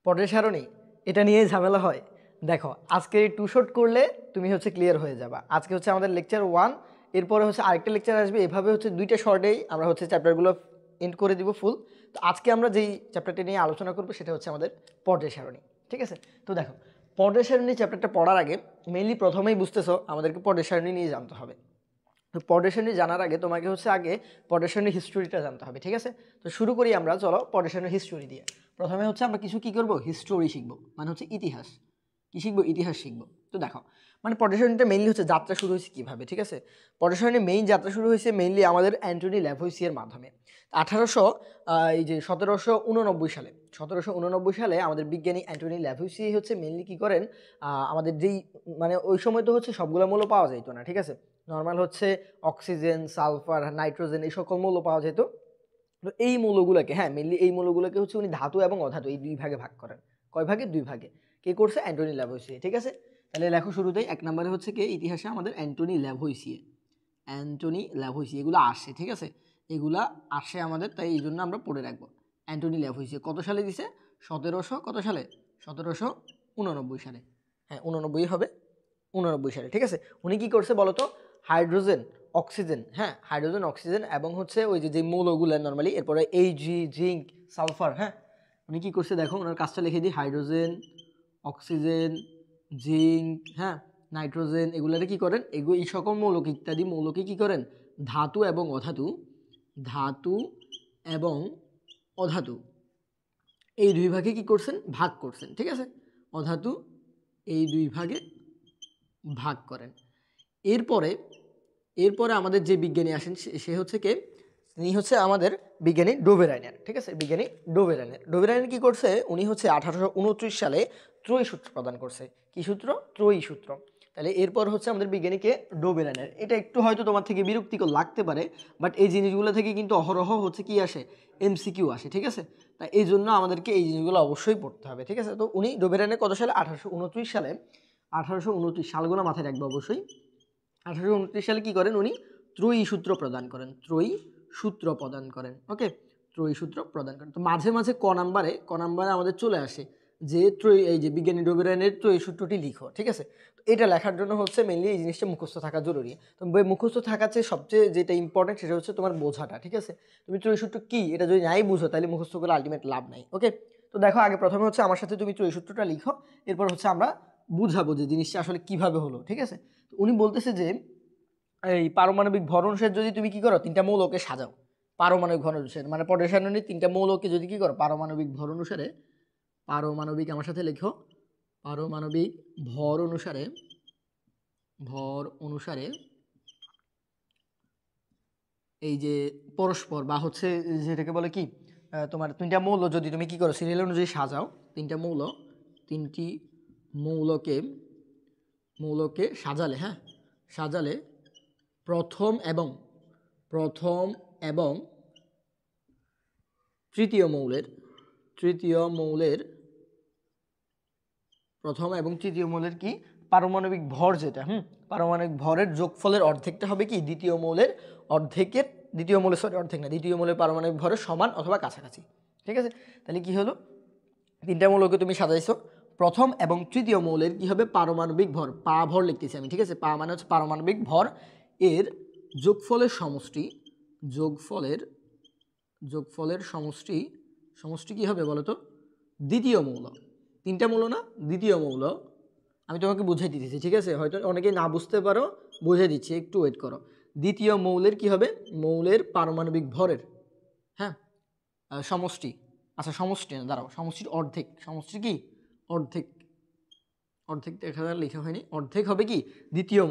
পর্যায় সারণী এটা নিয়েই ঝামেলা হয়। দেখো আজকে এই টু শর্ট করলে তুমি হচ্ছে ক্লিয়ার হয়ে যাবা। আজকে হচ্ছে আমাদের লেকচার 1, এরপরে হচ্ছে আরেকটা লেকচার আসবে, এভাবে হচ্ছে 2টা শর্টেই আমরা হচ্ছে চ্যাপ্টারগুলো এন্ড করে দিব ফুল। তো আজকে আমরা যেই চ্যাপ্টারটি নিয়ে আলোচনা করবো সেটা হচ্ছে আমাদের পর্যায় সারণী, ঠিক আছে? তো দেখো পর্যায় সারণী চ্যাপ্টারটা পড়ার আগে মেইনলি প্রথমেই বুঝতেছো আমাদেরকে পর্যায় সারণী নিয়ে জানতে হবে। তো পর্যায় সারণী জানার আগে তোমাকে হচ্ছে আগে পর্যায় সারণীর হিস্টোরিটা জানতে হবে, ঠিক আছে? তো শুরু করি আমরা, চলো পর্যায় সারণীর হিস্টোরি দিয়ে। প্রথমে হচ্ছে আমরা কিছু কি করব, হিস্টোরি শিখবো, মানে হচ্ছে ইতিহাস। কি শিখবো? ইতিহাস শিখবো। তো দেখো মানে পর্যায় সারণীটা মেইনলি হচ্ছে যাত্রা শুরু হয়েছে কীভাবে, ঠিক আছে? পর্যায় সারণীর মেইন যাত্রা শুরু হয়েছে মেইনলি আমাদের অ্যান্টনি ল্যাভোইসিয়ের মাধ্যমে 1789 সালে। 1789 সালে আমাদের বিজ্ঞানী অ্যান্টনি ল্যাভোইসিয়ে হচ্ছে মেইনলি কী করেন, আমাদের যেই মানে ওই সময় তো হচ্ছে সবগুলো মৌল পাওয়া যেত না, ঠিক আছে? নর্মাল হচ্ছে অক্সিজেন, সালফার, নাইট্রোজেন এই সকল মৌল পাওয়া যেত। তো এই মৌলগুলোকে, হ্যাঁ মেইনলি এই মৌলগুলোকে হচ্ছে উনি ধাতু এবং অধাতু এই দুই ভাগে ভাগ করেন। কয় ভাগে? দুই ভাগে। কে করছে? অ্যান্টনি ল্যাভোইসিয়ে, ঠিক আছে? তাহলে লেখো শুরুতেই 1 নম্বরে হচ্ছে কে ইতিহাসে আমাদের অ্যান্টনি ল্যাভোইসিয়ে। অ্যান্টনি ল্যাভোইসিয়ে এগুলো আসে, ঠিক আছে? এগুলা আসে আমাদের, তাই এই জন্য আমরা পড়ে রাখবো। অ্যান্টনি ল্যাভোইসিয়ে কত সালে দিছে? 1700 কত সালে? 1789 সালে। হ্যাঁ 89 হবে, 89 সালে, ঠিক আছে? উনি কি করছে বলতো? হাইড্রোজেন, অক্সিজেন, হ্যাঁ হাইড্রোজেন, অক্সিজেন এবং হচ্ছে ওই যে মৌলগুলো নর্মালি, এরপরে এইজি, জিঙ্ক, সালফার, হ্যাঁ উনি কি করছে দেখো, ওনার কাজটা লিখে দিই। হাইড্রোজেন, অক্সিজেন, জিঙ্ক, হ্যাঁ নাইট্রোজেন, এগুলারে কি করেন? এই সকল মৌলকে, ইত্যাদি মৌলকে কি করেন? ধাতু এবং অধাতু, ধাতু এবং অধাতু এই দুই ভাগে কি করছেন? ভাগ করছেন, ঠিক আছে? অধাতু এই দুই ভাগে ভাগ করেন। এরপরে আমাদের যে বিজ্ঞানী আসেন সে হচ্ছে কে? তিনি হচ্ছে আমাদের বিজ্ঞানী ডোবেরাইনের, ঠিক আছে? বিজ্ঞানী ডোবেরাইনের কি করছে? উনি হচ্ছে 1829 সালে ত্রয়ী সূত্র প্রদান করছে। কি সূত্র? ত্রয়ী সূত্র। তাহলে এরপর হচ্ছে আমাদের বিজ্ঞানীকে ডোবেরাইনের। এটা একটু হয়তো তোমার থেকে বিরক্তিকর লাগতে পারে, বাট এই জিনিসগুলো থেকে কিন্তু অহরহ হচ্ছে কি আসে? এমসিকিউ আসে, ঠিক আছে? তাই এই জন্য আমাদেরকে এই জিনিসগুলো অবশ্যই পড়তে হবে, ঠিক আছে? তো উনি ডোবেরাইনের কত সালে? 1829 সালে। 1829 সালগুলো মাথায় রাখবে অবশ্যই। 1829 সালে কি করেন উনি? ত্রয়ী সূত্র প্রদান করেন। ত্রয়ী সূত্র প্রদান করেন, ওকে? ত্রয়ী সূত্র প্রদান করেন। তো মাঝে মাঝে ক নাম্বারে আমাদের চলে আসে যে এই যে বিজ্ঞানী ডোবেরাইনের ত্রয়ী সূত্রটি লিখো, ঠিক আছে? তো এটা লেখার জন্য হচ্ছে মেইনলি এই জিনিসটা মুখস্থ থাকা জরুরি। তো মুখস্থ থাকার চেয়ে সবচেয়ে যেটা ইম্পর্টেন্ট সেটা হচ্ছে তোমার বোঝাটা, ঠিক আছে? তুমি ত্রয়ী সূত্র কি এটা যদি নাই বুঝো তাহলে মুখস্থ করে আলটিমেট লাভ নাই, ওকে? তো দেখো আগে প্রথমে হচ্ছে আমার সাথে তুমি ত্রয়ী সূত্রটা লিখো, এরপর হচ্ছে আমরা বুঝাবো যে জিনিসটা আসলে কিভাবে হলো, ঠিক আছে? তো উনি বলতেছে যে এই পারমাণবিক ভর অনুসারে যদি তুমি কি করো? 3টা মৌলকে সাজাও পারমাণবিক ভর অনুসারে, মানে পর্যায় সারণীর 3টা মৌলকে যদি কি করো? পারমাণবিক ভর অনুসারে, পারমাণবিক আমার সাথে লেখো, পারমাণবিক ভর অনুসারে, ভর অনুসারে এই যে পরস্পর বা হচ্ছে যেটাকে বলে কি তোমার 3টা মৌল যদি তুমি কি করো? সিরিয়াল অনুযায়ী সাজাও 3টা মৌল, 3টি মৌলকে সাজালে, হ্যাঁ সাজালে প্রথম এবং তৃতীয় মৌলের প্রথম এবং তৃতীয় মৌলের কি পারমাণবিক ভর যেটা, পারমাণবিক ভরের যোগফলের অর্ধেকটা হবে কি দ্বিতীয় মৌলের অর্ধেকের, দ্বিতীয় মৌলের পারমাণবিক ভরের সমান অথবা কাছাকাছি, ঠিক আছে? তাহলে কি হলো? 3টা মৌলকে তুমি সাজাইছো, প্রথম এবং তৃতীয় মৌলের কি হবে? পারমাণবিক ভর, পা ভর লিখতেছি আমি, ঠিক আছে? পা মানে হচ্ছে পারমাণবিক ভর, এর যোগফলের সমষ্টি কি হবে বলো তো? দ্বিতীয় মৌল। 3টা মৌল না, দ্বিতীয় মৌল। আমি তোমাকে বুঝাই দিতেছি, ঠিক আছে? হয়তো অনেকেই না বুঝতে পারো, বুঝাই দিচ্ছি, একটু ওয়েট করো। দ্বিতীয় মৌলের কি হবে? মৌলের পারমাণবিক ভরের, হ্যাঁ সমষ্টি, আচ্ছা সমষ্টি না, দাঁড়াও, সমষ্টির অর্ধেক, সমষ্টি কি অর্ধেক, দেখা লেখা হয়নি, অর্ধেক হবে কি দ্বিতীয়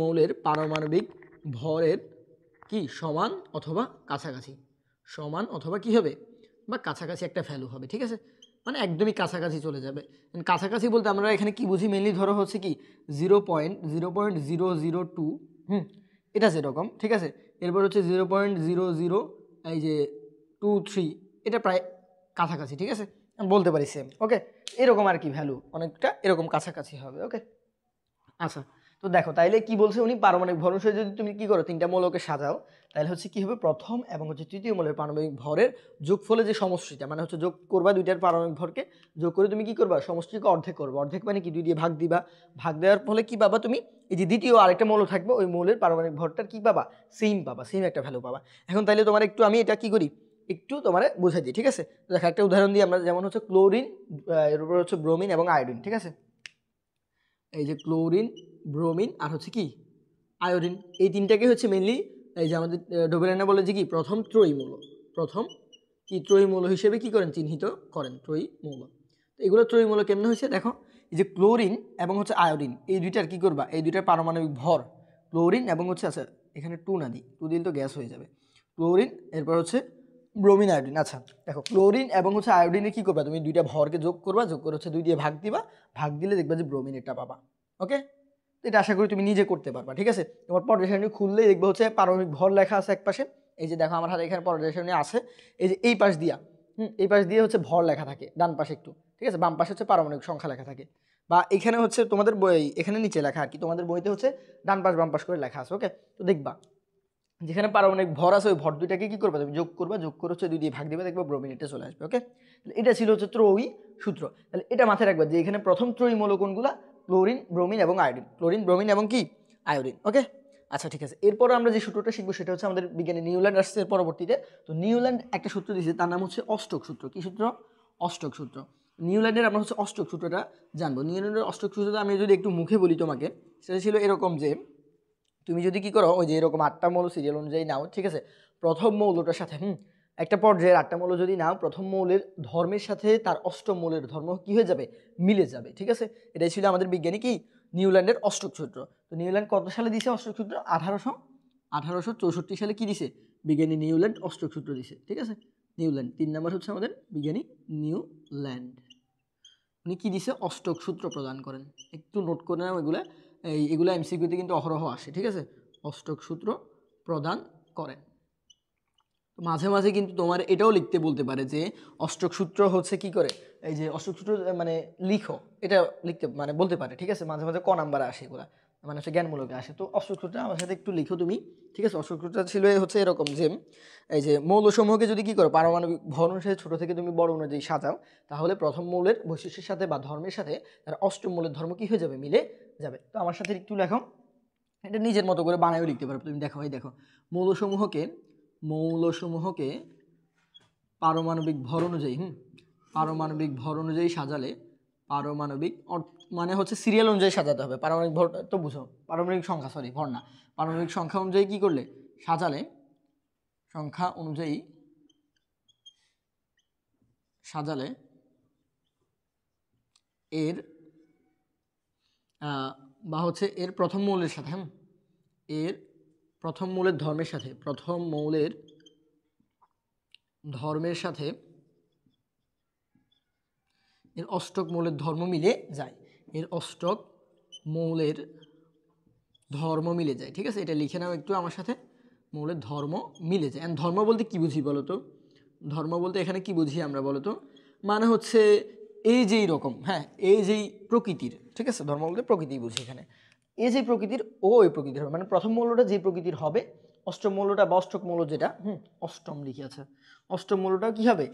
মৌলের পারমাণবিক ভরের কি সমান অথবা কাছাকাছি, কি হবে? বা কাছাকাছি একটা ভ্যালু হবে, ঠিক আছে? মানে একদমই কাছাকাছি চলে যাবে। কাছাকাছি বলতে আমরা এখানে কি বুঝি? মেনলি ধরো হচ্ছে কি 0.002, এটা যেরকম, ঠিক আছে? এরপর হচ্ছে 0.00 এই যে 23, এটা প্রায় কাছাকাছি, ঠিক আছে? বলতে পারি সেম, ওকে? এরকম আর কি ভ্যালু অনেকটা এরকম কাছাকাছি হবে, ওকে? আচ্ছা তো দেখো তাইলে কি বলছে উনি, পারমাণবিক ভর অনুসারে যদি তুমি কি করো তিনটা মৌলকে সাজাও, তাহলে হচ্ছে কি হবে, প্রথম এবং হচ্ছে তৃতীয় মৌলের পারমাণবিক ভরের যোগফলে যে সমষ্টিটা, মানে হচ্ছে যোগ করবা দুইটার পারমাণবিক ভরকে যোগ করে তুমি কি করবা, সমষ্টিকে অর্ধেক করবা। অর্ধেক মানে কি, 2 দিয়ে ভাগ দিবা। ভাগ দেওয়ার ফলে কি পাবা তুমি, এই যে দ্বিতীয় আরেকটা মৌল থাকবে, ওই মৌলের পারমাণবিক ভরটার কি পাবা, সেম পাবা, সেম একটা ভ্যালু পাবা। এখন তাইলে তোমার একটু আমি এটা কি করি, একটু তোমার বুঝাই দিই, ঠিক আছে। দেখো একটা উদাহরণ দিই আমরা, যেমন হচ্ছে ক্লোরিন, এর উপর হচ্ছে ব্রোমিন এবং আয়োডিন, ঠিক আছে। এই যে ক্লোরিন, ব্রোমিন আর হচ্ছে কি আয়োডিন, এই তিনটাকে হচ্ছে মেইনলি এই যে আমাদের ডোবেলেনা বলে যে কি প্রথম ত্রয়ী মৌল, প্রথম কি ত্রয়ী মৌল হিসেবে কি করেন, চিহ্নিত করেন ত্রয়ী মৌল। তো এগুলো ত্রয়ী মৌল কেমন হয়েছে দেখো, এই যে ক্লোরিন এবং হচ্ছে আয়োডিন, এই দুইটার কি করবা, এই দুইটার পারমাণবিক ভর ক্লোরিন এবং হচ্ছে, আচ্ছা এখানে 2 না দিই, 2 দিন তো গ্যাস হয়ে যাবে, ক্লোরিন এরপর হচ্ছে ব্রোমিন আয়োডিন। আচ্ছা দেখো ক্লোরিন এবং হচ্ছে আয়োডিনে কি করবা, তুমি দুইটা ভরকে যোগ করবা, যোগ করে হচ্ছে 2 দিয়ে ভাগ দিবা, ভাগ দিলে দেখবা যে ব্রোমিন এটা পাবা। ওকে, এটা আশা করি তুমি নিজে করতে পারবা, ঠিক আছে। তোমার পর্যায় সারণী খুললেই দেখবে হচ্ছে পারমাণবিক ভর লেখা আছে এক পাশে। এই যে দেখো আমার হাতে এখানে পর্যায় সারণী আছে, এই যে এই পাশ দিয়া, এই পাশ দিয়ে হচ্ছে ভর লেখা থাকে ডান পাশে একটু, ঠিক আছে, বাম পাশে হচ্ছে পারমাণবিক সংখ্যা লেখা থাকে, বা এখানে হচ্ছে তোমাদের বই এখানে নিচে লেখা আর কি, তোমাদের বইতে হচ্ছে ডান পাশ বাম পাশ করে লেখা আছে। ওকে, তো দেখবা যেখানে পারমাণবিক ভর আছে, ওই ভর দুইটাকে কি করবা, তুমি যোগ করবা, যোগ করে হচ্ছে 2 দিয়ে ভাগ দিবা, দেখবা ব্রোমিন এটা চলে আসবে। ওকে, এটা ছিল হচ্ছে ত্রয়ী সূত্র। তাহলে এটা মাথায় রাখবা যে এখানে প্রথম ত্রয়ী মৌল কোনগুলা, ক্লোরিন, ব্রোমিন এবং আয়োডিন, ক্লোরিন, ব্রোমিন এবং কি আয়োডিন। ওকে, আচ্ছা ঠিক আছে। এরপর আমরা যে সূত্রটা শিখবো সেটা হচ্ছে আমাদের বিজ্ঞানী নিউল্যান্ড আসছে এর পরবর্তীতে। তো নিউল্যান্ড একটা সূত্র দিয়েছে, তার নাম হচ্ছে অষ্টক সূত্র। কি সূত্র, অষ্টক সূত্র। নিউল্যান্ডের আমরা হচ্ছে অষ্টক সূত্রটা জানবো। নিউল্যান্ডের অষ্টক সূত্রটা আমি যদি একটু মুখে বলি তোমাকে, সেটা ছিল এরকম যে তুমি যদি কি করো, ওই যে এরকম 8টা মৌল সিরিয়াল অনুযায়ী নাও, ঠিক আছে, প্রথম মৌলটার সাথে একটা পর্যায়ের 8টা মৌল যদি নাও, প্রথম মৌলের ধর্মের সাথে তার অষ্টম মৌলের ধর্ম কি হয়ে যাবে, মিলে যাবে, ঠিক আছে। এটাই ছিল আমাদের বিজ্ঞানী কি নিউল্যান্ডের অষ্টক সূত্র। তো নিউল্যান্ড কত সালে দিছে অষ্টক সূত্র, 1864 সালে কি দিছে, বিজ্ঞানী নিউল্যান্ড অষ্টক সূত্র দিছে, ঠিক আছে। নিউল্যান্ড 3 নম্বর হচ্ছে আমাদের বিজ্ঞানী নিউল্যান্ড, উনি কি দিছে, অষ্টক সূত্র প্রদান করেন। একটু নোট করে নাও এগুলা, এগুলো এমসিকিউতে কিন্তু অহরহ আসে, ঠিক আছে। অষ্টক সূত্র প্রদান করেন। মাঝে মাঝে কিন্তু তোমার এটাও লিখতে বলতে পারে যে অষ্টক সূত্র হচ্ছে কি করে, এই যে অষ্টক সূত্র মানে লিখো, এটা লিখতে মানে বলতে পারে, ঠিক আছে। মাঝে মাঝে ক নাম্বারে আসে এগুলা, মানে হচ্ছে জ্ঞানমূলকে আসে। তো অষ্টক সূত্রটা আমার সাথে একটু লিখো তুমি, ঠিক আছে। অষ্টক সূত্রটা ছিল হচ্ছে এরকম যে এই যে মৌলসমূহকে যদি কি করো, পারমাণবিক ভর অনুসারে ছোট থেকে তুমি বড় অনুযায়ী সাজাও, তাহলে প্রথম মৌলের বৈশিষ্ট্যের সাথে বা ধর্মের সাথে তার অষ্টম মৌলের ধর্ম কি হয়ে যাবে, মিলে যাবে। তো আমার সাথে একটু লেখো, এটা নিজের মতো করে বানায়ও লিখতে পারো তুমি। দেখো এই দেখো, মৌলসমূহকে পারমাণবিক ভর অনুযায়ী পারমাণবিক ভর অনুযায়ী সাজালে, পারমাণবিক মানে হচ্ছে সিরিয়াল অনুযায়ী সাজাতে হবে। পারমাণবিক ভর তো বুঝো, পারমাণবিক সংখ্যা, সরি ভর না, পারমাণবিক সংখ্যা অনুযায়ী কি করলে সাজালে, সংখ্যা অনুযায়ী সাজালে এর বা হচ্ছে এর প্রথম মৌলের সাথে এর প্রথম মৌলের ধর্মের সাথে, প্রথম মৌলের ধর্মের সাথে এর অষ্টক মৌলের ধর্ম মিলে যায়, এর অষ্টক মৌলের ধর্ম মিলে যায়, ঠিক আছে। এটা লিখে নাও একটু আমার সাথে, মৌলের ধর্ম মিলে যায়। ধর্ম বলতে কি বুঝি বলো তো, ধর্ম বলতে এখানে কি বুঝি আমরা বলো তো, মানে হচ্ছে এই যেই রকম, হ্যাঁ এই যেই প্রকৃতির, ঠিক আছে, ধর্ম বলতে প্রকৃতি বুঝি এখানে, এই যে প্রকৃতির ও ওই প্রকৃতির হবে, মানে প্রথম মৌলটা যে প্রকৃতির হবে, অষ্টম মৌলটা বা অষ্টক মৌল যেটা অষ্টম লিখে আছে, অষ্টম মৌলটাও কি হবে,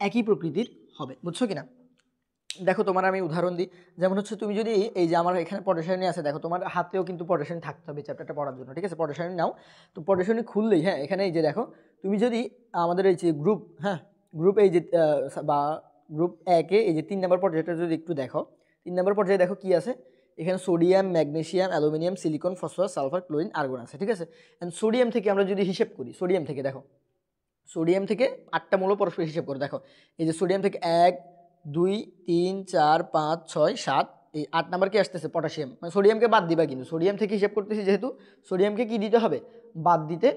একই প্রকৃতির হবে, বুঝছো কিনা। দেখো তোমার আমি উদাহরণ দিই, যেমন হচ্ছে তুমি যদি এই যে আমার এখানে পটেশানি আছে, দেখো তোমার হাতেও কিন্তু পটেশানি থাকতে হবে চ্যাপ্টারটা পড়ার জন্য, ঠিক আছে। পটেশানি নাও, তো পটেশানি খুললেই এখানে এই যে দেখো, তুমি যদি আমাদের এই যে গ্রুপ এই যে বা গ্রুপ 1-এ এই যে 3 নম্বর পর্যায়টা যদি একটু দেখো, 3 নম্বর পর্যায়ে দেখো কি আছে, এখানে sodium, magnesium, aluminium, silicon, phosphorus, sulphur, chlorine, argon আছে, ঠিক আছে। এন্ড সোডিয়াম থেকে আমরা যদি হিসেব করি, সোডিয়াম থেকে দেখো, সোডিয়াম থেকে 8টা মৌল পরস্পর হিসেব করে দেখো, এই যে সোডিয়াম থেকে 1 2 3 4 5 6 7, এই 8 নাম্বার কি আসতেছে, পটাশিয়াম, মানে সোডিয়ামকে বাদ দিবা, কিন্তু সোডিয়াম থেকে হিসেব করতেছি যেহেতু সোডিয়ামকে কি দিতে হবে, বাদ দিতে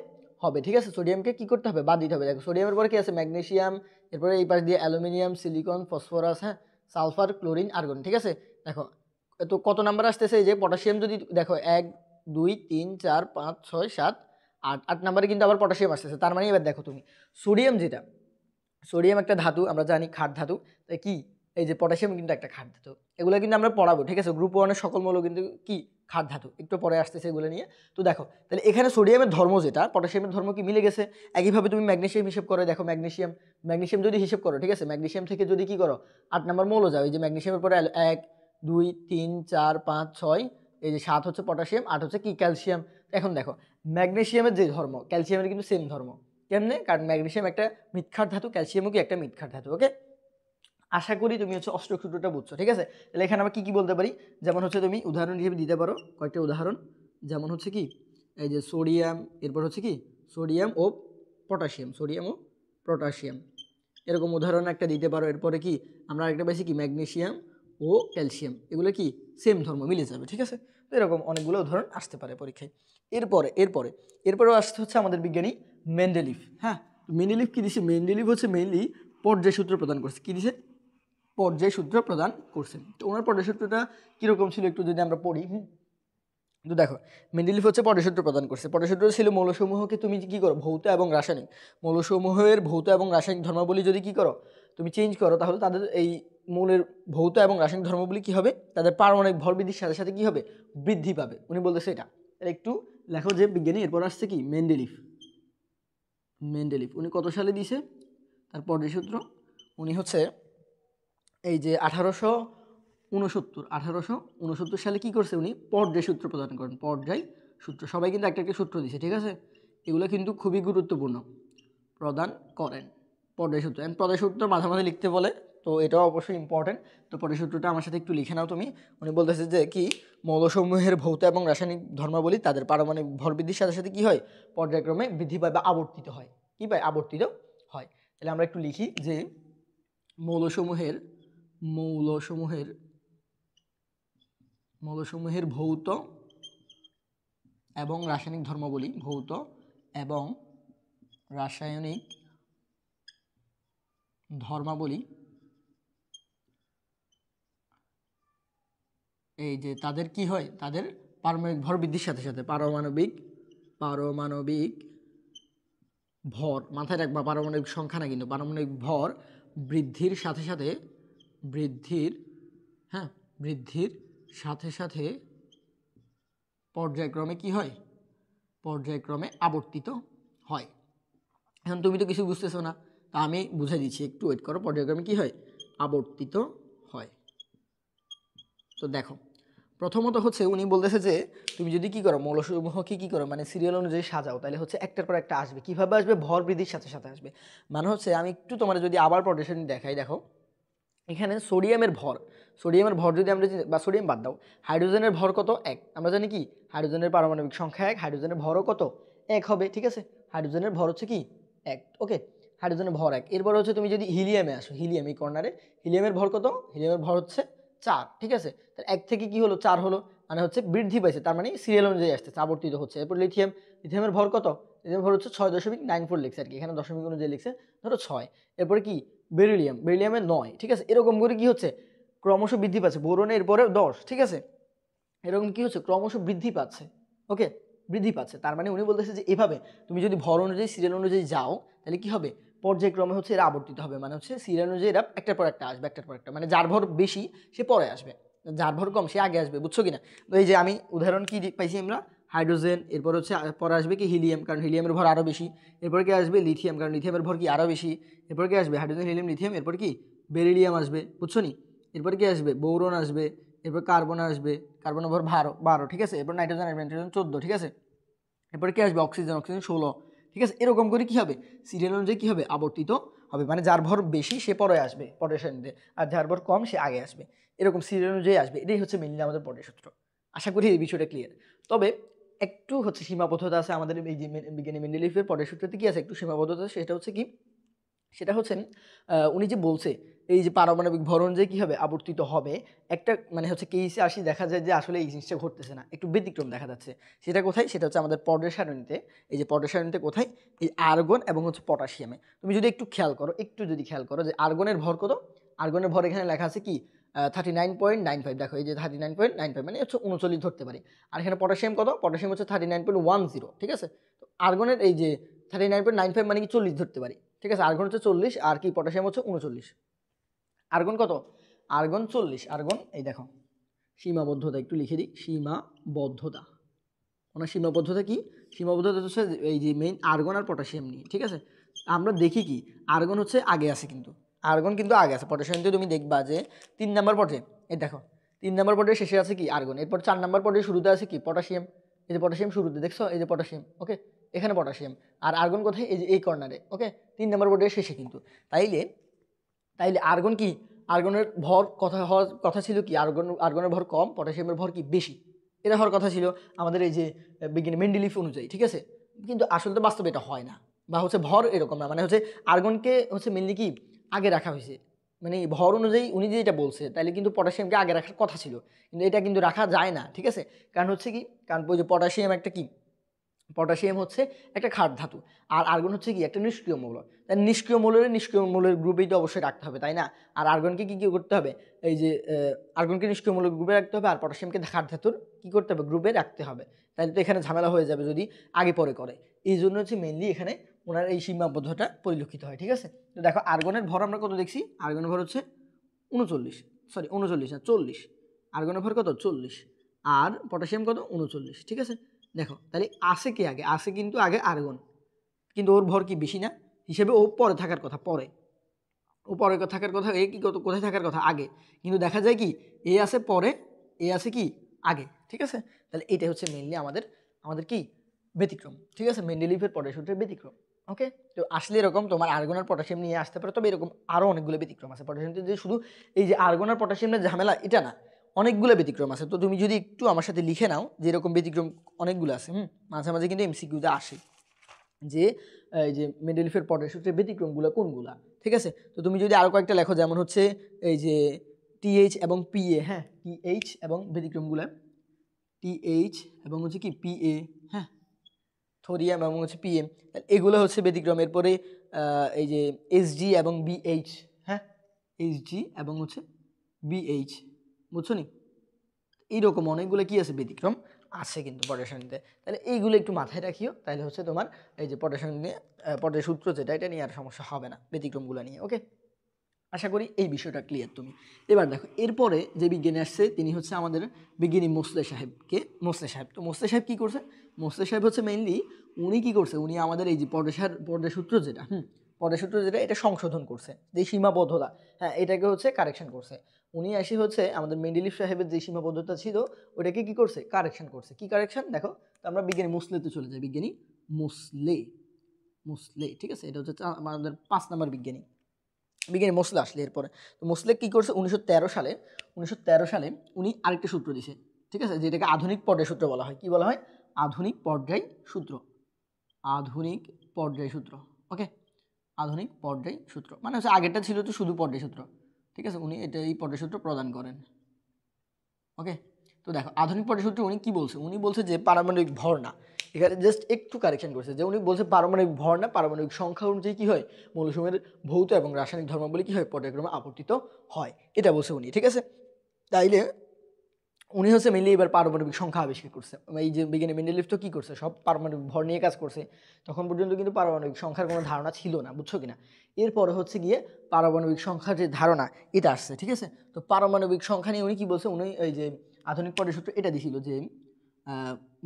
হবে, ঠিক আছে। সোডিয়ামকে কি করতে হবে, বাদ দিতে হবে। দেখো সোডিয়ামের পরে কি আছে, ম্যাগনেসিয়াম, এরপরে এই পাশ দিয়ে aluminium, silicon, phosphorus, sulphur, chlorine, argon, ঠিক আছে। দেখো তো কত নাম্বার আসতেছে, এই যে পটাশিয়াম যদি দেখো 1 2 3 4 5 6 7 8, 8 নাম্বারে কিন্তু আবার পটাশিয়াম আসতেছে। তার মানে এবার দেখো তুমি সোডিয়াম যেটা, সোডিয়াম একটা ধাতু, আমরা জানি খাট ধাতু, তাই কি এই যে পটাশিয়াম কিন্তু একটা খাট ধাতু, এগুলো কিন্তু আমরা পড়াবো, ঠিক আছে। গ্রুপ 1-এর সকল মৌল কিন্তু কি খাদ ধাতু, একটু পরে আসতেছে এগুলো নিয়ে। তো দেখো তাহলে এখানে সোডিয়ামের ধর্ম যেটা, পটাশিয়ামের ধর্ম কি মিলে গেছে। একইভাবে তুমি ম্যাগনেসিয়াম হিসেব করে দেখো, ম্যাগনেসিয়াম যদি হিসেব করো, ঠিক আছে, ম্যাগনেসিয়াম থেকে যদি কি করো 8 নম্বর মৌল যাও, এই যে ম্যাগনেসিয়ামের পরে 1 2 3 4 5 6, এই যে 7 হচ্ছে পটাশিয়াম, 8 হচ্ছে কি ক্যালসিয়াম। এখন দেখো ম্যাগনেসিয়ামের যে ধর্ম ক্যালসিয়ামের কিন্তু সেম ধর্ম। কেমনে? কারণ ম্যাগনেসিয়াম একটা মৃৎক্ষার ধাতু, ক্যালসিয়ামও কি একটা মৃৎক্ষার ধাতু। ওকে, আশা করি তুমি হচ্ছে অষ্টক সূত্রটা বুঝছো, ঠিক আছে। তাহলে এখানে আমরা কি বলতে পারি, যেমন হচ্ছে তুমি উদাহরণ হিসেবে দিতে পারো কয়েকটা উদাহরণ, যেমন হচ্ছে কি এই যে সোডিয়াম, এরপর হচ্ছে কি সোডিয়াম ও পটাশিয়াম, এরকম উদাহরণ একটা দিতে পারো। এরপরে কি আমরা আরেকটা পাইছি কি ম্যাগনেসিয়াম ও ক্যালসিয়াম, এগুলো কি সেম ধর্ম, মিলে যাবে, ঠিক আছে। তো এরকম অনেকগুলো উদাহরণ আসতে পারে পরীক্ষায়। এরপরেও আসতে হচ্ছে আমাদের বিজ্ঞানী মেন্ডেলিভ। হ্যাঁ, মেন্ডেলিভ কি দিছে, মেন্ডেলিভ হচ্ছে মেইনলি পর্যায় সূত্র প্রদান করছে। কি দিছে? পর্যায় সূত্র প্রদান করছেন। তো ওনার পর্যায় সূত্রটা কীরকম ছিল একটু যদি আমরা পড়ি। তো দেখো মেন্ডেলিভ হচ্ছে পর্যায় সূত্র প্রদান করছে। পর্যায় সূত্র ছিল মৌলসমূহকে তুমি কি করো, ভৌত এবং রাসায়নিক, মৌলসমূহের ভৌত এবং রাসায়নিক ধর্মাবলী যদি কি করো তুমি চেঞ্জ করো, তাহলে তাদের এই মৌলের ভৌত এবং রাসায়নিক ধর্মাবলী কি হবে, তাদের পারমাণবিক ভর বৃদ্ধির সাথে সাথে কি হবে, বৃদ্ধি পাবে। উনি বলতেছে এটা। তাহলে একটু লেখো যে বিজ্ঞানী, এরপর আসছে কি মেন্ডেলিভ। উনি কত সালে দিছে তার পর্যায় সূত্র? উনি হচ্ছে এই যে 1869 সালে কি করছে উনি পর্যায় সূত্র প্রদান করেন। পর্যায় সূত্র, সবাই কিন্তু একটা একটা সূত্র দিছে, ঠিক আছে, এগুলো কিন্তু খুবই গুরুত্বপূর্ণ, প্রদান করেন পর্যায় সূত্র। পর্যায় সূত্র মাঝে মাঝে লিখতে বলে, তো এটাও অবশ্যই ইম্পর্টেন্ট। তো পর্যায় সূত্রটা আমার সাথে একটু লিখে নাও তুমি। উনি বলতেছে যে কি মৌলসমূহের ভৌত এবং রাসায়নিক ধর্মাবলী তাদের পারমাণবিক ভর বৃদ্ধির সাথে সাথে কি হয়, পর্যায়ক্রমে বৃদ্ধি পায় বা আবর্তিত হয়। কি পায়? আবর্তিত হয়। তাহলে আমরা একটু লিখি যে মৌলসমূহের ভৌত এবং রাসায়নিক ধর্মাবলী, ভৌত এবং রাসায়নিক ধর্মাবলী এই যে তাদের কি হয়, তাদের পারমাণবিক ভর বৃদ্ধির সাথে সাথে পারমাণবিক ভর, মাথায় রাখবা পারমাণবিক সংখ্যা না, কিন্তু পারমাণবিক ভর বৃদ্ধির সাথে সাথে বৃদ্ধির সাথে সাথে পর্যায়ক্রমে কি হয়, পর্যায়ক্রমে আবর্তিত হয়। এখন তুমি তো কিছু বুঝতেছো না, তা আমি বুঝাই দিচ্ছি, একটু ওয়েট করো। পর্যায়ক্রমে কি হয়, আবর্তিত হয়। তো দেখো প্রথমত হচ্ছে উনি বলতেছে যে তুমি যদি কি করো মৌলসমূহকে কি করো মানে সিরিয়াল অনুযায়ী সাজাও, তাহলে হচ্ছে একটার পর একটা আসবে। কিভাবে আসবে? ভর বৃদ্ধির সাথে সাথে আসবে। মানে হচ্ছে আমি একটু তোমার যদি আবার পর্যায় দেখাই, দেখো এখানে সোডিয়ামের ভর যদি আমরা, বা সোডিয়াম বাদ দাও, হাইড্রোজেনের ভর কত? 1। আমরা জানি কি হাইড্রোজেনের পারমাণবিক সংখ্যা 1, হাইড্রোজেনের ভরও কত? 1 হবে, ঠিক আছে। হাইড্রোজেনের ভর হচ্ছে কি 1। ওকে, হাইড্রোজেনের ভর 1। এরপর হচ্ছে তুমি যদি হিলিয়ামে আসো, হিলিয়াম এই কর্নারে, হিলিয়ামের ভর কত? হিলিয়ামের ভর হচ্ছে 4, ঠিক আছে। তাহলে 1 থেকে কি হলো 4 হলো, মানে হচ্ছে বৃদ্ধি পাইছে, তার মানে সিরিয়াল অনুযায়ী আসতেছে, আবর্তিত হচ্ছে। এরপর লিথিয়ামের ভর কত? লিথিয়ামের ভর হচ্ছে 6.94 লিখছে আর কি, এখানে দশমিক অনুযায়ী লিখছে, ধরো 6। এরপরে কি বেরিলিয়ামের 9, ঠিক আছে। এরকম করে কি হচ্ছে ক্রমশ বৃদ্ধি পাচ্ছে। বোরনে এরপরে 10, ঠিক আছে। এরকম কি হচ্ছে ক্রমশ বৃদ্ধি পাচ্ছে। ওকে, বৃদ্ধি পাচ্ছে, তার মানে উনি বলতেছে যে এভাবে তুমি যদি ভর অনুযায়ী সিরিয়াল অনুযায়ী যাও, তাহলে কি হবে, পর্যায়ক্রমে হচ্ছে এরা আবর্তিত হবে। মানে হচ্ছে সিরিয়াল অনুযায়ী এরা একটার পর একটা আসবে, একটার পর একটা, মানে যার ভর বেশি সে পরে আসবে, যার ভর কম সে আগে আসবে, বুঝছো কিনা? তো এই যে আমি উদাহরণ কি পাইছি আমরা, হাইড্রোজেন, এরপর হচ্ছে পরে আসবে কি হিলিয়াম, কারণ হিলিয়ামের ভর আরও বেশি। এরপর কি আসবে লিথিয়াম, কারণ লিথিয়ামের ভর কি আরও বেশি। এরপর কি আসবে হাইড্রোজেন, হিলিয়াম, লিথিয়াম, এরপর কি বেরিলিয়াম আসবে, বুঝছো নি? এরপর কি আসবে বোরন আসবে, এরপর কার্বন আসবে, কার্বনের ভর 12, ঠিক আছে। এরপর নাইট্রোজেন আসবে, নাইট্রোজেন 14, ঠিক আছে। এরপর কি আসবে অক্সিজেন, 16, ঠিক আছে। এরকম করে কি হবে সিরিয়াল অনুযায়ী কি হবে, আবর্তিত হবে। মানে যার ভর বেশি সে পরে আসবে পর্যায় সারণীতে, আর যার ভর কম সে আগে আসবে, এরকম সিরিয়াল অনুযায়ী আসবে। এটাই হচ্ছে মেনলি আমাদের পর্যায় সূত্র। আশা করি এই বিষয়টা ক্লিয়ার। তবে একটু হচ্ছে সীমাবদ্ধতা আছে আমাদের এই যে বিজ্ঞানী মেন্ডেলিভের পর্যায় সূত্রতে কি আছে, একটু সীমাবদ্ধতা। সেটা হচ্ছে কি, সেটা হচ্ছে উনি যে বলছে এই যে পারমাণবিক ভর অনুযায়ী কী হবে, আবর্তিত হবে, একটা মানে হচ্ছে কেসে আসি দেখা যায় যে আসলে এই জিনিসটা ঘটতেছে না, একটু ব্যতিক্রম দেখা যাচ্ছে। সেটা কোথায়? সেটা হচ্ছে আমাদের পর্যায় সারণীতে। এই যে পর্যায় সারণীতে কোথায়, এই আর্গন এবং হচ্ছে পটাশিয়ামে। তুমি যদি একটু খেয়াল করো যে আর্গনের ভর কত, আর্গনের ভর এখানে লেখা আছে কি 39.95। দেখো এই যে 39.95 মানে হচ্ছে 39 ধরতে পারি। আর এখানে পটাশিয়াম কত, পটাশিয়াম হচ্ছে 39.10, ঠিক আছে। তো আর্গনের এই যে 39.95 মানে কি 40 ধরতে পারি, ঠিক আছে। আর্গন হচ্ছে 40 আর কি পটাশিয়াম হচ্ছে 39। আর্গন কত? আর্গন 40, আর্গন এই দেখো সীমাবদ্ধতা একটু লিখে দিই, সীমাবদ্ধতা। ওনার সীমাবদ্ধতা কি? সীমাবদ্ধতা হচ্ছে এই যে মেইন আর্গন আর পটাশিয়াম নিয়ে, ঠিক আছে। আমরা দেখি কি আর্গন হচ্ছে আগে আছে, কিন্তু আর্গন কিন্তু আগে আছে পটাশিয়ামতে। তুমি দেখবা যে 3 নম্বর পর্যায়ে, এই দেখো 3 নম্বর পর্যায়ে শেষে আছে কি আর্গন, এরপর 4 নম্বর পর্যায়ে শুরুতে আছে কি পটাশিয়াম। এই যে পটাশিয়াম শুরুতে দেখছো, এই যে পটাশিয়াম, ওকে, এখানে পটাশিয়াম। আর আর্গন কোথায়? এই যে এই কর্নারে, ওকে, 3 নম্বর পর্যায়ে শেষে কিন্তু। তাইলে তাইলে আর্গন কি, আর্গনের ভর হওয়ার কথা ছিল কি, আর্গনের ভর কম, পটাশিয়ামের ভর কি বেশি, এটা হওয়ার কথা ছিল আমাদের এই যে বিজ্ঞানী মেন্ডেলিফ অনুযায়ী, ঠিক আছে। কিন্তু আসলে তো বাস্তবে এটা হয় না, বা হচ্ছে ভর এরকম না, মানে হচ্ছে আর্গনকে হচ্ছে মেনলি কি আগে রাখা হয়েছে, মানে ভর অনুযায়ী উনি যেটা বলছে, তাইলে কিন্তু পটাশিয়ামকে আগে রাখার কথা ছিল, কিন্তু এটা কিন্তু রাখা যায় না, ঠিক আছে। কারণ হচ্ছে কি, কারণ ওই যে পটাশিয়াম একটা কি, পটাশিয়াম হচ্ছে একটা ক্ষার ধাতু, আর আর্গন হচ্ছে কি একটা নিষ্ক্রিয় মৌল। তাই নিষ্ক্রিয় মৌলের গ্রুপেই তো অবশ্যই রাখতে হবে, তাই না। আর আর্গনকে কি করতে হবে, এই যে আর্গনকে নিষ্ক্রিয় মৌলের গ্রুপে রাখতে হবে, আর পটাশিয়ামকে ক্ষার ধাতুর কি করতে হবে, গ্রুপে রাখতে হবে। তাহলে তো এখানে ঝামেলা হয়ে যাবে যদি আগে পরে করে। এই জন্য হচ্ছে মেইনলি এখানে ওনার এই সীমাবদ্ধতা পরিলক্ষিত হয়, ঠিক আছে। তো দেখো আর্গনের ভর আমরা কত দেখছি, আর্গনের ভর হচ্ছে 39 না 40, আর্গনের ভর কত 40, আর পটাশিয়াম কত 39, ঠিক আছে। দেখো তাহলে আসে কি আগে, আসে কিন্তু আগে আর্গন, কিন্তু ওর ভর কি বেশি না, হিসেবে ও পরে থাকার কথা, ও পরে থাকার কথা, এ কি কোথায় থাকার কথা আগে, কিন্তু দেখা যায় কি এ আসে পরে, এ আসে কি আগে, ঠিক আছে। তাহলে এটা হচ্ছে মেইনলি আমাদের আমাদের কি ব্যতিক্রম, ঠিক আছে, মেন্ডেলিভের পরের সূত্রের ব্যতিক্রম। ওকে, তো আসলে এরকম তোমার আর্গন আর পটাশিয়াম নিয়ে আসতে পারে, তবে এরকম আরও অনেকগুলো ব্যতিক্রম আছে। পটাশিয়ামতে যে শুধু এই যে আর্গন আর পটাশিয়ামের ঝামেলা এটা না, অনেকগুলো ব্যতিক্রম আছে। তো তুমি যদি একটু আমার সাথে লিখে নাও যে এরকম ব্যতিক্রম অনেকগুলো আছে, মাঝে মাঝে কিন্তু এমসিকিউতে আসে যে এই যে মেন্ডেলিফের পরের সূত্রের ব্যতিক্রমগুলো কোনগুলা, ঠিক আছে। তো তুমি যদি আরও কয়েকটা লেখো, যেমন হচ্ছে এই যে টিএইচ এবং পিএ, হ্যাঁ, টিএইচ এবং ব্যতিক্রমগুলো, টিএইচ এবং হচ্ছে কি পিএ, হ্যাঁ, থোরিয়াম এবং হচ্ছে পিএম, এগুলো হচ্ছে ব্যতিক্রম। এরপরে এই যে এসজি এবং বিএইচ, হ্যাঁ, এইচজি এবং হচ্ছে বিএইচ, বুঝছো নি, এইরকম অনেকগুলো কি আছে ব্যতিক্রম আছে কিন্তু পটাশিয়ামতে। তাহলে এইগুলো একটু মাথায় রাখিও, তাহলে হচ্ছে তোমার এই যে পটাশিয়াম নিয়ে পটাশিয়াম সূত্র যেটা, এটা নিয়ে আর সমস্যা হবে না ব্যতিক্রমগুলো নিয়ে। ওকে, আশা করি এই বিষয়টা ক্লিয়ার তুমি। এবার দেখো এরপরে যে বিজ্ঞানী আসছে তিনি হচ্ছে আমাদের বিজ্ঞানী মোসলে সাহেবকে, মোসলে সাহেব। তো মোসলে সাহেব কী করছে, মোসলে সাহেব হচ্ছে মেইনলি উনি কী করছে, উনি আমাদের এই যে পর্যায় সূত্র যেটা, পর্যায় সূত্র যেটা, এটা সংশোধন করছে, যে সীমাবদ্ধতা, হ্যাঁ, এটাকে হচ্ছে কারেকশন করছে। উনি এসে হচ্ছে আমাদের মেন্ডেলিফ সাহেবের যে সীমাবদ্ধতা ছিল ওটাকে কি করছে, কারেকশন করছে। কি কারেকশন দেখো, তো আমরা বিজ্ঞানী মোসলেতে চলে যাই, বিজ্ঞানী মোসলে, মোসলে, ঠিক আছে, এটা হচ্ছে আমাদের 5 নম্বর বিজ্ঞানী মোসলে আসলে। এরপরে তো মোসলে কী করছে, 1913 সালে উনি আরেকটা সূত্র দিছে, ঠিক আছে, যেটাকে আধুনিক পর্যায় সূত্র বলা হয়। কি বলা হয়, আধুনিক পর্যায় সূত্র, আধুনিক পর্যায় সূত্র। ওকে, আধুনিক পর্যায় সূত্র মানে হচ্ছে আগেরটা ছিল তো শুধু পর্যায় সূত্র, ঠিক আছে, উনি এটা এই পর্যায় সূত্র প্রদান করেন। ওকে, তো দেখো আধুনিক পর্যায় সূত্রে উনি কি বলছে, উনি বলছে যে পারমাণবিক ভর না, এখানে জাস্ট একটু কারেকশন করছে, যে উনি বলছে পারমাণবিক ভর না, পারমাণবিক সংখ্যা অনুযায়ী কি হয়, মৌলসমূহের ভৌত এবং রাসায়নিক ধর্মাবলী কি হয়, পর্যায়ক্রমে আবর্তিত হয়, এটা বলছে উনি, ঠিক আছে। তাইলে উনি হচ্ছে মেনলি এবার পারমাণবিক সংখ্যা আবিষ্কার করছে। এই যে বিজ্ঞানী মেন্ডেলিফ তো কী করছে, সব পারমাণবিক ভর নিয়ে কাজ করছে, তখন পর্যন্ত কিন্তু পারমাণবিক সংখ্যার কোনো ধারণা ছিল না, বুঝছো কিনা। এরপরে হচ্ছে গিয়ে পারমাণবিক সংখ্যার যে ধারণা এটা আসছে, ঠিক আছে। তো পারমাণবিক সংখ্যা নিয়ে উনি কী বলছে, উনি এই যে আধুনিক পর্যায় সূত্র এটা দিছিল যে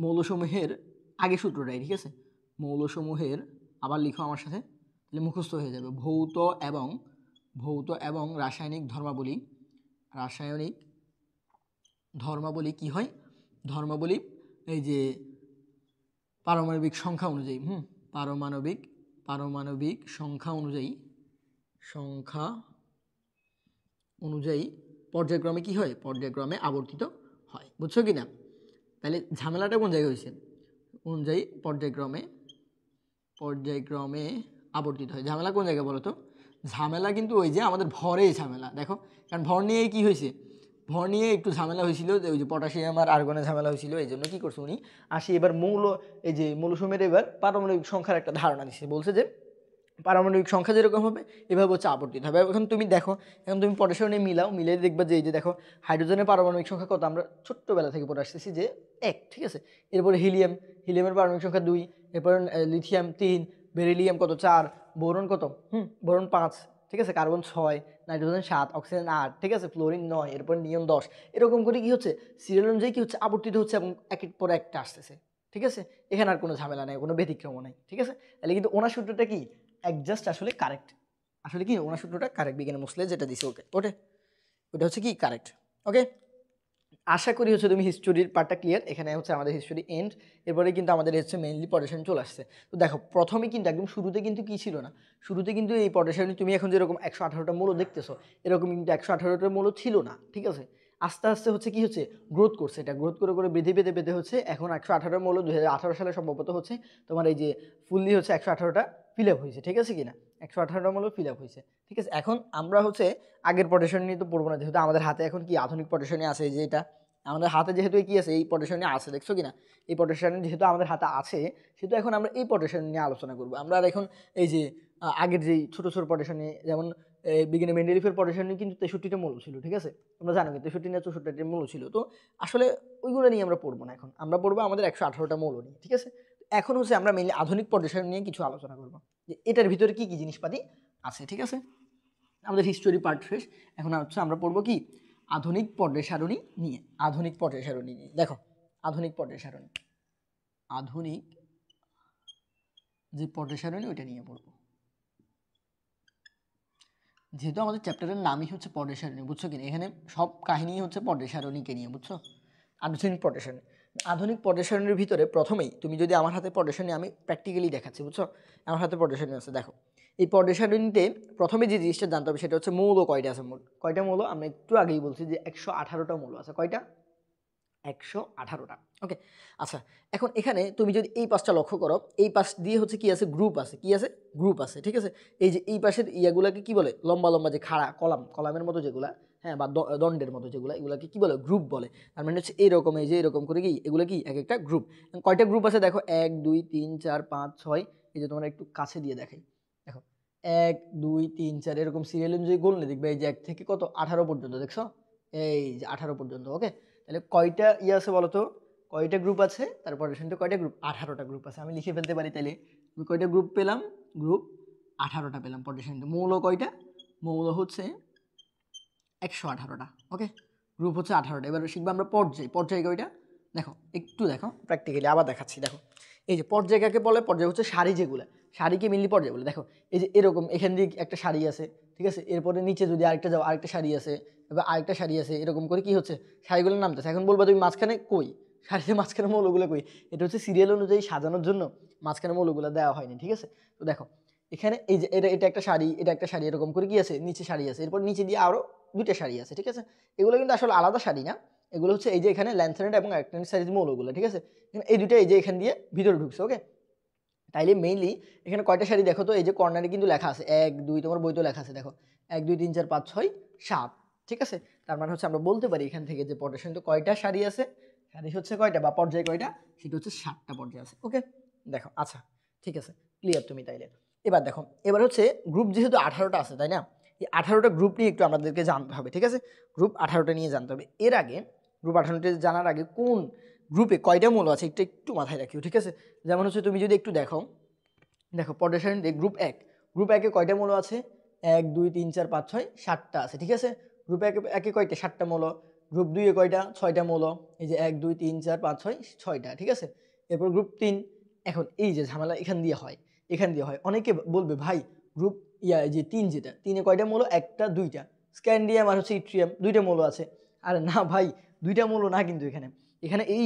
মৌলসমূহের আগে সূত্রটাই, ঠিক আছে, মৌলসমূহের, আবার লিখো আমার সাথে তাহলে মুখস্থ হয়ে যাবে, ভৌত এবং রাসায়নিক ধর্মাবলী কি হয়, ধর্মাবলী এই যে পারমাণবিক সংখ্যা অনুযায়ী, পারমাণবিক সংখ্যা অনুযায়ী পর্যায়ক্রমে কি হয়, পর্যায়ক্রমে আবর্তিত হয়, বুঝছো কি না। তাহলে ঝামেলাটা কোন জায়গায় হয়েছে, অনুযায়ী পর্যায়ক্রমে আবর্তিত হয়। ঝামেলা কোন জায়গায় বলো তো, ঝামেলা কিন্তু ওই যে আমাদের ভরেই ঝামেলা, দেখো, কারণ ভর নিয়ে কি হয়েছে, ভর নিয়ে একটু ঝামেলা হয়েছিল, যে ওই যে পটাশিয়াম আর আর্গনের ঝামেলা হয়েছিল, এই জন্য কী করছে উনি আসি এবার এই যে মৌলসমূহের এবার পারমাণবিক সংখ্যার একটা ধারণা দিচ্ছে, বলছে যে পারমাণবিক সংখ্যা যেরকম হবে এভাবে হচ্ছে আবর্তিত হবে। এখন তুমি দেখো, এখন তুমি পটাশিয়াম নিয়ে মিলে দেখবা যে এই যে দেখো হাইড্রোজেনের পারমাণবিক সংখ্যা কত, আমরা ছোট্টবেলা থেকে পড়ে আসতেছি যে 1, ঠিক আছে। এরপরে হিলিয়ামের পারমাণবিক সংখ্যা 2, এরপরে লিথিয়াম 3, বেরিলিয়াম কত 4, বোরন কত বোরন 5, ঠিক আছে, কার্বন 6, নাইট্রোজেন 7, অক্সিজেন 8, ঠিক আছে, ফ্লোরিন 9, এরপর নিয়ন 10, এরকম করে কি হচ্ছে সিরিয়াল অনুযায়ী কি হচ্ছে আবর্তিত হচ্ছে এবং একের পর একটা আসতেছে, ঠিক আছে। এখানে আর কোনো ঝামেলা নেই, কোনো ব্যতিক্রমও নেই, ঠিক আছে। তাহলে কিন্তু ওনার সূত্রটা কি একজাস্ট আসলে কারেক্ট, আসলে কি ওনার সূত্রটা কারেক্ট, বিজ্ঞানী মুসলে যেটা দিছে ওকে ওটা ওটা হচ্ছে কি কারেক্ট। ওকে, আশা করি হচ্ছে তুমি হিস্টোরির পার্টটা ক্লিয়ার। এখানে হচ্ছে আমাদের হিস্টোরি এন্ড, এরপরে কিন্তু আমাদের হচ্ছে মেইনলি পটেশন চলে আসছে। তো দেখো প্রথমে কিন্তু একদম শুরুতে কিন্তু কি ছিল না, শুরুতে কিন্তু এই পটেশন তুমি এখন যেরকম 118টা মৌল দেখতেছো এরকম কিন্তু 118টা মৌল ছিল না, ঠিক আছে। আস্তে আস্তে হচ্ছে কি হচ্ছে গ্রোথ করছে, এটা গ্রোথ করে করে বৃদ্ধি পেতে পেতে হচ্ছে এখন 118 মৌল 2018 সালে সম্ভবত হচ্ছে তোমার এই যে ফুললি হচ্ছে 118টা ফিল আপ হয়েছে, ঠিক আছে কিনা, 118টা মৌল ফিল আপ হয়েছে, ঠিক আছে। এখন আমরা হচ্ছে আগের পটেশন নিয়ে তো পড়বো না, যেহেতু আমাদের হাতে এখন কি আধুনিক পটেশনে আছে, যে এটা আমাদের হাতে যেহেতু কি আছে এই পটেশনে আছে, দেখছো কিনা, এই পটেশনে যেহেতু আমাদের হাতে আছে সেহেতু এখন আমরা এই পটেশন নিয়ে আলোচনা করবো। আমরা আর এখন এই যে আগের যেই ছোট ছোট পটেশনে যেমন বিজ্ঞানী মেন্ডেলিফের পটেশনে কিন্তু 63টা মৌল ছিল, ঠিক আছে, তোমরা জানো কি 63 না 64টা মৌল ছিল। তো আসলে ওইগুলো নিয়ে আমরা পড়বো না, এখন আমরা পড়বো আমাদের 118টা মৌল নিয়ে, ঠিক আছে। এখন হচ্ছে আমরা মেইনলি আধুনিক পটেশন নিয়ে কিছু আলোচনা করবো, যে এটার ভিতরে কি কি জিনিসপাতি আছে, ঠিক আছে। আমাদের হিস্টোরি পার্ট শেষ, এখন হচ্ছে আমরা পড়বো কি আধুনিক পর্যায় সারণী নিয়ে। আধুনিক পর্যায় সারণী নিয়ে দেখো, আধুনিক পর্যায় সারণী, আধুনিক যে পর্যায় সারণী ওইটা নিয়ে পড়বো, যেহেতু আমাদের চ্যাপ্টারের নামই হচ্ছে পর্যায় সারণী, বুঝছো কিনা, এখানে সব কাহিনী হচ্ছে পর্যায় সারণীকে নিয়ে, বুঝছো। আধুনিক পর্যায় সারণী, আধুনিক পর্যায় সারণীর ভিতরে প্রথমেই তুমি যদি আমার হাতে পর্যায় সারণী আমি প্র্যাকটিক্যালি দেখাচ্ছি, বুঝছো, আমার হাতে পর্যায় সারণী আছে, দেখো এই পর্যায় সারণীতে প্রথমে যে জিনিসটা জানতে হবে সেটা হচ্ছে মৌল কয়টা আছে, মোট কয়টা মৌল, আমরা একটু আগেই বলছি যে 118টা মৌল আছে, কয়টা 118টা। ওকে, আচ্ছা, এখন এখানে তুমি যদি এই পাশটা লক্ষ্য করো, এই পাশ দিয়ে হচ্ছে কি আছে গ্রুপ আছে, কি আছে গ্রুপ আছে, ঠিক আছে। এই যে এই পাশের ইয়াগুলাকে কি বলে লম্বা লম্বা যে খাড়া কলাম, কলামের মতো যেগুলা, হ্যাঁ, বা দণ্ডের মতো যেগুলো, এগুলাকে কি বলে গ্রুপ বলে। তার মানে হচ্ছে এইরকম, এই যে এরকম করে কি এগুলো কি এক একটা গ্রুপ। কয়টা গ্রুপ আছে দেখো, 1 2 3 4 5 6, এই যে তোমরা একটু কাছে দিয়ে দেখাই, দেখো 1 2 3 4 এরকম সিরিয়াল অনুযায়ী গুনলে দেখবে এই যে 1 থেকে কত 18 পর্যন্ত, দেখছো এই যে 18 পর্যন্ত। ওকে, তাহলে কয়টা ইয়ে আছে বলো তো, কয়টা গ্রুপ আছে, তারপরে শুনতে কয়টা গ্রুপ, 18টা গ্রুপ আছে। আমি লিখে ফেলতে পারি, তাহলে আমি কয়টা গ্রুপ পেলাম, গ্রুপ 18টা পেলাম। পটেশন মৌল কয়টা, মৌল হচ্ছে 118টা। ওকে, গ্রুপ হচ্ছে 18টা। এবার শিখবো আমরা পর্যায়, পর্যায় কয়টা দেখো, একটু দেখো প্র্যাকটিক্যালি আবার দেখাচ্ছি। দেখো এই যে পর্যায় কাকে বলে, পর্যায় হচ্ছে সারি যেগুলো, সারিকে মিললি পর্যায় বলে। দেখো এই যে এরকম এখান দিয়ে একটা সারি আছে, ঠিক আছে, এরপরে নিচে যদি আরেকটা যাও আরেকটা সারি আছে, এবার আরেকটা সারি আছে, এরকম করে কি হচ্ছে সারিগুলোর নামতেছে। এখন বলবো তুমি মাঝখানে কই, সারিতে মাঝখানে মৌলগুলো কই, এটা হচ্ছে সিরিয়াল অনুযায়ী সাজানোর জন্য মাঝখানে মৌলগুলো দেওয়া হয়নি, ঠিক আছে। তো দেখো এখানে এই যে এটা এটা একটা সারি, এটা একটা সারি, এরকম করে কি আছে নিচে সারি আছে, এরপর নিচে দিয়ে আরো দুইটা সারি আছে, ঠিক আছে। এগুলো কিন্তু আসলে আলাদা সারি না, এগুলো হচ্ছে এই যে এখানে ল্যান্থেনেট এবং অ্যাক্টিনিড সারিজ মৌলগুলো, ঠিক আছে। এই দুইটা এই যে এখান দিয়ে ভিতরে ঢুকছে। ওকে, তাইলে মেইনলি এখানে কয়টা সারি দেখো তো, এই যে কর্নারে কিন্তু লেখা আছে 1 2, তোমার বইতেও লেখা আছে, দেখো 1 2 3 4 5 6 7, ঠিক আছে। তার মানে হচ্ছে আমরা বলতে পারি এখান থেকে যে পটেশন তো কয়টা সারি আছে, সারি হচ্ছে কয়টা বা পর্যায় কয়টা, সেটা হচ্ছে 7টা পর্যায় আছে। ওকে, দেখো আচ্ছা ঠিক আছে, ক্লিয়ার তুমি তাইলে। এবার দেখো, এবার হচ্ছে গ্রুপ যেহেতু 18টা আছে, তাই না, এই 18টা গ্রুপ নিয়ে একটু আমাদেরকে জানতে হবে, ঠিক আছে। গ্রুপ 18টা নিয়ে জানতে হবে। এর আগে গ্রুপ 18টা জানার আগে কোন গ্রুপে কয়টা মৌল আছে একটু একটু মাথায় রাখিও, ঠিক আছে। যেমন হচ্ছে তুমি যদি একটু দেখো, দেখো পটেশন গ্রুপ 1, গ্রুপ 1-এ কয়টা মৌল আছে, 1 2 3 4 5 6 7টা আছে, ঠিক আছে। গ্রুপ 1-এ কয়টা 7টা মৌল, গ্রুপ 2-এ কয়টা 6টা মৌল, এই যে 1 2 3 4 5 6 6টা, ঠিক আছে। এরপর গ্রুপ 3, এখন এই যে ঝামেলা এখান দিয়ে হয়, এখান দিয়ে হয়, অনেকে বলবে ভাই গ্রুপ এই যে 3, যেটা 3-এ কয়টা মৌল, একটা দুইটা, স্ক্যান্ডিয়াম আর হচ্ছে ইট্রিয়াম দুইটা মৌল আছে। আরে না ভাই, দুইটা মৌল না কিন্তু এখানে, এখানে এই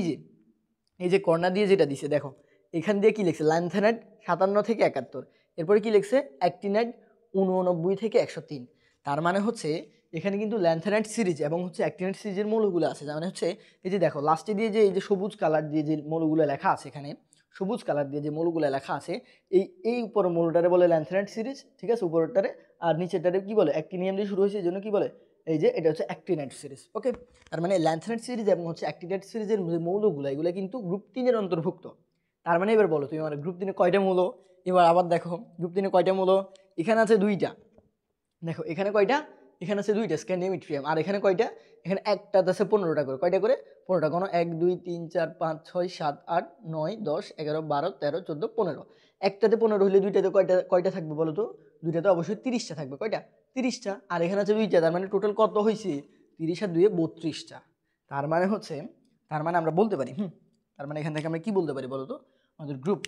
যে কর্নার দিয়ে যেটা দিছে দেখো, এখান দিয়ে কি লিখছে ল্যান্থেনাইট 57 থেকে 71, এরপরে কি লিখছে অ্যাক্টিনাইট 89 থেকে 103। তার মানে হচ্ছে এখানে কিন্তু ল্যান্থেনাইট সিরিজ এবং হচ্ছে অ্যাক্টিনাইট সিরিজের মৌলগুলো আছে। মানে হচ্ছে এই যে দেখো লাস্টে দিয়ে যে এই যে সবুজ কালার দিয়ে যে মৌলগুলো লেখা আছে, এখানে সবুজ কালার দিয়ে যে মৌলগুলো লেখা আছে, এই উপর মৌলটারে বলে ল্যান্থেনাইট সিরিজ, ঠিক আছে, উপরটারে, আর নিচেরটারে কি বলে অ্যাক্টিনিয়াম দিয়ে শুরু হয়েছে, এই জন্য কি বলে এই যে এটা হচ্ছে অ্যাক্টিনাইট সিরিজ। ওকে, তার মানে ল্যান্থেনাইট সিরিজ এবং হচ্ছে অ্যাক্টিনাইট সিরিজের যে মৌলগুলো এগুলো কিন্তু গ্রুপ 3-এর অন্তর্ভুক্ত। তার মানে এবার বলো তুমি, মানে গ্রুপ 3-এ কয়টা মৌল, এবার আবার দেখো গ্রুপ 3-এ কয়টা মৌল, এখানে আছে দুইটা, দেখো এখানে কয়টা, এখানে আছে দুইটা স্ক্যান্ডিয়াম ইট্রিয়াম, আর এখানে কয়টা, এখানে একটাতে আছে 15টা করে, কয়টা করে 15টা, কোনো 1 2 3 4 5 6 7 8 9 10 11 12 13 14 15, একটাতে 15 হলে দুইটাতে কয়টা কয়টা থাকবে বলো তো, দুইটাতে অবশ্যই 30টা থাকবে। কয়টা? 30টা। আর এখানে আছে 2টা, তার মানে টোটাল কত হয়েছে? 30 আর 2 32টা। তার মানে হচ্ছে, তার মানে আমরা বলতে পারি তার মানে এখান থেকে আমরা কি বলতে পারি বলো তো? আমাদের গ্রুপ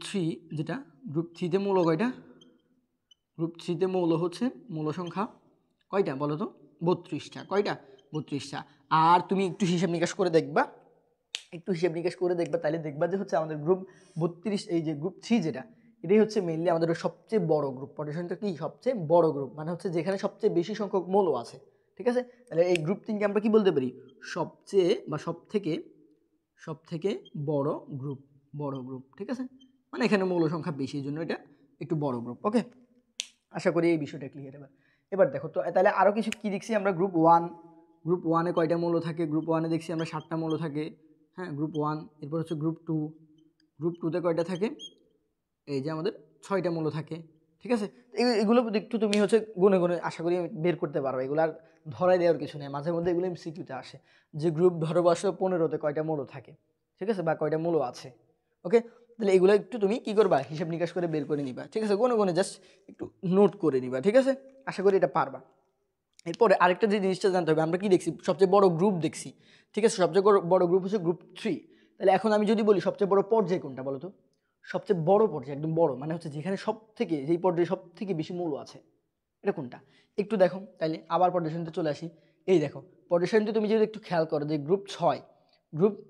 3 যেটা, গ্রুপ 3তে মৌল কয়টা? গ্রুপ 3তে মৌল হচ্ছে, মৌল সংখ্যা কয়টা বলো তো? 32টা। কয়টা? 32টা। আর তুমি একটু হিসাব নিকাশ করে দেখবা, তাহলে দেখবা যে হচ্ছে আমাদের গ্রুপ 32, এই যে গ্রুপ 3 যেটা, এটাই হচ্ছে মেইনলি আমাদের সবচেয়ে বড় গ্রুপ। পটেশনটা কি? সবচেয়ে বড় গ্রুপ, মানে হচ্ছে যেখানে সবচেয়ে বেশি সংখ্যক মৌল আছে। ঠিক আছে? তাহলে এই গ্রুপ 3কে আমরা কি বলতে পারি? সবচেয়ে বা সবথেকে বড় গ্রুপ। ঠিক আছে? মানে এখানে মৌল সংখ্যা বেশি, জন্য এটা একটু বড় গ্রুপ। ওকে, আশা করি এই বিষয়টা ক্লিয়ার। এবার দেখো তো, তাহলে আরও কিছু কি দেখছি আমরা? গ্রুপ 1-এ কয়টা মৌল থাকে? গ্রুপ 1-এ দেখছি আমরা 7টা মৌল থাকে। হ্যাঁ, গ্রুপ 1। এরপর হচ্ছে গ্রুপ 2তে কয়টা থাকে? এই যে আমাদের 6টা মৌল থাকে। ঠিক আছে? এগুলো একটু তুমি হচ্ছে গুনে গুনে আশা করি বের করতে পারো। এগুলো আর ধরাই দেওয়ার কিছু নেই, মাঝে মধ্যে এগুলো এমসিকিউতে আসে যে গ্রুপ ধরো 15তে কয়টা মৌল থাকে, ঠিক আছে, বা কয়টা মৌল আছে। ওকে, তাহলে এগুলো একটু তুমি কি করবা? হিসাব নিকাশ করে বের করে নিবা। ঠিক আছে? গুনে গুনে জাস্ট একটু নোট করে নিবা। ঠিক আছে? আশা করি এটা পারবা। এরপরে আরেকটা যে জিনিসটা জানতে হবে, আমরা কি দেখছি? সবচেয়ে বড় গ্রুপ দেখছি। ঠিক আছে? সবচেয়ে বড় গ্রুপ হচ্ছে গ্রুপ 3। তাহলে এখন আমি যদি বলি সবচেয়ে বড় পর্যায় কোনটা বলো তো? সবচেয়ে বড় পর্যায়, একদম বড়, মানে হচ্ছে যেখানে সব থেকে, যেই পর্যায়ে সব থেকে বেশি মৌল আছে, এটা কোনটা? একটু দেখো। তাইলে আবার পর্যায়সারণীতে চলে আসি। এই দেখো, পর্যায়সারণীতে তুমি যদি একটু খেয়াল করো যে গ্রুপ 6,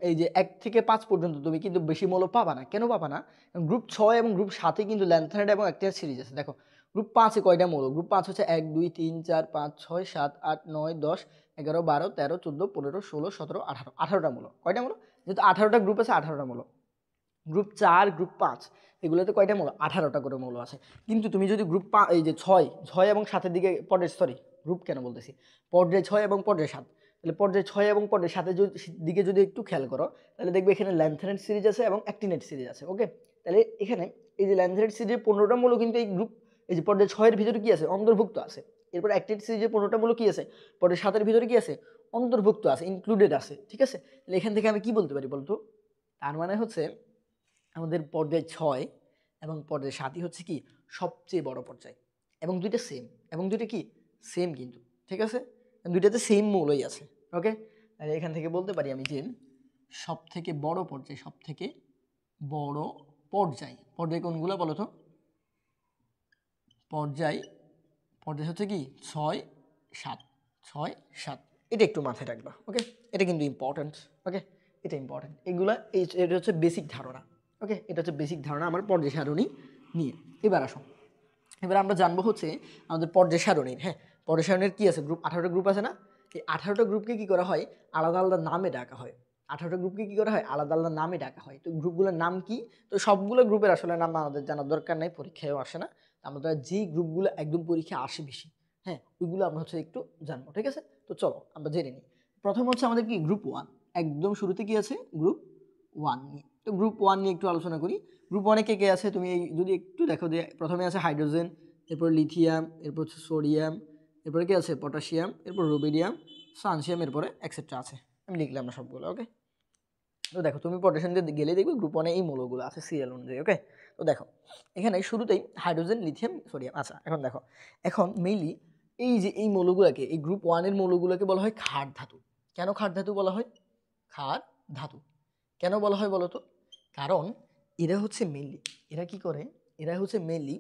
এই যে 1 থেকে 5 পর্যন্ত তুমি কিন্তু বেশি মৌল পাবা না। কেন পাবা না? গ্রুপ 6 এবং গ্রুপ 7-এ কিন্তু ল্যান্থানাইড এবং অ্যাক্টিনিয়াম সিরিজ আছে। দেখো, গ্রুপ 5-এ কয়টা মৌল? গ্রুপ 5 হচ্ছে 1 2 3 4 5 6 7 8 9 10 11 12 13 14 15 16 17 18, 18টা মৌল। কয়টা মৌল? যেহেতু 18টা গ্রুপ আছে, 18টা মৌল। গ্রুপ 4, গ্রুপ 5 এগুলোতে কয়টা মৌল? 18টা করে মৌল আছে। কিন্তু তুমি যদি গ্রুপ এই যে 6 এবং 7-এর দিকে গ্রুপ কেন বলতেছি, পর্যায় 6 এবং পর্যায় 7, তাহলে পর্যায় 6 এবং পর্যায় 7-এর দিকে যদি একটু খেয়াল করো, তাহলে দেখবে এখানে ল্যান্থানাইড সিরিজ আছে এবং অ্যাক্টিনেট সিরিজ আছে। ওকে, তাহলে এখানে এই যে ল্যান্থানাইড সিরিজের 15টা মৌল কিন্তু এই গ্রুপ, এই যে পর্যায় 6-এর ভিতরে কি আছে? অন্তর্ভুক্ত আছে। এরপর অ্যাক্টিনেট সিরিজের 15টা মৌল কি আছে? পর্যায় 7-এর ভিতরে কি আছে? অন্তর্ভুক্ত আছে, ইনক্লুডেড আছে। ঠিক আছে? তাহলে এখান থেকে আমি কি বলতে পারি বলতো? তার মানে হচ্ছে আমাদের পর্যায় 6 এবং পর্যায় 7-ই হচ্ছে কি সবচেয়ে বড় পর্যায়, এবং দুইটা সেম, এবং দুইটা কি সেম কিন্তু। ঠিক আছে? দুইটাতে সেম মৌলই আছে। ওকে, আর এখান থেকে বলতে পারি আমি যে সব থেকে বড় পর্যায়, পর্যায় কোনগুলো বলো তো? পর্যায় হচ্ছে কি 6 7, এটা একটু মাথায় রাখবা। ওকে, এটা কিন্তু ইম্পর্টেন্ট। ওকে, এটা ইম্পর্টেন্ট। এটা হচ্ছে বেসিক ধারণা। ওকে, এটা হচ্ছে বেসিক ধারণা আমার পর্যায় সারণী নিয়ে। এবার আসো, এবার আমরা জানবো হচ্ছে আমাদের পর্যায় সারণীর। হ্যাঁ, পর্যায় সারণীর কি আছে? গ্রুপ 18টা গ্রুপ আছে না? এই 18টা গ্রুপকে কি করা হয়? আলাদা আলাদা নামে ডাকা হয়। 18টা গ্রুপকে কি করা হয়? আলাদা আলাদা নামে ডাকা হয়। তো গ্রুপগুলোর নাম কি? তো সবগুলো গ্রুপের আসলে নাম আমাদের জানার দরকার নাই, পরীক্ষায়ও আসে না। আমরা যেই গ্রুপগুলো একদম পরীক্ষায় আসে বেশি, হ্যাঁ, ওইগুলো আমরা হচ্ছে একটু জানবো। ঠিক আছে? তো চলো আমরা জেনে নিই। প্রথম হচ্ছে আমাদের কি গ্রুপ 1, একদম শুরুতে কি আছে? গ্রুপ 1 নিয়ে। তো গ্রুপ 1 নিয়ে একটু আলোচনা করি। গ্রুপ 1-এ কে কে আছে? তুমি যদি একটু দেখো যে প্রথমে আছে হাইড্রোজেন, এরপর লিথিয়াম, এরপর হচ্ছে সোডিয়াম, এরপরে কি আছে? পটাশিয়াম, এরপর রুবিডিয়াম, ফ্রান্সিয়াম, এরপরে এক্সেট্রা আছে। আমি লিখলাম না সবগুলো। ওকে, তো দেখো তুমি পটাশিয়াম দিয়ে গেলে দেখবে গ্রুপ 1-এ এই মৌলগুলো আছে সিরিয়াল অনুযায়ী। ওকে, তো দেখো এখানে শুরুতেই হাইড্রোজেন, লিথিয়াম, সোডিয়াম। আচ্ছা, এখন দেখো, এখন মেইনলি এই যে এই মৌলগুলোকে, এই গ্রুপ 1-এর মৌলগুলোকে বলা হয় ক্ষার ধাতু। কেন ক্ষার ধাতু বলা হয়? ক্ষার ধাতু কেন বলা হয় বলো তো? কারণ এরা হচ্ছে মেইনলি, এরা কি করে? এরা হচ্ছে মেইনলি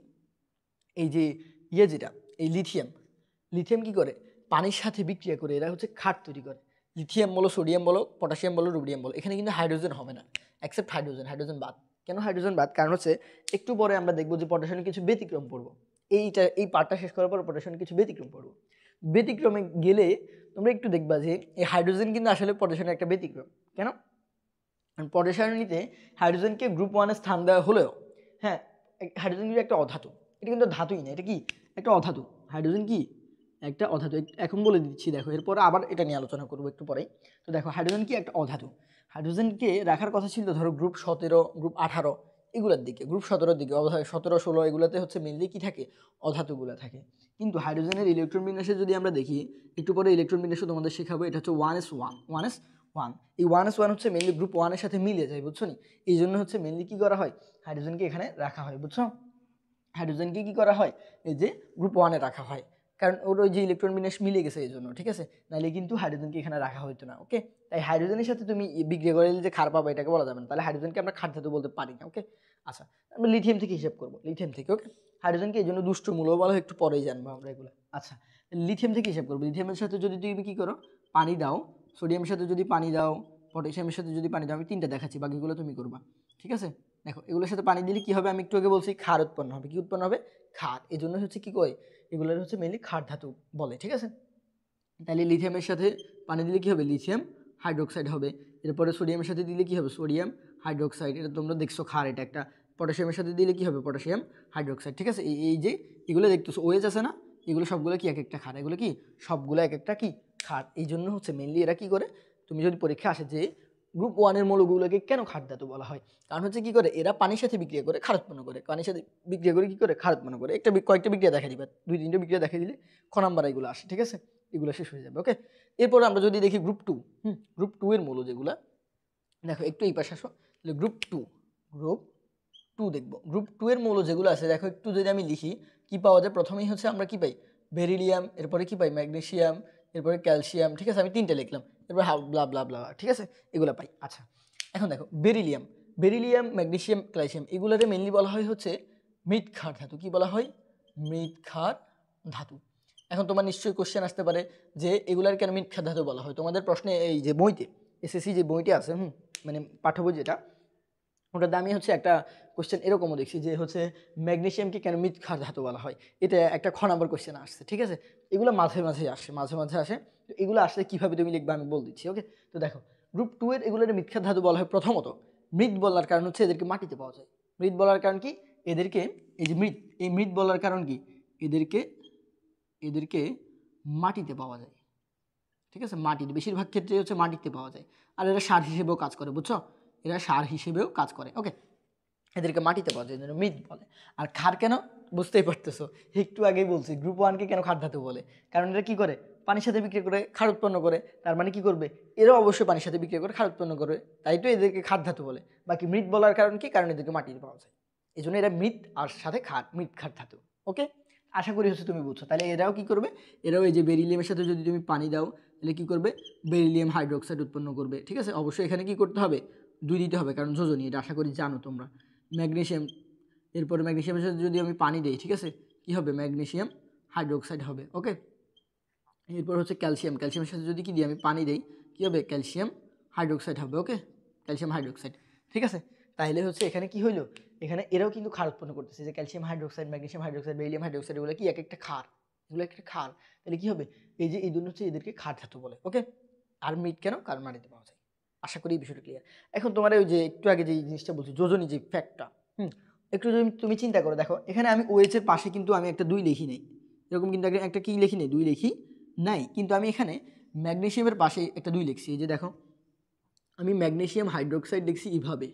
এই যে যেটা, এই লিথিয়াম কি করে? পানির সাথে বিক্রিয়া করে এরা হচ্ছে ক্ষার তৈরি করে। লিথিয়াম বলো, সোডিয়াম বলো, পটাশিয়াম বলো, রুবিডিয়াম বলো, এখানে কিন্তু হাইড্রোজেন হবে না, অ্যাকসেপ্ট হাইড্রোজেন বাদ। কেন হাইড্রোজেন বাদ? কারণ হচ্ছে একটু পরে আমরা দেখবো যে পটাশিয়ামের কিছু ব্যতিক্রম পড়বো। এই পার্টটা শেষ করার পর পটাশিয়ামের কিছু ব্যতিক্রম পড়বো। ব্যতিক্রমে গেলে তোমরা একটু দেখবা যে এই হাইড্রোজেন কিন্তু আসলে পটাশিয়ামের একটা ব্যতিক্রম। কেন? পর্যায় সারণীতে হাইড্রোজেনকে গ্রুপ 1-এ স্থান দেওয়া হলেও, হ্যাঁ, হাইড্রোজেন কিন্তু একটা অধাতু। এটা কিন্তু ধাতুই না, এটা কি একটা অধাতু। হাইড্রোজেন কি একটা অধাতু, এখন বলে দিচ্ছি। দেখো এরপর আবার এটা নিয়ে আলোচনা করবো একটু পরে। তো দেখো হাইড্রোজেন কি একটা অধাতু। হাইড্রোজেনকে রাখার কথা ছিল ধরো গ্রুপ 17, গ্রুপ 18 এগুলোর দিকে, গ্রুপ 17-র দিকে, 17 16 এগুলোতে হচ্ছে মেনলি কি থাকে? অধাতুগুলো থাকে। কিন্তু হাইড্রোজেনের ইলেকট্রন বিন্যাসে যদি আমরা দেখি, একটু পরে ইলেকট্রন বিন্যাসে তোমাদের শেখাবো, এটা হচ্ছে 1s1 এই 1s1 হচ্ছে মেনলি গ্রুপ 1-এর সাথে মিলে যায়, বুঝছো নি? এই জন্য হচ্ছে মেনলি কি করা হয়? হাইড্রোজেনকে এখানে রাখা হয়, বুঝছো? হাইড্রোজেনকে কি করা হয়, এই যে গ্রুপ 1-এ রাখা হয়, কারণ ওর ওই যে ইলেকট্রন বিন্যাস মিলে গেছে এই জন্য, ঠিক আছে, নাহলে কিন্তু হাইড্রোজেনকে এখানে রাখা হতো না। ওকে, তাই হাইড্রোজেনের সাথে তুমি বিক্রিয়া করে যে ক্ষার পাবে এটাকে বলা যাবে না, তাহলে হাইড্রোজেনকে আমরা ক্ষার ধাতু বলতে পারি না। ওকে, আচ্ছা, আমরা লিথিয়াম থেকে হিসাব করবো, লিথিয়াম থেকে। ওকে, হাইড্রোজেনকে এই জন্য দুষ্ট মূল্য বলা হয়, একটু পরেই জানবো আমরা এগুলো। আচ্ছা, লিথিয়াম থেকে হিসাব করবো। লিথিয়ামের সাথে যদি তুমি কি করো, পানি দাও, সোডিয়ামের সাথে যদি পানি দাও, পটাশিয়ামের সাথে যদি পানি দাও, আমি 3টা দেখাচ্ছি, বাকিগুলো তুমি করবা, ঠিক আছে। দেখো এগুলোর সাথে পানি দিলে কি হবে, আমি একটু আগে বলছি ক্ষার উৎপন্ন হবে। কি উৎপন্ন হবে, ক্ষার। এই জন্য হচ্ছে কি কয়, এগুলোর হচ্ছে মেনলি ক্ষার ধাতু বলে, ঠিক আছে। তাহলে লিথিয়ামের সাথে পানি দিলে কি হবে, লিথিয়াম হাইড্রোক্সাইড হবে। এরপরে সোডিয়ামের সাথে দিলে কি হবে, সোডিয়াম হাইড্রোক্সাইড, এটা তোমরা দেখছো ক্ষার, এটা একটা। পটাশিয়ামের সাথে দিলে কি হবে, পটাশিয়াম হাইড্রোক্সাইড, ঠিক আছে। এই যে এগুলো দেখতেছো ওয়েজ আছে না, এগুলো সবগুলো কি এক একটা ক্ষার, এগুলো কি সবগুলো এক একটা কি ক্ষার। এই জন্য হচ্ছে মেনলি এরা কি করে, তুমি যদি পরীক্ষা আসে যে গ্রুপ 1-এর মৌলগুলোকে কেন ক্ষার ধাতু বলা হয়, কারণ হচ্ছে কি করে, এরা পানির সাথে বিক্রিয়া করে ক্ষার উৎপন্ন করে, পানির সাথে বিক্রিয়া করে কি করে ক্ষার উৎপন্ন করে। কয়েকটা বিক্রিয়া দেখা দিবা, 2-3টা বিক্রিয়া দেখা দিলে খ নাম্বার এগুলো আসে, ঠিক আছে, এগুলো শেষ হয়ে যাবে। ওকে, এরপর আমরা যদি দেখি গ্রুপ 2, গ্রুপ 2 এর মৌল যেগুলো, দেখো একটু এই পাশে আসো, গ্রুপ 2 দেখবো। গ্রুপ 2 এর মৌল যেগুলো আছে, দেখো একটু যদি আমি লিখি কি পাওয়া যায়, প্রথমেই হচ্ছে আমরা কি পাই, বেরিলিয়াম, এরপরে কি পাই, ম্যাগনেসিয়াম, এরপরে ক্যালসিয়াম, ঠিক আছে, আমি 3টে লিখলাম, এরপর ব্লা ব্লা ব্লা, ঠিক আছে, এগুলো পাই। আচ্ছা, এখন দেখো বেরিলিয়াম, ম্যাগনেসিয়াম, ক্যালসিয়াম, এগুলোরে মেনলি বলা হয় হচ্ছে মৃৎ ক্ষার ধাতু। কি বলা হয়, মৃৎ ক্ষার ধাতু। এখন তোমার নিশ্চয়ই কোশ্চেন আসতে পারে যে এগুলার কেন মৃৎ ক্ষার ধাতু বলা হয়। তোমাদের প্রশ্নে এই যে বইতে, এসএসসি যে বইটি আছে, মানে পাঠ্যবই যেটা, ওটাতে আমি হচ্ছে একটা কোশ্চেন এরকমও দেখছি যে হচ্ছে ম্যাগনেসিয়ামকে কেন মৃৎ ক্ষার ধাতু বলা হয়, এটা একটা খ নাম্বার কোশ্চেন আসছে, ঠিক আছে। এগুলো মাঝে মাঝে আসে, তো এগুলো আসলে কীভাবে তুমি লিখবে আমি বল দিচ্ছি। ওকে, তো দেখো গ্রুপ 2 এর এগুলোর মৃৎ ক্ষার ধাতু বলা হয় প্রথমত। মৃৎ বলার কারণ হচ্ছে এদেরকে মাটিতে পাওয়া যায়। মৃৎ বলার কারণ কি, এদেরকে এই যে মৃৎ বলার কারণ কি, এদেরকে মাটিতে পাওয়া যায়, ঠিক আছে, মাটিতে বেশিরভাগ ক্ষেত্রে হচ্ছে মাটিতে পাওয়া যায়। আর এরা সার হিসেবেও কাজ করে, বুঝছো, এরা সার হিসেবেও কাজ করে। ওকে, এদেরকে মাটিতে পাওয়া যায়, মৃৎ বলে। আর ক্ষার কেন, বুঝতেই পারতেছো, একটু আগেই বলছি গ্রুপ 1-কে কেন ক্ষার ধাতু বলে, কারণ এরা কি করে, পানির সাথে বিক্রিয়া করে ক্ষার উৎপন্ন করে, তার মানে কি করবে, এরাও অবশ্যই পানির সাথে বিক্রিয়া করে ক্ষার উৎপন্ন করবে, তাই তো এদেরকে ক্ষার ধাতু বলে। বাকি মৃৎ বলার কারণ কি, কারণ এদেরকে মাটিতে পাওয়া যায়, এই জন্য এরা মৃৎ আর সাথে মৃৎ ক্ষার ধাতু। ওকে, আশা করি হচ্ছে তুমি বুঝছো। তাহলে এরাও কি করবে, এরাও এই যে বেরিলিয়ামের সাথে যদি তুমি পানি দাও, তাহলে কি করবে, বেরিলিয়াম হাইড্রোক্সাইড উৎপন্ন করবে, ঠিক আছে। অবশ্যই এখানে কি করতে হবে, 2 দিতে হবে, কারণ যোজনী, এটা আশা করি জানো তোমরা। ম্যাগনেসিয়াম, এরপরে ম্যাগনেসিয়ামের সাথে যদি আমি পানি দিই, ঠিক আছে, কি হবে, ম্যাগনেসিয়াম হাইড্রোক্সাইড হবে। ওকে, এরপর হচ্ছে ক্যালসিয়ামের সাথে যদি কি দিই আমি পানি দিই, কী হবে, ক্যালসিয়াম হাইড্রোক্সাইড হবে। ওকে, ক্যালসিয়াম হাইড্রোক্সাইড, ঠিক আছে। তাহলে হচ্ছে এখানে কি হইলো, এখানে এরাও কিন্তু ক্ষার উৎপন্ন করতেছে, যে calcium hydroxide, magnesium hydroxide, beryllium hydroxide, এগুলো কি এক একটা ক্ষার, এগুলো একটা ক্ষার। তাহলে কি হবে, এই যে এই দুটো হচ্ছে এদেরকে ক্ষার ধাতু বলে। ওকে, আর মৃৎ কেন, কারণ মাটিতে পাওয়া যায়। আশা করি এই বিষয়টা ক্লিয়ার। এখন তোমার ওই যে একটু আগে যে জিনিসটা বলছি, যোজনী যে ফ্যাক্টটা, একটু যদি তুমি চিন্তা করো, দেখো এখানে আমি ওএইচ এর পাশে কিন্তু আমি একটা 2 লিখি নাই, এরকম কিন্তু একটা কি লিখি নাই, 2 লিখি নাই, কিন্তু আমি এখানে ম্যাগনেসিয়ামের পাশে একটা 2 লিখছি। এই যে দেখো, আমি ম্যাগনেসিয়াম হাইড্রোক্সাইড লিখছি এইভাবে,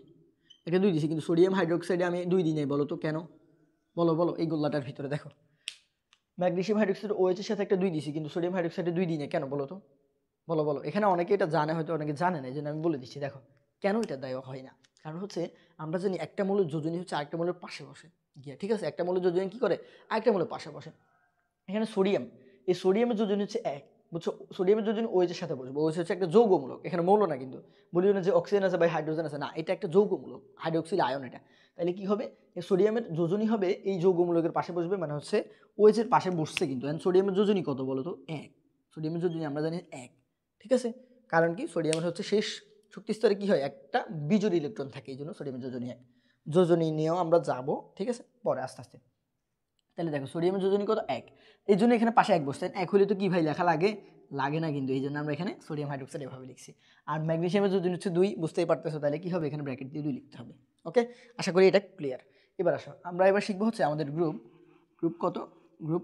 একটা 2 দিছি, কিন্তু সোডিয়াম হাইড্রোক্সাইডে আমি 2 দিই নাই। বলো তো কেন, বলো এই গোল্লাটার ভিতরে দেখো, ম্যাগনেসিয়াম হাইড্রোক্সাইড ওএইচ এর সাথে একটা 2 দিছি, কিন্তু সোডিয়াম হাইড্রোক্সাইডে 2 দিই না কেন, বলো তো, বলো। এখানে অনেকে এটা জানে, হয়তো অনেকে জানে না, এই জন্য আমি বলে দিচ্ছি। দেখো কেন এটা দেওয়া হয় না, কারণ হচ্ছে আমরা জানি একটা মৌলের যোজনী হচ্ছে আরেকটা মৌলের পাশে বসে গিয়া, ঠিক আছে, একটা মৌলের যোজনী কি করে, আরেকটা মৌলের পাশে বসে। এখানে সোডিয়াম, এই সোডিয়ামের যোজনী হচ্ছে 1, বুঝছো, সোডিয়ামের যোজনী ওএইচ এর সাথে বসবে, ওএইচ হচ্ছে একটা যৌগমূলক, এখানে মৌল না, কিন্তু বলি না যে অক্সিজেন আছে বা হাইড্রোজেন আছে, না, এটা একটা যৌগমূলক, হাইড্রোক্সিল আয়ন এটা। তাহলে কি হবে, এই সোডিয়ামের যোজনী হবে এই যৌগমূলকের পাশে বসবে, মানে হচ্ছে ওএইচ এর পাশে বসছে, কিন্তু সোডিয়ামের যোজনী কত বলো তো, 1, সোডিয়ামের যোজনী আমরা জানি 1, ঠিক আছে। কারণ কি, সোডিয়ামের হচ্ছে শেষ শক্তি স্তরে কি হয়, একটা বিজোড় ইলেকট্রন থাকে, এই জন্য সোডিয়ামের যোজনী 1। যোজনী নিয়েও আমরা যাব, ঠিক আছে, পরে আস্তে আস্তে। তাহলে দেখো সোডিয়ামের যোজনী কত, 1, এই জন্য এখানে পাশে 1 বসতেন, 1 হলে তো কি ভাই লেখা লাগে না, কিন্তু এই জন্য আমরা এখানে সোডিয়াম হাইড্রোক্সাইড এভাবে লিখছি। আর ম্যাগনেসিয়ামের যোজনী হচ্ছে 2, বুঝতেই পারতেছো, তাহলে কি হবে, এখানে ব্র্যাকেট দিয়ে 2 লিখতে হবে। ওকে, আশা করি এটা ক্লিয়ার। এবার আসো, আমরা এবার শিখবো হচ্ছে আমাদের গ্রুপ কত, গ্রুপ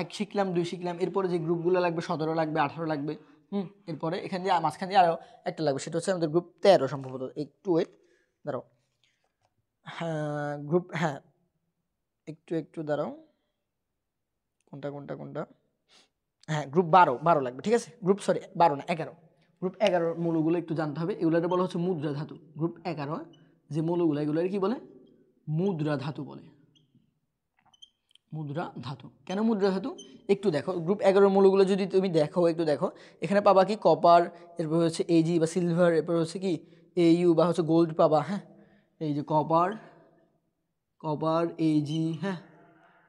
1 শিখলাম, 2 শিখলাম, এরপরে যে গ্রুপগুলো লাগবে 17 লাগবে, 18 লাগবে, এরপরে এখান দিয়ে মাঝখান দিয়ে আরও একটা লাগবে, সেটা হচ্ছে আমাদের গ্রুপ 13 সম্ভবত, একটু ওয়েট, দাঁড়াও, হ্যাঁ একটু দাঁড়াও, কোনটা, হ্যাঁ গ্রুপ 12 লাগবে, ঠিক আছে, 12 না 11, গ্রুপ 11 মৌলগুলো একটু জানতে হবে, এগুলোকে বলা হচ্ছে মুদ্রা ধাতু। গ্রুপ 11 যে মৌলগুলো, এগুলোর কি বলে, মুদ্রা ধাতু বলে। মুদ্রা ধাতু। কেন মুদ্রা ধাতু একটু দেখো, গ্রুপ 11 মৌলগুলো যদি তুমি দেখো, একটু দেখো, এখানে পাবা কি কপার, এরপর হচ্ছে এজি বা সিলভার, এরপর হচ্ছে কি এইউ বা হচ্ছে গোল্ড পাবা। হ্যাঁ, এই যে কপার, কপার এজি, হ্যাঁ,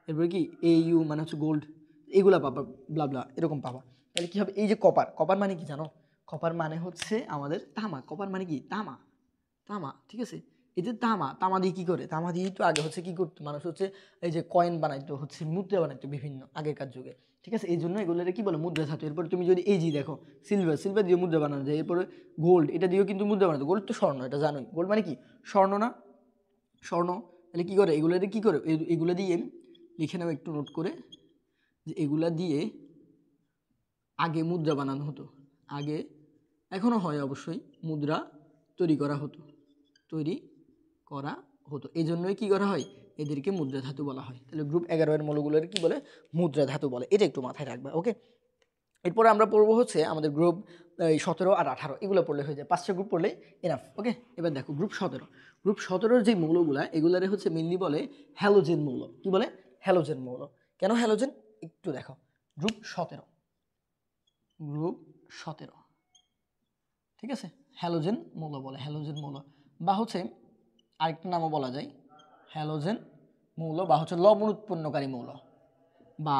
এরপরে কি এইউ মানে হচ্ছে গোল্ড, এগুলা পাবা, ব্লা ব্লা এরকম পাবা। তাহলে কি হবে, এই যে কপার, কপার মানে কি জানো? কপার মানে হচ্ছে আমাদের তামা। কপার মানে কি তামা, তামা, ঠিক আছে। এই যে তামা, তামা দিয়ে কি করে, তামা দিয়ে তো আগে হচ্ছে কি করতো মানুষ, হচ্ছে এই যে কয়েন বানাইতো, হচ্ছে মুদ্রা বানাইতো বিভিন্ন আগেকার যুগে, ঠিক আছে। এই জন্য এগুলোকে কি বলে, মুদ্রা ধাতু। এরপরে তুমি যদি এই যে দেখো সিলভার, সিলভার দিয়ে মুদ্রা বানানো যায়। এরপরে গোল্ড, এটা দিয়েও কিন্তু মুদ্রা বানাতো। গোল্ড তো স্বর্ণ, এটা জানোই, গোল্ড মানে কি স্বর্ণ না, স্বর্ণ। তাহলে কি করে এগুলোতে কি করে, এগুলো দিয়ে লিখে নাও একটু নোট করে, যে এগুলা দিয়ে আগে মুদ্রা বানানো হতো, আগে, এখনও হয় অবশ্যই, মুদ্রা তৈরি করা হতো, তৈরি করা হতো। এই জন্যই কী করা হয়, এদেরকে মুদ্রা ধাতু বলা হয়। তাহলে গ্রুপ 11 এর মৌলগুলোর কি বলে, মুদ্রা ধাতু বলে। এটা একটু মাথায় রাখবা, ওকে। এরপরে আমরা পড়বো হচ্ছে আমাদের গ্রুপ 17 আর 18, এগুলো পড়লে হয়ে যায়, 5টা গ্রুপ পড়লে এনাফ, ওকে। এবার দেখো গ্রুপ 17, গ্রুপ 17-র যে মৌলগুলা, এগুলারে হচ্ছে মেনলি বলে হ্যালোজেন মৌল। কি বলে, হ্যালোজেন মৌল। কেন হ্যালোজেন একটু দেখো, গ্রুপ 17, গ্রুপ 17, ঠিক আছে, হ্যালোজেন মৌল বলে, হ্যালোজেন মৌল, বা হচ্ছে আরেকটা নামও বলা যায় হ্যালোজেন মৌল, বা হচ্ছে লবণ উৎপন্নকারী মৌল, বা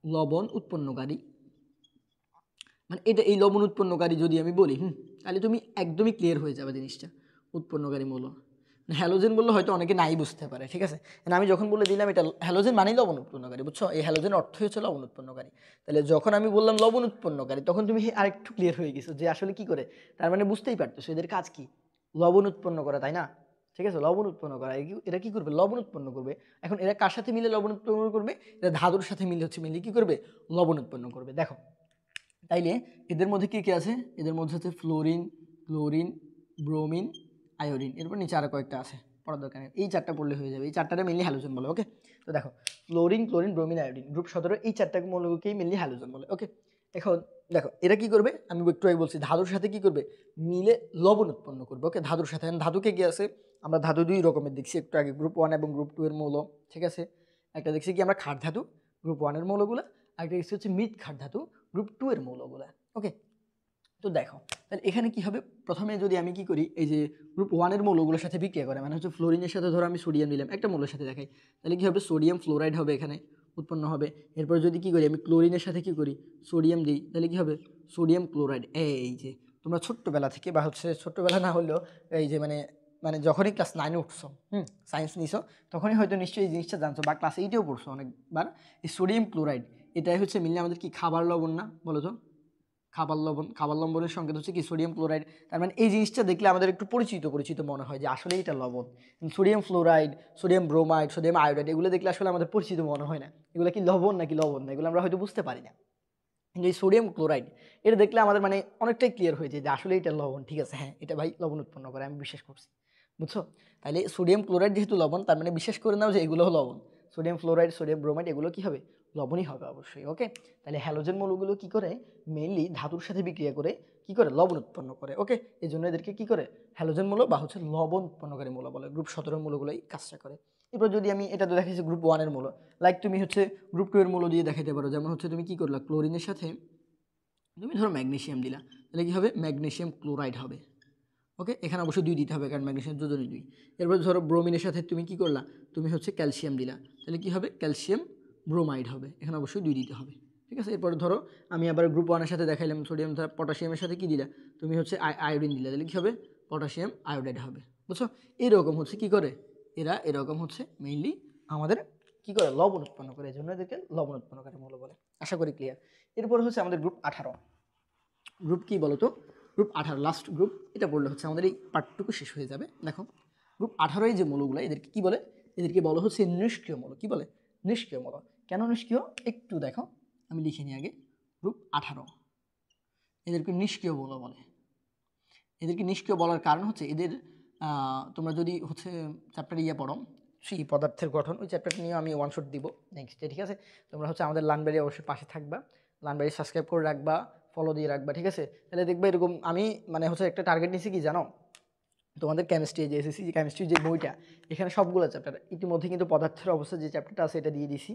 লবণ উৎপন্নকারী, মানে এটা, এই লবণ উৎপন্নকারী যদি আমি বলি, তাহলে তুমি একদমই ক্লিয়ার হয়ে যাবে জিনিসটা, উৎপন্নকারী মৌল। হ্যালোজেন বললে হয়তো অনেকে নাই বুঝতে পারে, ঠিক আছে। আমি যখন বলে দিলাম এটা হ্যালোজেন মানেই লবণ উৎপন্নকারী, বুঝছো, এই হ্যালোজেন অর্থই হচ্ছে লবণ উৎপন্নকারী। তাহলে যখন আমি বললাম লবণ উৎপন্নকারী, তখন তুমি আরেকটু ক্লিয়ার হয়ে গেছো যে আসলে কি করে, তার মানে বুঝতেই পারতেছো এদের কাজ কি, লবণ উৎপন্ন করা, তাই না? ঠিক আছে, লবণ উৎপন্ন করা, এরা কি করবে, লবণ উৎপন্ন করবে। এখন এরা কার সাথে মিলে লবণ উৎপন্ন করবে, এরা ধাতুর সাথে মিলে হচ্ছে মিলে কি করবে, লবণ উৎপন্ন করবে। দেখো তাইলে এদের মধ্যে কি কি আছে, এদের মধ্যে হচ্ছে ফ্লোরিন, ক্লোরিন, ব্রোমিন, আয়োডিন, এরপর নিচে আরো কয়েকটা আছে, পড়ার দরকার নেই, এই 4টা পড়লে হয়ে যাবে। এই 4টারে মেনলি হ্যালোজেন বলে, ওকে। তো দেখো fluorine, chlorine, bromine, iodine, group 17 এই 4টা মৌলকেই মেনলি হ্যালোজেন বলে, ওকে। এখন দেখো এরা কি করবে, আমি একটু আগে বলছি ধাতুর সাথে কি করবে, মিলে লবণ উৎপন্ন করবে, ওকে। ধাতুর সাথে, ধাতুকে কি আছে, আমরা ধাতু 2 রকমের দেখছি একটু আগে, গ্রুপ 1 এবং গ্রুপ 2 এর মৌল, ঠিক আছে। একটা দেখছি কি আমরা খাট ধাতু, গ্রুপ 1 এর মৌলগুলো, আরেকটা দেখছি হচ্ছে মৃৎ খাট ধাতু, গ্রুপ 2 এর মৌলগুলা, ওকে। তো দেখো তাহলে এখানে কি হবে, প্রথমে যদি আমি কি করি, এই যে গ্রুপ 1 এর মৌলগুলোর সাথে বিক্রিয়া করে, মানে হচ্ছে ফ্লোরিনের সাথে ধরো আমি সোডিয়াম নিলাম, একটা মৌলের সাথে দেখাই, তাহলে কি হবে, সোডিয়াম ফ্লোরাইড হবে এখানে উৎপন্ন হবে। এরপর যদি কি করি, আমি ক্লোরিনের সাথে কি করি, সোডিয়াম দিই, তাহলে কি হবে, সোডিয়াম ক্লোরাইড। এই যে তোমরা ছোট্টবেলা থেকে, বা হচ্ছে ছোট্টবেলা না হলেও এই যে মানে মানে যখনই ক্লাস 9-এ উঠছো, সায়েন্স নিছো, তখনই হয়তো নিশ্চয়ই এই জিনিসটা জানছো, বা ক্লাস 8-এও পড়ছো অনেকবার। এই সোডিয়াম ক্লোরাইড, এটাই হচ্ছে মিললে আমাদের কি খাবার লবণ না, বলো তো, খাবার লবণ, খাবার লবণের সংকেত হচ্ছে কি সোডিয়াম ক্লোরাইড। তার মানে এই জিনিসটা দেখলে আমাদের একটু পরিচিত পরিচিত মনে হয় যে আসলে এটা লবণ। Sodium fluoride, sodium bromide, sodium iodide, এগুলো দেখলে আসলে আমাদের পরিচিত মনে হয় না, এগুলো কি লবণ নাকি লবণ না, এগুলো আমরা হয়তো বুঝতে পারি না। কিন্তু এই সোডিয়াম ক্লোরাইড, এটা দেখলে আমাদের মানে অনেকটাই ক্লিয়ার হয়ে যায় যে আসলে এটা লবণ, ঠিক আছে, হ্যাঁ এটা ভাই লবণ উৎপন্ন করে, আমি বিশ্বাস করছি, বুঝছো। তাহলে সোডিয়াম ক্লোরাইড যেহেতু লবণ, তার মানে বিশ্বাস করে নাও যে এগুলো লবণ। সোডিয়াম ফ্লোরাইড, সোডিয়াম ব্রোমাইড, এগুলো কি হবে, লবণই হবে অবশ্যই, ওকে। তাহলে হ্যালোজেন মৌলগুলো কি করে, মেইনলি ধাতুর সাথে বিক্রিয়া করে কি করে, লবণ উৎপন্ন করে, ওকে। এই জন্য এদেরকে কি করে, হ্যালোজেন মৌল বা হচ্ছে লবণ উৎপন্নকারী মৌল বলে। গ্রুপ 17 মৌলগুলোই কাজটা করে। এরপর যদি আমি এটা তো দেখাচ্ছি গ্রুপ 1 এর মৌল, লাইক তুমি হচ্ছে গ্রুপ 2 এর মৌল দিয়ে দেখাইতে পারো, যেমন হচ্ছে তুমি কি করলা, ক্লোরিনের সাথে তুমি ধরো ম্যাগনেসিয়াম দিলা, তাহলে কি হবে, ম্যাগনেসিয়াম ক্লোরাইড হবে, ওকে। এখানে অবশ্যই 2 দিতে হবে, কারণ ম্যাগনেসিয়াম যোজনী 2। এরপর ধরো ব্রোমিনের সাথে তুমি কি করলা, তুমি হচ্ছে ক্যালসিয়াম দিলা, তাহলে কি হবে, ক্যালসিয়াম ব্রোমাইড হবে, এখানে অবশ্যই 2 দিতে হবে, ঠিক আছে। এরপর ধরো আমি আবার গ্রুপ 1 এর সাথে দেখাইলাম সোডিয়াম, পটাশিয়ামের সাথে কি দিলা, তুমি হচ্ছে আয়োডিন দিলা, তাহলে কি হবে, পটাশিয়াম আয়োডাইড হবে, বুঝছো। এইরকম হচ্ছে কি করে, এরা এরকম হচ্ছে মেইনলি আমাদের কি করে, লবণ উৎপন্ন করে, এই জন্য এদেরকে লবণ উৎপন্নকারী মৌল বলে। আশা করি ক্লিয়ার। এরপর হচ্ছে আমাদের গ্রুপ 18, গ্রুপ কি বলো তো, গ্রুপ 18 লাস্ট গ্রুপ, এটা বললে হচ্ছে আমাদের এই পার্টটুকু শেষ হয়ে যাবে। দেখো গ্রুপ 18 যে মৌলগুলো, এদেরকে কি বলে, এদেরকে বলা হচ্ছে নিষ্ক্রিয় মৌল। কি বলে, নিষ্ক্রিয় মৌল। কেন নিষ্ক্রিয় একটু দেখো, আমি লিখে নিই আগে, গ্রুপ 18 এদেরকে নিষ্ক্রিয় মৌল বলে। এদেরকে নিষ্ক্রিয় বলার কারণ হচ্ছে এদের তোমরা যদি হচ্ছে চ্যাপ্টার পড়ো, সেই পদার্থের গঠন, ওই চ্যাপ্টারটা নিয়ে আমি ওয়ান শট দিব নেক্সট ডে, ঠিক আছে। তোমরা হচ্ছে আমাদের লানবেরি অবশ্যই পাশে থাকবা, লানবেরি সাবস্ক্রাইব করে রাখবা, ফলো দিয়ে রাখবা, ঠিক আছে। তাহলে দেখবে এরকম আমি মানে হচ্ছে একটা টার্গেট নিয়েছি কি জানো, তোমাদের কেমিস্ট্রি যে এসএসসি যে কেমিস্ট্রি যে বইটা, এখানে সবগুলো চ্যাপ্টার ইতিমধ্যে কিন্তু পদার্থের অবস্থা যে চ্যাপ্টারটা আছে এটা দিয়ে দিছি।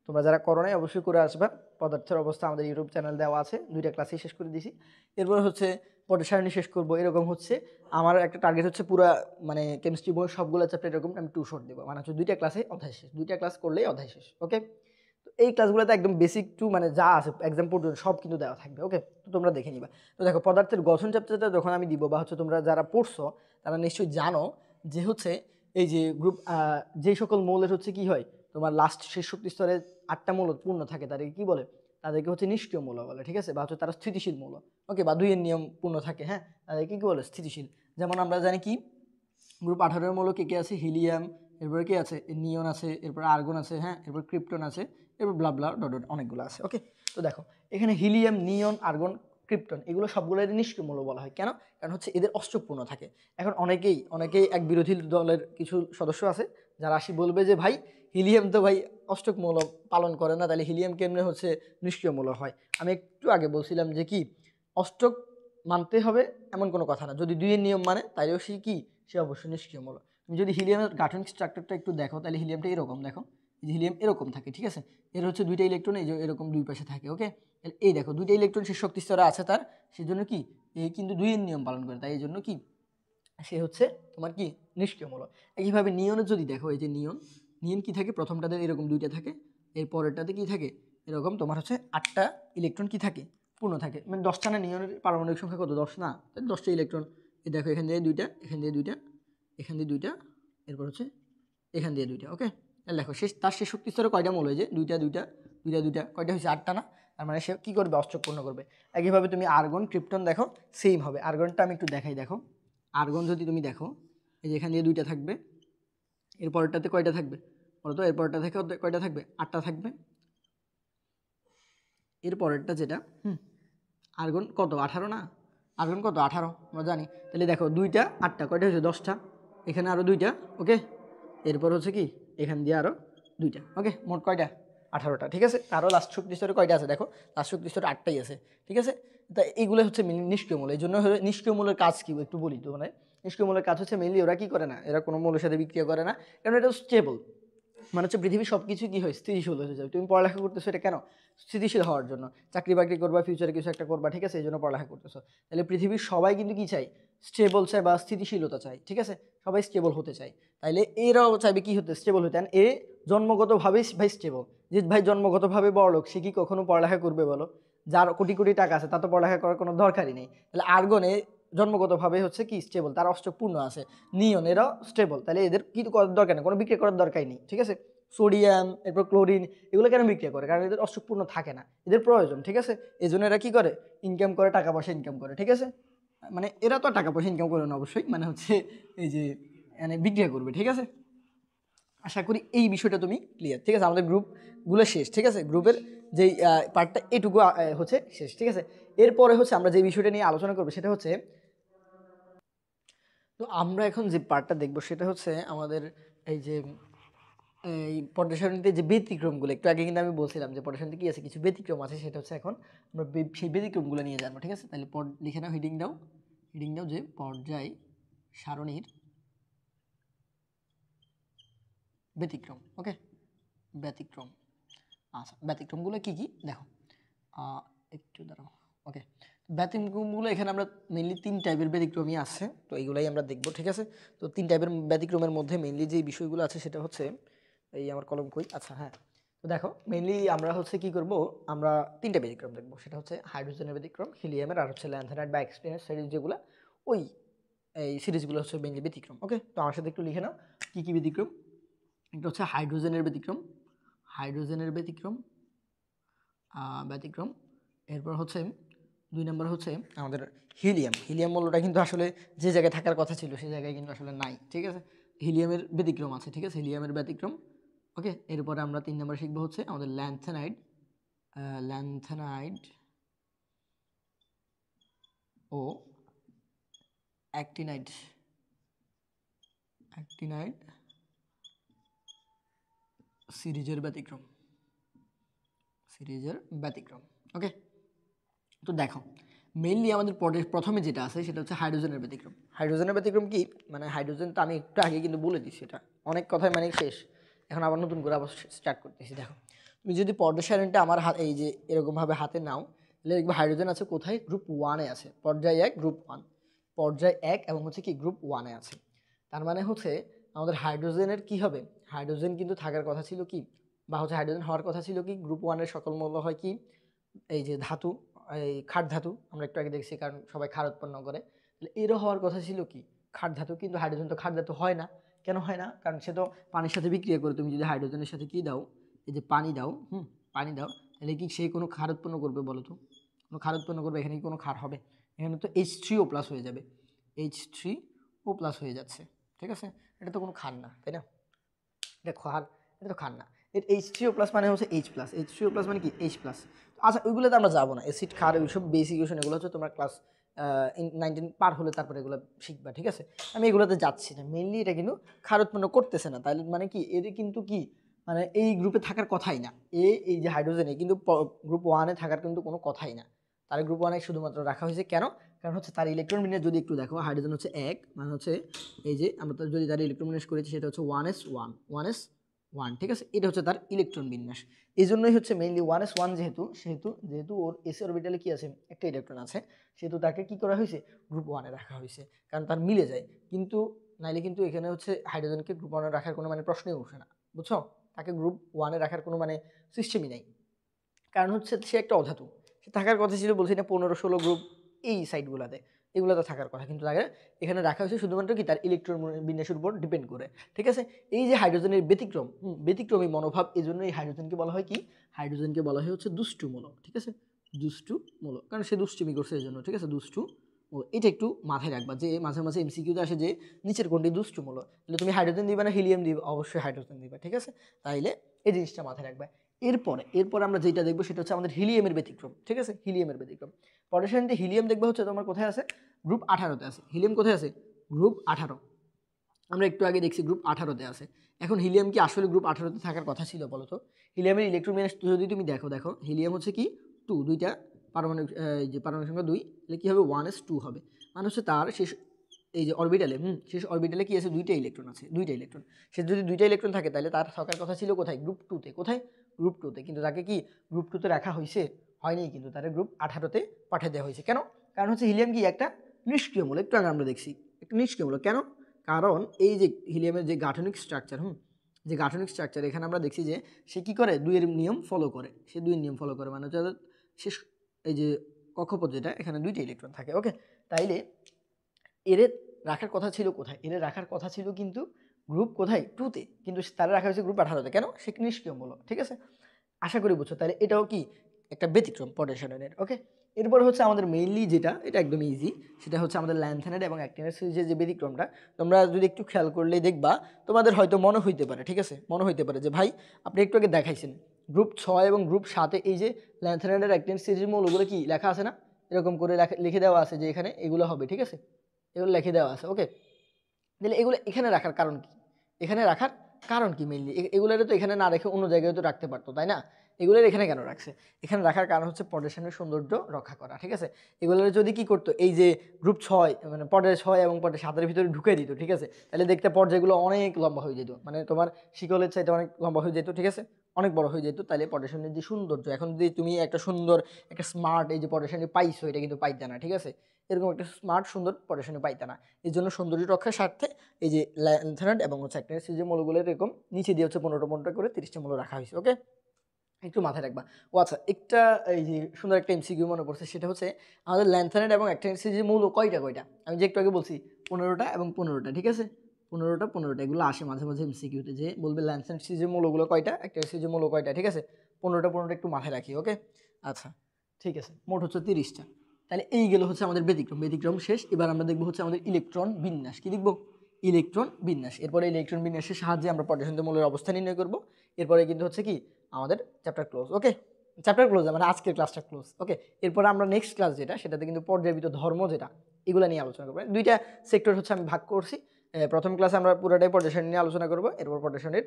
তোমরা যারা করো নাই অবশ্যই করে আসবা। পদার্থের অবস্থা আমাদের ইউটিউব চ্যানেল দেওয়া আছে, 2টা ক্লাসই শেষ করে দিছি। এরপর হচ্ছে পটের সারণী শেষ করবো। এরকম হচ্ছে আমার একটা টার্গেট হচ্ছে পুরা মানে কেমিস্ট্রি বই সবগুলো চ্যাপ্টার এরকম আমি 2 শট দেবো, মানে হচ্ছে 2টা ক্লাসে অধ্যায় শেষ, 2টা ক্লাস করলেই অধ্যায় শেষ। ওকে, তো এই ক্লাসগুলোতে একদম বেসিক টু মানে যা আছে এক্সাম পর্যন্ত সব কিন্তু দেওয়া থাকবে। ওকে, তো তোমরা দেখে নিবা। তো দেখো পদার্থের গঠন চ্যাপ্টারটা যখন আমি দিব বা হচ্ছে তোমরা যারা পড়ছো তারা নিশ্চয়ই জানো যে হচ্ছে এই যে গ্রুপ যেই সকল মৌলের হচ্ছে কি হয়, তোমার লাস্ট শেষ শক্তি স্তরে 8টা মৌল পূর্ণ থাকে, তাদেরকে কি বলে, তাদেরকে হচ্ছে নিষ্ক্রিয় মৌল বলে। ঠিক আছে, বা হচ্ছে তারা স্থিতিশীল মৌল। ওকে, বা 2 এর নিয়ম পূর্ণ থাকে, হ্যাঁ, তাদেরকে কি বলে, স্থিতিশীল। যেমন আমরা জানি কি গ্রুপ 18 মৌল কে কে আছে, হিলিয়াম, এরপরে কি আছে, নিয়ন আছে, এরপর আর্গন আছে, হ্যাঁ, এরপর ক্রিপ্টন আছে, এরপর ব্লা ব্লা ডট ডট অনেকগুলো আছে। ওকে, তো দেখো এখানে হিলিয়াম, নিয়ন, আর্গন, ক্রিপ্টন এগুলো সবগুলোর নিষ্ক্রিয় মৌল বলা হয়। কেন? কারণ হচ্ছে এদের অষ্টকপূর্ণ থাকে। এখন অনেকেই এক বিরোধী দলের কিছু সদস্য আছে যারা আসি বলবে যে ভাই হিলিয়াম তো ভাই অষ্টক মৌল পালন করে না, তাহলে হিলিয়াম কেমনে হচ্ছে নিষ্ক্রিয় মৌল হয়। আমি একটু আগে বলছিলাম যে কি অষ্টক মানতে হবে এমন কোনো কথা না, যদি 2 এর নিয়ম মানে তাইলেও সে কি, সে অবশ্যই নিষ্ক্রিয় মৌল। তুমি যদি হিলিয়ামের গাঠনিক স্ট্রাকচারটা একটু দেখো তাহলে হিলিয়ামটা এরকম দেখো, এই যে হিলিয়াম এরকম থাকে। ঠিক আছে, এর হচ্ছে 2টা ইলেকট্রন এই যে এরকম 2 পাশে থাকে। ওকে, এই দেখো 2টা ইলেকট্রন সে শক্তি স্তরে আছে তার, সেজন্য কি এই কিন্তু 2 এর নিয়ম পালন করে, তাই এই জন্য কি সে হচ্ছে তোমার কি নিষ্ক্রিয় মৌল। একইভাবে নিয়নের যদি দেখো, এই যে নিয়ন নিয়ন কি থাকে, প্রথমটাতে এরকম 2টা থাকে, এর পরেরটাতে কি থাকে, এরকম তোমার হচ্ছে 8টা ইলেকট্রন কি থাকে, পূর্ণ থাকে। মানে 10টা না, নিয়নের পারমাণবিক সংখ্যা কত, 10 না, 10টা ইলেকট্রন। এই দেখো এখান দিয়ে 2টা, এখান দিয়ে 2টা, এখান দিয়ে 2টা, এরপর হচ্ছে এখান দিয়ে 2টা। ওকে, দেখো তার শেষ শক্তি স্তরে কয়টা মৌল হয়েছে, 2টা 2টা 2টা 2টা, কয়টা হয়েছে, 8টা না। তার মানে সে কী করবে, অষ্টক পূর্ণ করবে। একইভাবে তুমি আর্গন, ক্রিপ্টন দেখো সেম হবে। আর্গনটা আমি একটু দেখাই, দেখো আর্গন যদি তুমি দেখো, এই যে এখান দিয়ে 2টা থাকবে, এর পরেরটাতে কয়টা থাকবে বলো তো, এর পরেরটা থেকে কয়টা থাকবে, 8টা থাকবে। এর পরেরটা যেটা আর্গন কত, 18 না, আর্গন কত 18 আমরা জানি। তাহলে দেখো 2টা 8টা, কয়টা হয়েছে, 10টা, এখানে আরও 2টা। ওকে, এরপর হচ্ছে কি এখান দিয়ে আরও 2টা। ওকে, মোট কয়টা, 18টা। ঠিক আছে, আরও লাস্ট শক্তি স্তরে কয়টা আছে দেখো, লাস্ট শক্তি স্তরে 8টাই আছে। ঠিক আছে, তা এইগুলো হচ্ছে নিষ্ক্রিয় মূল। এই জন্য নিষ্ক্রিয় মূলের কাজ কি একটু বলি তো, মানে নিষ্ক্রিয় মূলের কাজ হচ্ছে মেইনলি ওরা কি করে না, এরা কোনো মূলের সাথে বিক্রিয়া করে না, কারণ এটা স্টেবল। মানে হচ্ছে পৃথিবীর সব কিছু কি হয়, স্থিতিশীল হয়ে যাবে। তুমি পড়ালেখা করতেছো এটা কেন, স্থিতিশীল হওয়ার জন্য, চাকরি বাকরি করবা, ফিউচারে কিছু একটা করবা। ঠিক আছে, এই জন্য পড়ালেখা করতেছো। তাহলে পৃথিবীর সবাই কিন্তু কি চাই, স্টেবল চায় বা স্থিতিশীলতা চায়। ঠিক আছে, সবাই স্টেবল হতে চায়। তাইলে এরাও চাইবে কি হতে, স্টেবল হতে। এ জন্মগতভাবেই ভাই স্টেবল, যে ভাই জন্মগতভাবে বড়লোক সে কি কখনো পড়ালেখা করবে বলো, যার কোটি কোটি টাকা আছে তা তো পড়ালেখা করার কোনো দরকারই নেই। তাহলে আর্গনে জন্মগতভাবে হচ্ছে কি স্টেবল, তার অষ্টক পূর্ণ আছে। নিয়ন এরাও স্টেবল, তাহলে এদের কি করার দরকার নেই, কোনো বিক্রিয়া করার দরকার নেই। ঠিক আছে, সোডিয়াম, এরপর ক্লোরিন, এগুলো কেন বিক্রিয়া করে, কারণ এদের অষ্টকপূর্ণ থাকে না, এদের প্রয়োজন। ঠিক আছে, এই জন্য এরা কি করে, ইনকাম করে, টাকা পয়সা ইনকাম করে। ঠিক আছে, মানে এরা তো টাকা পয়সা ইনকাম করে না অবশ্যই, মানে হচ্ছে এই যে মানে বিক্রিয়া করবে। ঠিক আছে, আশা করি এই বিষয়টা তুমি ক্লিয়ার। ঠিক আছে, আমাদের গ্রুপগুলো শেষ। ঠিক আছে, গ্রুপের যেই পার্টটা এটুকু হচ্ছে শেষ। ঠিক আছে, এরপরে হচ্ছে আমরা যে বিষয়টা নিয়ে আলোচনা করবো সেটা হচ্ছে, তো আমরা এখন যে পার্টটা দেখবো সেটা হচ্ছে আমাদের এই যে এই পর্যায় সারণীতে যে ব্যতিক্রমগুলো, একটু আগে কিন্তু আমি বলছিলাম যে পর্যায় সারণীতে কি আছে, কিছু ব্যতিক্রম আছে, সেটা হচ্ছে এখন আমরা সেই ব্যতিক্রমগুলো নিয়ে জানবো। ঠিক আছে, তাহলে লিখে নাও, হিডিং দাও, হিডিং দাও যে পর্যায় সারণীর ব্যতিক্রম। ওকে, ব্যতিক্রম। আচ্ছা, ব্যতিক্রমগুলো কি কি দেখো, একটু দাঁড়াও। ওকে, ব্যতিক্রমগুলো এখানে আমরা মেনলি 3 টাইপের ব্যতিক্রমই আছে, তো এইগুলাই আমরা দেখবো। ঠিক আছে, তো 3 টাইপের ব্যতিক্রমের মধ্যে মেনলি যে বিষয়গুলো আছে সেটা হচ্ছে, এই আমার কলম কই, আচ্ছা হ্যাঁ, তো দেখো মেনলি আমরা হচ্ছে কি করব, আমরা 3টা ব্যতিক্রম দেখবো। সেটা হচ্ছে হাইড্রোজেনের ব্যতিক্রম, হিলিয়ামের, আর হচ্ছে ল্যান্থানাইট বা এক্সপিরিয়েন্স সিরিজ যেগুলো, ওই এই সিরিজগুলো হচ্ছে মেনলি ব্যতিক্রম। ওকে, তো আমার সাথে একটু লিখে নাও কী কী ব্যতিক্রম। এটা হচ্ছে হাইড্রোজেনের ব্যতিক্রম, হাইড্রোজেনের ব্যতিক্রম, ব্যতিক্রম। এরপর হচ্ছে 2 নম্বর হচ্ছে আমাদের হিলিয়াম। হিলিয়াম মৌলটা কিন্তু আসলে যে জায়গায় থাকার কথা ছিল সেই জায়গায় কিন্তু আসলে নাই। ঠিক আছে, হিলিয়ামের ব্যতিক্রম আছে। ঠিক আছে, হিলিয়ামের ব্যতিক্রম। ওকে, এরপরে আমরা 3 নম্বর শিখবো হচ্ছে আমাদের ল্যান্থানাইড, ল্যান্থানাইড ও অ্যাক্টিনাইড, অ্যাক্টিনাইড সিরিজের ব্যতিক্রম, সিরিজের ব্যতিক্রম। ওকে, তো দেখো মেইনলি আমাদের প্রথমে যেটা আছে সেটা হচ্ছে হাইড্রোজেনের ব্যতিক্রম। হাইড্রোজেনের ব্যতিক্রম কি, মানে হাইড্রোজেন তো আমি একটু আগে কিন্তু বলে দিচ্ছি, এটা অনেক কথাই মানে শেষ, এখন আবার নতুন করে আবার স্টার্ট করতেছি। দেখো তুমি যদি পর্যায় সারণীটা আমার হাত এই যে এরকমভাবে হাতে নাও, তাহলে দেখবে হাইড্রোজেন আছে কোথায়, গ্রুপ 1-এ আছে, পর্যায় 1 গ্রুপ 1, পর্যায় 1 এবং হচ্ছে কি গ্রুপ 1-এ আছে। তার মানে হচ্ছে আমাদের হাইড্রোজেনের কি হবে, হাইড্রোজেন কিন্তু থাকার কথা ছিল কি, বা হচ্ছে হাইড্রোজেন হওয়ার কথা ছিল কি, গ্রুপ 1-এর সকল মৌল হয় কি, এই যে ধাতু, এই ক্ষার ধাতু, আমরা একটু আগে দেখছি কারণ সবাই ক্ষার উৎপন্ন করে, তাহলে এরও হওয়ার কথা ছিল কি ক্ষার ধাতু, কিন্তু হাইড্রোজেন তো ক্ষার ধাতু হয় না। কেন হয় না, কারণ সে তো পানির সাথে বিক্রিয়া করে, তুমি যদি হাইড্রোজেনের সাথে কি দাও, এই যে পানি দাও, পানি দাও, তাহলে কি সে কোনো ক্ষার উৎপন্ন করবে বলো তো, কোনো ক্ষার উৎপন্ন করবে, এখানে কি কোনো ক্ষার হবে, এখানে তো H3O+ হয়ে যাবে, H3O+ হয়ে যাচ্ছে, ঠিক আছে, এটা তো কোনো ক্ষার না, তাই না, এটা ক্ষার, এটা তো ক্ষার না, এর H3O+ মানে হচ্ছে H+, মানে কি H+। আচ্ছা ওইগুলোতে আমরা যাবো না, অ্যাসিড ক্ষার ওইসব বেসিক ইকুয়েশন এগুলো হচ্ছে তোমার ক্লাস 19 পার হলে তারপরে এগুলো শিখবা, ঠিক আছে, আমি এগুলোতে যাচ্ছি না। মেইনলি এটা কিন্তু ক্ষার উৎপন্ন করতেছে না, তাহলে মানে কি এর কিন্তু কি, মানে এই গ্রুপে থাকার কথাই না, এই যে হাইড্রোজেনে কিন্তু গ্রুপ 1-এ থাকার কিন্তু কোনো কথাই না, তার গ্রুপ 1-এ শুধুমাত্র রাখা হয়েছে কেন, কারণ হচ্ছে তার ইলেকট্রন বিন্যাস যদি একটু দেখো, হাইড্রোজেন হচ্ছে 1, মানে হচ্ছে এই যে আমরা তো যদি তার ইলেকট্রন বিন্যাস করেছি সেটা হচ্ছে 1s1, ঠিক আছে, এটা হচ্ছে তার ইলেকট্রন বিন্যাস। এই জন্যই হচ্ছে মেইনলি 1s1, যেহেতু ওর এস অরবিটালে কি আছে, একটা ইলেকট্রন আছে, সেহেতু তাকে কি করা হয়েছে, গ্রুপ 1-এ রাখা হয়েছে, কারণ তার মিলে যায়। কিন্তু নাইলে কিন্তু এখানে হচ্ছে হাইড্রোজেনকে গ্রুপ 1-এ রাখার কোনো মানে প্রশ্নই ওঠে না, বুঝছো, তাকে গ্রুপ 1-এ রাখার কোনো মানে সিস্টেমই নাই, কারণ হচ্ছে সে একটা অধাতু, সে থাকার কথা ছিল বলছি না 15-16 গ্রুপ এই সাইডগুলোতে, এগুলোতে থাকার কথা, কিন্তু তাকে এখানে রাখা হয়েছে শুধুমাত্র কি তার ইলেকট্রন বিন্যাসের উপর ডিপেন্ড করে, ঠিক আছে। এই যে হাইড্রোজেনের ব্যতিক্রম, ব্যতিক্রমী মনোভাব, এই জন্য এই হাইড্রোজেনকে বলা হয় কি, হাইড্রোজেনকে বলা হয় হচ্ছে দুষ্টু মূল, ঠিক আছে, দুষ্টু মূল, কারণ সে দুষ্টুমি করছে এই জন্য, ঠিক আছে, দুষ্টু মূল, এটা একটু মাথায় রাখবা যে মাঝে মাঝে এমসিকিউতে আসে যে নিচের কোনটি দুষ্টু মূল, তাহলে তুমি হাইড্রোজেন দিবা না হিলিয়াম দিবা, অবশ্যই হাইড্রোজেন দিবা, ঠিক আছে, তাইলে এই জিনিসটা মাথায় রাখবা। এরপরে আমরা যেটা দেখবো সেটা হচ্ছে আমাদের হিলিয়ামের ব্যতিক্রম, ঠিক আছে, হিলিয়ামের ব্যতিক্রম। পরের শ্রেণীতে হিলিয়াম দেখবো হচ্ছে তোমার কোথায় আছে, গ্রুপ 18-তে আছে, হিলিয়াম কোথায় আছে, গ্রুপ 18, আমরা একটু আগে দেখছি গ্রুপ 18-তে আছে। এখন হিলিয়াম কি আসলে গ্রুপ 18-তে থাকার কথা ছিল বলো তো, হিলিয়ামের ইলেকট্রন বিন্যাস যদি তুমি দেখো হিলিয়াম হচ্ছে কি 2, দুইটা পারমাণবিক, যে পারমাণবিক সংখ্যা 2, তাহলে কি হবে 1s2 হবে, মানে হচ্ছে তার শেষ এই যে অরবিটালে, শেষ অরবিটালে কি আছে, দুইটা ইলেকট্রন আছে, দুইটা ইলেকট্রন, সে যদি দুইটা ইলেকট্রন থাকে তাহলে তার থাকার কথা ছিল কোথায়, গ্রুপ 2-তে, কোথায়, গ্রুপ 2-তে, কিন্তু তাকে কি গ্রুপ 2-তে রাখা হয়েছে, হয়নি, কিন্তু তার গ্রুপ 18-তে পাঠিয়ে দেওয়া হয়েছে। কেন, কারণ হচ্ছে হিলিয়াম কি একটা নিষ্ক্রিয় মূলক, একটু আগে আমরা দেখছি একটা নিষ্ক্রিয় মূলক, কেন, কারণ এই যে হিলিয়ামের যে গাঠনিক স্ট্রাকচার, যে গাঠনিক স্ট্রাকচার, এখানে আমরা দেখছি যে সে কি করে, দুইয়ের নিয়ম ফলো করে, সে দুইয়ের নিয়ম ফলো করে, মানে হচ্ছে শেষ এই যে কক্ষপথ যেটা, এখানে দুইটা ইলেকট্রন থাকে, ওকে, তাইলে এর রাখার কথা ছিল কোথায়, এর রাখার কথা ছিল কিন্তু গ্রুপ কোথায় 2-তে, কিন্তু তারা রাখা হয়েছে গ্রুপ 18-তে, কেন, সে নিষ্ক্রিয় মূলক, ঠিক আছে, আশা করি বুঝছো, তাহলে এটাও কি একটা ব্যতিক্রম পটেনশিয়ালের, ওকে। এরপর হচ্ছে আমাদের মেইনলি যেটা, এটা একদম ইজি, সেটা হচ্ছে আমাদের ল্যান্থেনাইড এবং অ্যাক্টিনাইড সিরিজের যে ব্যতিক্রমটা, তোমরা যদি একটু খেয়াল করলে দেখবা, তোমাদের হয়তো মনে হইতে পারে, ঠিক আছে, মনে হইতে পারে যে ভাই আপনি একটু আগে দেখাইছেন গ্রুপ 6 এবং গ্রুপ 7-এ এই যে ল্যান্থেনাইড আর অ্যাক্টিনাইড সিরিজের মৌলগুলো কি লেখা আছে না, এরকম করে লিখে দেওয়া আছে যে এখানে এগুলো হবে, ঠিক আছে, এগুলো লিখে দেওয়া আছে, ওকে, তাহলে এগুলো এখানে রাখার কারণ কি, এখানে রাখার কারণ কি, মেইনলি এগুলোর তো এখানে না রেখে অন্য জায়গায় তো রাখতে পারতো, তাই না, এগুলোর এখানে কেন রাখছে, এখানে রাখার কারণ হচ্ছে পটেনশিয়ালের সৌন্দর্য রক্ষা করা, ঠিক আছে, এগুলোর যদি কি করতো, এই যে গ্রুপ 6 মানে পর্যায় 6 এবং পর্যায় 7-এর ভিতরে ঢুকে দিত, ঠিক আছে, তাহলে দেখতে পর্যায়গুলো অনেক লম্বা হয়ে যেত, মানে তোমার শিকলের চাইতে অনেক লম্বা হয়ে যেত, ঠিক আছে, অনেক বড় হয়ে যেত, তাহলে পটেনশিয়ালের যে সৌন্দর্য, এখন যদি তুমি একটা সুন্দর একটা স্মার্ট এই যে পটেনশিয়াল পাইছো, এটা কিন্তু পাইতে না, ঠিক আছে, এরকম একটা স্মার্ট সুন্দর পটেনশিয়াল পাইতে না, এই জন্য সৌন্দর্য রক্ষার স্বার্থে এই যে ল্যান্থেনাইড এবং হচ্ছে অ্যাক্টিনাইড সিরিজের মৌলগুলো এরকম নিচে দিয়ে হচ্ছে 15টা করে 30টা মৌল রাখা হয়েছে, ওকে, একটু মাথায় রাখবা। ও আচ্ছা, একটা এই যে সুন্দর একটা এমসিকিউ মনে পড়ছে, সেটা হচ্ছে আমাদের ল্যান্থেনাইড এবং অ্যাক্টিনাইড সিরিজের মৌল কয়টা, আমি যে একটু আগে বলছি 15টা এবং 15টা, ঠিক আছে, 15টা এগুলো আসে মাঝে মাঝে এমসিকিউতে, যে বলবে ল্যান্থেনাইড সিরিজের মৌলগুলো কয়টা, অ্যাক্টিনাইড সিরিজের মৌল কয়টা, ঠিক আছে, 15টা একটু মাথায় রাখি, ওকে, আচ্ছা ঠিক আছে, মোট হচ্ছে 30টা। তাহলে এই গেল হচ্ছে আমাদের ব্যতিক্রম শেষ। এবার আমরা দেখবো হচ্ছে আমাদের ইলেকট্রন বিন্যাস, কি দেখবো, ইলেকট্রন বিন্যাস। এরপরে ইলেকট্রন বিন্যাসের সাহায্যে আমরা পটেনশিয়াল মৌলের অবস্থা নির্ণয় করব। এরপরে কিন্তু হচ্ছে কি আমাদের চ্যাপ্টার ক্লোজ, ওকে, চ্যাপ্টার ক্লোজ মানে আজকের ক্লাসটা ক্লোজ, ওকে। এরপরে আমরা নেক্সট ক্লাস যেটা, সেটাতে কিন্তু পর্যায়বৃত্ত ধর্ম যেটা, এগুলো নিয়ে আলোচনা করবো। দুইটা সেক্টর হচ্ছে আমি ভাগ করছি। প্রথম ক্লাসে আমরা পুরোটাই পটেনশিয়াল নিয়ে আলোচনা করবো, এরপর পটেনশিয়ালের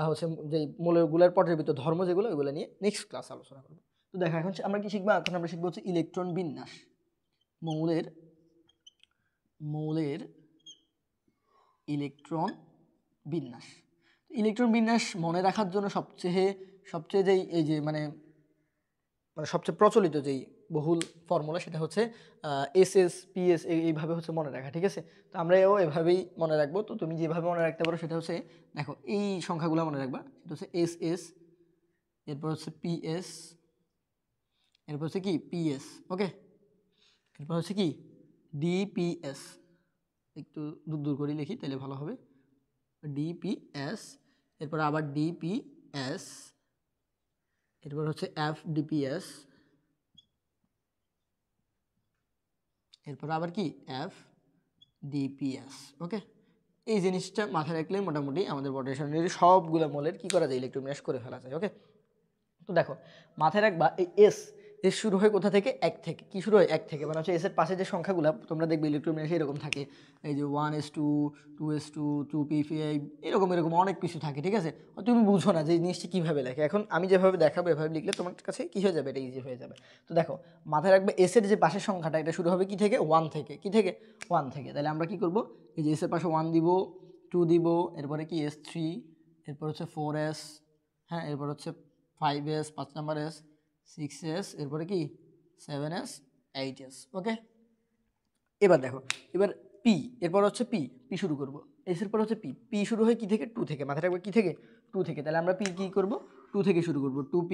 হচ্ছে যে মৌলগুলোর পর্যায়বৃত্ত ধর্ম যেগুলো, ওইগুলো নিয়ে নেক্সট ক্লাস আলোচনা করবো। তো দেখা এখন আমরা কি শিখবো, এখন আমরা শিখবো হচ্ছে ইলেকট্রন বিন্যাস। মৌলের মৌলের ইলেকট্রন বিন্যাস। ইলেকট্রন বিন্যাস মনে রাখার জন্য সবচেয়ে যেই এই যে মানে সবচেয়ে প্রচলিত যেই বহুল ফর্মুলা সেটা হচ্ছে এসএস পিএস এইভাবে হচ্ছে মনে রাখা, ঠিক আছে। তো আমরা এভাবেই মনে রাখবো। তো তুমি যেভাবে মনে রাখতে পারো সেটা হচ্ছে দেখো এই সংখ্যাগুলো মনে রাখবা, সেটা হচ্ছে এসএস, এরপর হচ্ছে পিএস, এরপর হচ্ছে কি পিএস, ওকে, এরপর হচ্ছে কি ডিপিএস, একটু দূর দূর করে লিখি তাহলে ভালো হবে, ডিপিএস, এরপর আবার ডিপিএস, এরপর হচ্ছে এফডিপিএস, এরপর আবার কি এফডিপিএস, ওকে। এই জিনিসটা মাথায় রাখলে মোটামুটি আমাদের পটাশিয়ামের সবগুলো মৌলের কি করা যায়, ইলেকট্রন বিন্যাস করে ফেলা যায়, ওকে। তো দেখো মাথায় রাখবা এই এস শুরু হয় কোথা থেকে, এক থেকে। কি শুরু হয়, এক থেকে, মানে হচ্ছে এসের পাশে যে সংখ্যাগুলো তোমরা দেখবে ইলেকট্রন বিন্যাসে এরকম থাকে, এই যে 1s2 2s2 2p5 এরকম অনেক কিছু থাকে, ঠিক আছে। তুমি বুঝো না যে এই জিনিসটা কীভাবে লেখে। এখন আমি যেভাবে দেখাবো এভাবে লিখলে তোমার কাছে কী হয়ে যাবে, এটা ইজি হয়ে যাবে। তো দেখো মাথায় রাখবে এসের যে পাশের সংখ্যাটা এটা শুরু হবে কি থেকে, 1 থেকে। কি থেকে, 1 থেকে। তাহলে আমরা কি করব, এই যে এসের পাশে 1 দিব, 2 দিব, এরপরে কি s3, এরপর হচ্ছে 4s, হ্যাঁ, এরপর হচ্ছে 5s 5 নাম্বার s, 6s, এরপরে কি 7s 8s, ওকে। এবার দেখো এবার পি, এরপর হচ্ছে পি শুরু করব, এস এর পর হচ্ছে পি শুরু হয় কি থেকে, 2 থেকে। মাথায় রাখবে কি থেকে, 2 থেকে। তাহলে আমরা পি কি করব, 2 থেকে শুরু করব, 2p,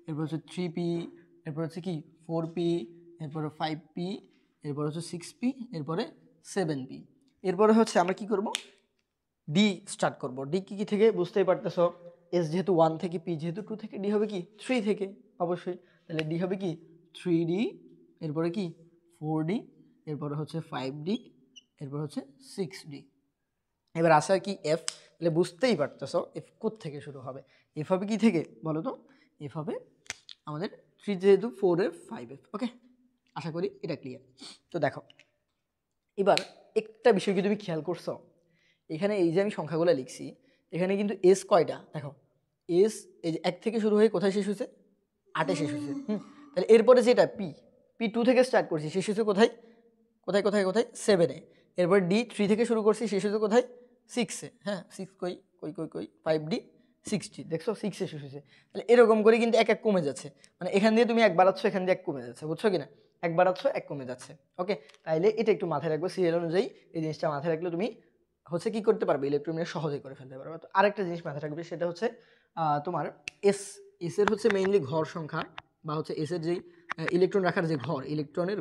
এরপর হচ্ছে 3p, এরপর হচ্ছে কি 4p, এরপরে 5p, এরপর হচ্ছে 6p, এরপরে 7p। এরপরে হচ্ছে আমরা কি করব, ডি স্টার্ট করব। ডি কি থেকে বুঝতেই পারতেছো, এস যেহেতু 1 থেকে, পি যেহেতু 2 থেকে, ডি হবে কি 3 থেকে অবশ্যই। তাহলে ডি হবে কি 3d, এরপরে কি 4d, এরপরে হচ্ছে 5d, এরপর হচ্ছে 6d। এবার আসে কি এফ। তাহলে বুঝতেই পারতেছো এফ কোথা থেকে শুরু হবে। এফ হবে কি থেকে বলো তো, এফ হবে আমাদের 3 যেহেতু 4f 5f, ওকে। আশা করি এটা ক্লিয়ার। তো দেখো এবার একটা বিষয় কি তুমি খেয়াল করছো, এখানে এই যে আমি সংখ্যাগুলো লিখছি এখানে কিন্তু এস কয়টা দেখো, এস এই যে 1 থেকে শুরু হয়ে কোথায় শেষ হয়েছে, 8-এ শেষ হয়েছে। তাহলে এরপরে যেটা পি, 2 থেকে স্টার্ট করছি, শেষ হয়েছে কোথায়, 7-এ। এরপর ডি 3 থেকে শুরু করছি, শেষ হয়েছে কোথায়, 6-এ। হ্যাঁ, 6 কই 5d 6d, দেখছো 6-এ শেষ হয়েছে। তাহলে এরকম করে কিন্তু এক এক কমে যাচ্ছে, মানে এখান দিয়ে তুমি এক বাড়াচ্ছ, এখান দিয়ে এক কমে যাচ্ছে, বুঝছো কিনা, এক বাড়াচ্ছ এক কমে যাচ্ছে, ওকে। তাইলে এটা একটু মাথায় রাখবো, সিরিয়াল অনুযায়ী এই জিনিসটা মাথায় রাখলে তুমি হচ্ছে কি করতে পারবে, ইলেকট্রন বিন্যাস সহজেই করে ফেলতে পারবে। তো আরেকটা জিনিস মাথায় রাখবে, সেটা হচ্ছে তোমার এস, এর হচ্ছে মেইনলি ঘর সংখ্যা, বা হচ্ছে এস এর যেই ইলেকট্রন রাখার যে ঘর, ইলেকট্রনের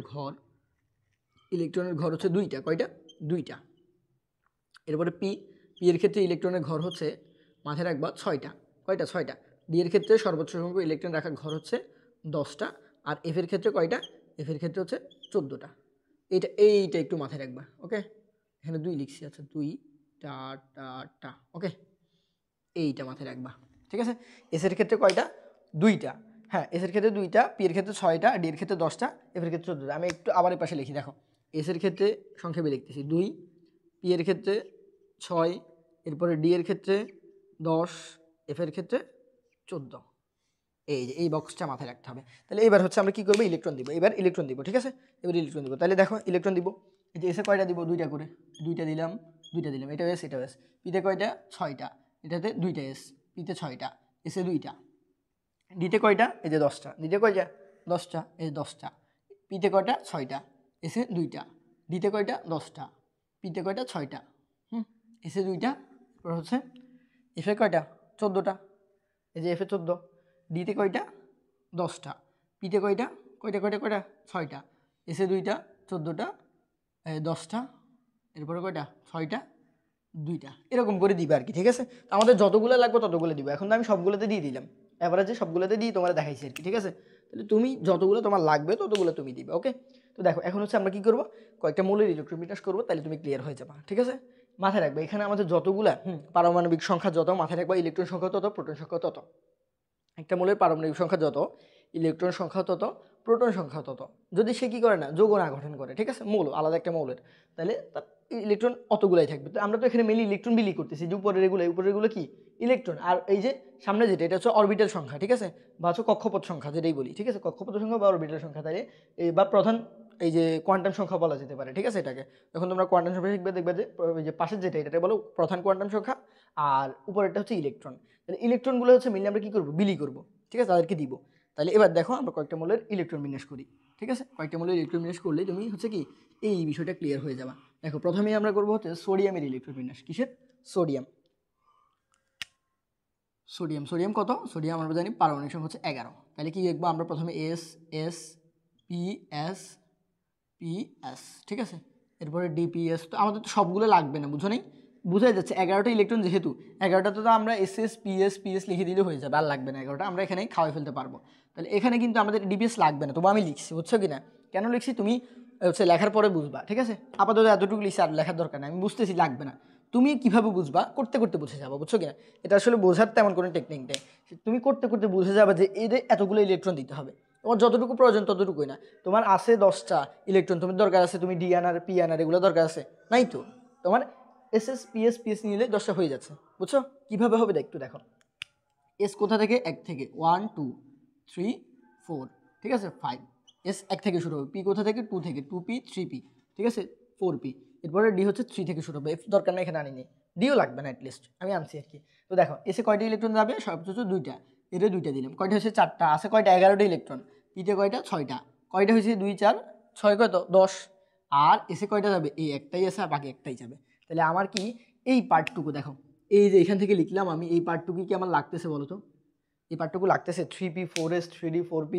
ঘর হচ্ছে 2টা, কয়টা, 2টা। এরপরে পি এর ক্ষেত্রে ইলেকট্রনের ঘর হচ্ছে মাথায় রাখবা 6টা, কয়টা, 6টা। ডি এর ক্ষেত্রে সর্বোচ্চ সংখ্যক ইলেকট্রন রাখার ঘর হচ্ছে 10টা, আর এফ এর ক্ষেত্রে কয়টা, এফ এর ক্ষেত্রে হচ্ছে 14টা। এইটা একটু মাথায় রাখবা, ওকে। এখানে 2 লিখছি, আচ্ছা 2টা, ওকে। এইটা মাথায় রাখবা, ঠিক আছে। এস এর ক্ষেত্রে কয়টা, 2টা, হ্যাঁ, এস এর ক্ষেত্রে 2টা, পি এর ক্ষেত্রে 6টা, ডি এর ক্ষেত্রে 10টা, এফ এর ক্ষেত্রে 14টা। আমি একটু আবার এই পাশে লিখি, দেখো এস এর ক্ষেত্রে সংক্ষেপে লিখতেছি 2, পি এর ক্ষেত্রে 6, এরপরে ডি এর ক্ষেত্রে 10, এফ এর ক্ষেত্রে 14। এই যে এই বক্সটা মাথায় রাখতে হবে। তাহলে এবার হচ্ছে আমরা কি করবো, ইলেকট্রন দিব, ঠিক আছে। এবার ইলেকট্রন দিব, তাহলে দেখো ইলেকট্রন দিব, এই যে এসে কয়টা দিব, 2টা করে, 2টা দিলাম, এটা এস, এটা এস। পিতে কয়টা, 6টা, এটাতে 2টা এস, পিতে 6টা, এসে 2টা। ডিতে কয়টা, এই যে 10টা, ডিতে কয়টা, 10টা, এই যে 10টা। পিতে কয়টা, 6টা, এসে 2টা। ডিতে কয়টা, 10টা, পিতে কয়টা, 6টা, এসে 2টা। এরপর হচ্ছে এফে কয়টা, 14টা, এই যে এফে 14। ডিতে কয়টা, 10টা, পিতে কয়টা, 6টা, এসে 2টা, 14টা, 10টা, এরপরে কয়টা, 6টা, 2টা। এরকম করে দিবে আর কি, ঠিক আছে। তো আমাদের যতগুলো লাগবে ততগুলো দিবে। এখন তো আমি সবগুলোতে দিয়ে দিলাম, অ্যাভারেজে সবগুলোতে দিয়ে তোমার দেখাইছি আর কি, ঠিক আছে। তাহলে তুমি যতগুলো তোমার লাগবে ততগুলো তুমি দিবে, ওকে। তো দেখো এখন হচ্ছে আমরা কি করবো, কয়েকটা মৌলের ইলেকট্রন বিন্যাস করবো, তাহলে তুমি ক্লিয়ার হয়ে যাবা, ঠিক আছে। মাথায় রাখবে এখানে আমাদের যতগুলা পারমাণবিক সংখ্যা যত, মাথায় রাখবা ইলেকট্রন সংখ্যা তত, প্রোটন সংখ্যা তত। একটা মৌলের পারমাণবিক সংখ্যা যত, ইলেকট্রন সংখ্যা তত, প্রোটন সংখ্যা তত। যদি সে কি করে না, যৌগ না গঠন করে, ঠিক আছে, মৌল আলাদা একটা মৌলের, তাহলে তার ইলেকট্রন অতগুলাই থাকবে। তো আমরা তো এখানে মেনলি ইলেকট্রন বিলি করতেছি, যে উপরের এগুলো কি ইলেকট্রন, আর এই যে সামনে যেটা এটা হচ্ছে অরবিটাল সংখ্যা, ঠিক আছে, বা হচ্ছে কক্ষপথ সংখ্যা যেটাই বলি, ঠিক আছে, কক্ষপথ সংখ্যা বা অরবিটাল সংখ্যা। তাহলে বা প্রধান এই যে কোয়ান্টাম সংখ্যা বলা যেতে পারে, ঠিক আছে? এটাকে যখন তোমরা কোয়ান্টাম সংখ্যা শিখবে দেখবে যে ওই যে পাশের যেটা এটা বলো প্রধান কোয়ান্টাম সংখ্যা, আর উপরেরটা হচ্ছে ইলেকট্রন। তাহলে ইলেকট্রনগুলো হচ্ছে মিললে আমরা কি করব, বিলি করব, ঠিক আছে, তাদেরকে দিব। তাহলে এবার দেখো আমরা কয়েকটা মৌলের ইলেকট্রন বিন্যাস করি, ঠিক আছে? কয়েকটা মৌলের ইলেকট্রন বিন্যাস করলেই তুমি হচ্ছে কি এই বিষয়টা ক্লিয়ার হয়ে যাবে। দেখো প্রথমেই আমরা করবো হচ্ছে সোডিয়ামের ইলেকট্রন বিন্যাস। কিসের? সোডিয়াম। সোডিয়াম সোডিয়াম কত? সোডিয়াম আমরা জানি পারমাণবিক সংখ্যা হচ্ছে 11। তাহলে কি লিখবো আমরা প্রথমে S S P S P S, ঠিক আছে? এরপরে ডিপিএস। তো আমাদের তো সবগুলো লাগবে না, বুঝো নেই? বুঝাই যাচ্ছে 11টা ইলেকট্রন, যেহেতু 11টাতে তো আমরা এস এস পিএস পিএস লিখে দিলে হয়ে যাবে, আর লাগবে না 11টা, আমরা এখানেই খাওয়াই ফেলতে পারবো। তাহলে এখানে কিন্তু আমাদের ডিপিএস লাগবে না, তবু আমি লিখছি, বুঝছো কি না? কেন লিখছি তুমি হচ্ছে লেখার পরে বুঝবা, ঠিক আছে? আপাতত এতটুকু লিখছি, আর লেখার দরকার নেই, আমি বুঝতেছি লাগবে না। তুমি কিভাবে বুঝবা? করতে করতে বুঝে যাবো, বুঝছো কিনা? এটা আসলে বোঝার তেমন কোনো টেকনিক নেই, তুমি করতে করতে বুঝে যাবে যে এদের এতগুলো ইলেকট্রন দিতে হবে। তোমার যতটুকু প্রয়োজন ততটুকুই না। তোমার আছে 10টা ইলেকট্রন, তোমার দরকার আছে তুমি ডি আনার পি আনার এগুলো দরকার আছে নাই তো? তোমার এস এস পিএস পিএস নিলে 10টা হয়ে যাচ্ছে, বুঝছো? কিভাবে হবে একটু দেখো। এস কোথা থেকে? 1 থেকে, 1 2 3 4, ঠিক আছে, 5। এস 1 থেকে শুরু হবে। পি কোথা থেকে? 2 থেকে, 2p 3p, ঠিক আছে, 4p। এরপরে ডি হচ্ছে 3 থেকে শুরু হবে। এফ দরকার না, এখানে আনিনি, ডিও লাগবে না, অ্যাটলিস্ট আমি আনছি আর কি। তো দেখো এসে কয়টা ইলেকট্রন যাবে? সবচেয়ে 2টা, এর 2টা দিলাম। কয়টা হচ্ছে? 4টা। আছে কয়টা? 11টা ইলেকট্রন। পিতে কয়টা? 6টা। কয়টা হয়েছে? 2 4 6 কত? 10। আর এসে কয়টা যাবে? এই একটাই আছে, আর বাকি একটাই যাবে। তাহলে আমার কি এই পার্টটুকু দেখো, এই যে এখান থেকে লিখলাম আমি, এই পার্টটুকু কি আমার লাগতেছে বলো তো? এই পার্টটুকু লাগতেছে? 3p 4s 3d 4p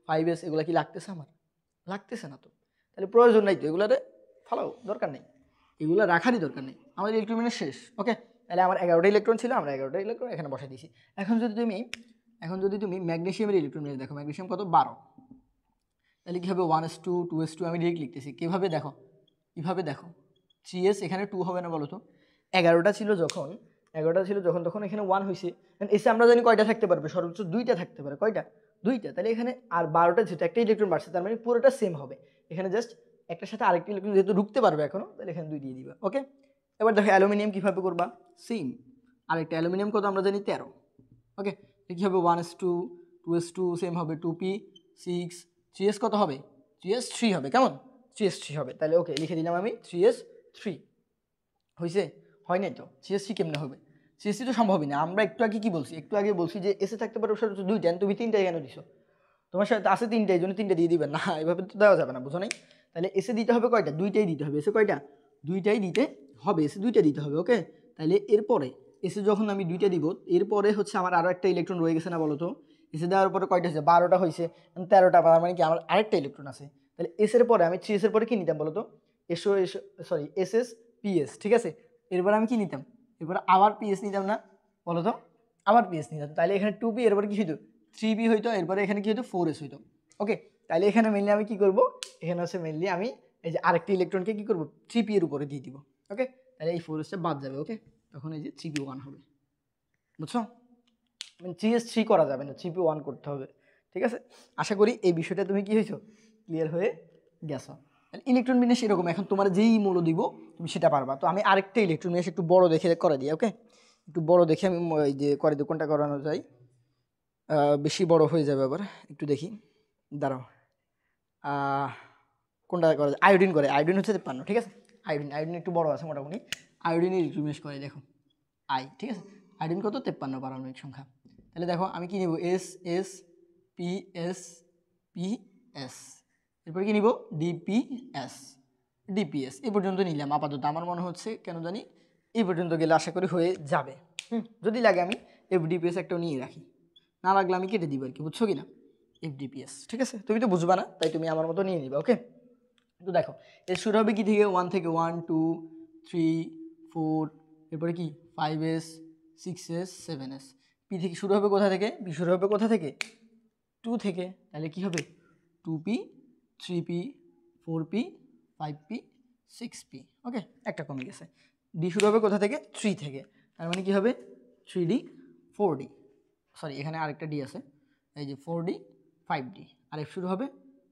5s এগুলো কি লাগতেছে আমার? লাগতেছে না তো। তাহলে প্রয়োজন নাই তো এগুলারে, ফালাও, দরকার নেই, এগুলো রাখারই দরকার নেই। আমাদের ইলেকট্রন শেষ। ওকে, তাহলে আমার 11টা ইলেকট্রন ছিল, আমরা 11টা ইলেকট্রন এখানে বসাই দিয়েছি। এখন যদি তুমি ম্যাগনেসিয়ামের ইলেকট্রন দেখো, ম্যাগনেসিয়াম কত? 12। তাহলে কী হবে? 1s2 2s2, আমি ডিরেক্ট লিখতেছি। কীভাবে দেখো, কীভাবে দেখো, 3s এখানে 2 হবে না বলো তো? 11টা ছিল যখন, তখন এখানে 1 হয়েছে। এসে আমরা জানি কয়টা থাকতে পারবে? সর্বোচ্চ 2টা থাকতে পারে। কয়টা? 2টা। তাহলে এখানে আর 12টা যেহেতু একটা ইলেকট্রন বাড়ছে, তার মানে পুরোটা সেম হবে। এখানে জাস্ট একটার সাথে আরেকটা ইলেকট্রন যেহেতু ঢুকতে পারবে এখনো, তাহলে এখানে 2 দিয়ে দিবা। ওকে, এবার দেখো অ্যালুমিনিয়াম কীভাবে করবা? সেম, আরেকটা অ্যালুমিনিয়াম কত আমরা জানি? 13। ওকে, কী হবে? 1s2 2s2 সেম হবে, 2p 6, 3s কত হবে? 3s 3 হবে। কেমন? 3s 3 হবে। তাহলে ওকে, লিখে দিলাম আমি 3s 3। হয়েছে? হয় নাই তো? 3s 3 কেমনে হবে? 3s 3 তো সম্ভবই না। আমরা একটু আগে কি বলছি? একটু আগে বলছি যে এসে থাকতে পারে সর্বোচ্চ 2টা, তুমি 3টাই কেন দিছো? তোমার সাথে আছে 3টা, এই জন্য 3টা দিয়ে দিবেন না, এভাবে তো দেওয়া যাবে না, বুঝো নাই? তাহলে এসে দিতে হবে কয়টা? 2টাই দিতে হবে। এসে কয়টা? 2টাই দিতে হবে, এসে 2টা দিতে হবে। ওকে, তাহলে এরপরে এসে যখন আমি 2টা দিব, এরপরে হচ্ছে আমার আরও একটা ইলেকট্রন রয়ে গেছে না বলো তো? এসে দেওয়ার পরে কয়টা হয়েছে? 12টা হয়েছে, 13টা, মানে কি আমার আরেকটা ইলেকট্রন আছে। তাহলে এসের পরে আমি 3s এর পরে কি নিতাম বলো তো? সরি এস এস পিএস, ঠিক আছে। এরপরে আমি কি নিতাম? এরপরে আবার পিএস নিতাম না বলো তো? আবার পিএস নিতাম। তাহলে এখানে 2p, এরপরে কি হইতো? 3p হইতো। এরপরে এখানে কি হইতো? 4s হইতো। ওকে, তাহলে এখানে মেনলি আমি কি করব? এখানে হচ্ছে মেনলি আমি এই যে আরেকটি ইলেকট্রনকে কি করব? 3p এর উপরে দিয়ে দিব। ওকে, তাহলে এই 4sটা বাদ যাবে। ওকে, তখন এই যে 3p 1 হবে, বুঝছো? 3s 3 করা যাবে না, 3p 1 করতে হবে, ঠিক আছে? আশা করি এই বিষয়টা তুমি কি হয়েছো? ক্লিয়ার হয়ে গেছো। ইলেকট্রন বিন্যাস এরকম। এখন তোমার যেই মৌল দিব তুমি সেটা পারবা। তো আমি আরেকটা ইলেকট্রন বিন্যাস একটু বড় দেখে করে দিই। ওকে, একটু বড় দেখে আমি এই যে করে দিই। কোনটা করানো যায়? বেশি বড় হয়ে যাবে আবার, একটু দেখি, দাঁড়াও। কোনটা করা যায়? আয়োডিন করে। আয়োডিন হচ্ছে 53, ঠিক আছে? আয়োডিন একটু বড় আছে মোটামুটি। আয়োডিনের ইলেকট্রন করে দেখো, আই, ঠিক আছে? আয়োডিন কত? 53 পারমাণবিক সংখ্যা। তাহলে দেখো আমি কি নিব? S S P S P S, এরপরে কি নিব? DPS DPS. এই পর্যন্ত নিলাম আপাতত। আমার মনে হচ্ছে কেন জানি এই পর্যন্ত গেলে আশা করি হয়ে যাবে। যদি লাগে আমি এফডিপিএস একটাও নিয়ে রাখি, না লাগলে আমি কেটে দিব আর কি, বুঝছো কি না? এফডিপিএস, ঠিক আছে? তুমি তো বুঝবা না, তাই তুমি আমার মতো নিয়ে নিবা। ওকে, তো দেখো এর শুরু হবে কি থেকে? 1 থেকে, 1 2 3 4, এরপরে কি 5s 6s 7s। পি থেকে শুরু হবে কোথা থেকে? পি শুরু হবে কোথা থেকে? 2 থেকে। তাহলে কি হবে? 2p 3p 4p 5p 6p। ওকে, একটা কমে গেছে। ডি শুরু হবে কোথা থেকে? 3 থেকে। তার মানে কি হবে? 3d 4d, সরি এখানে আরেকটা ডি আছে, এই যে 4d 5d। আর এফ শুরু হবে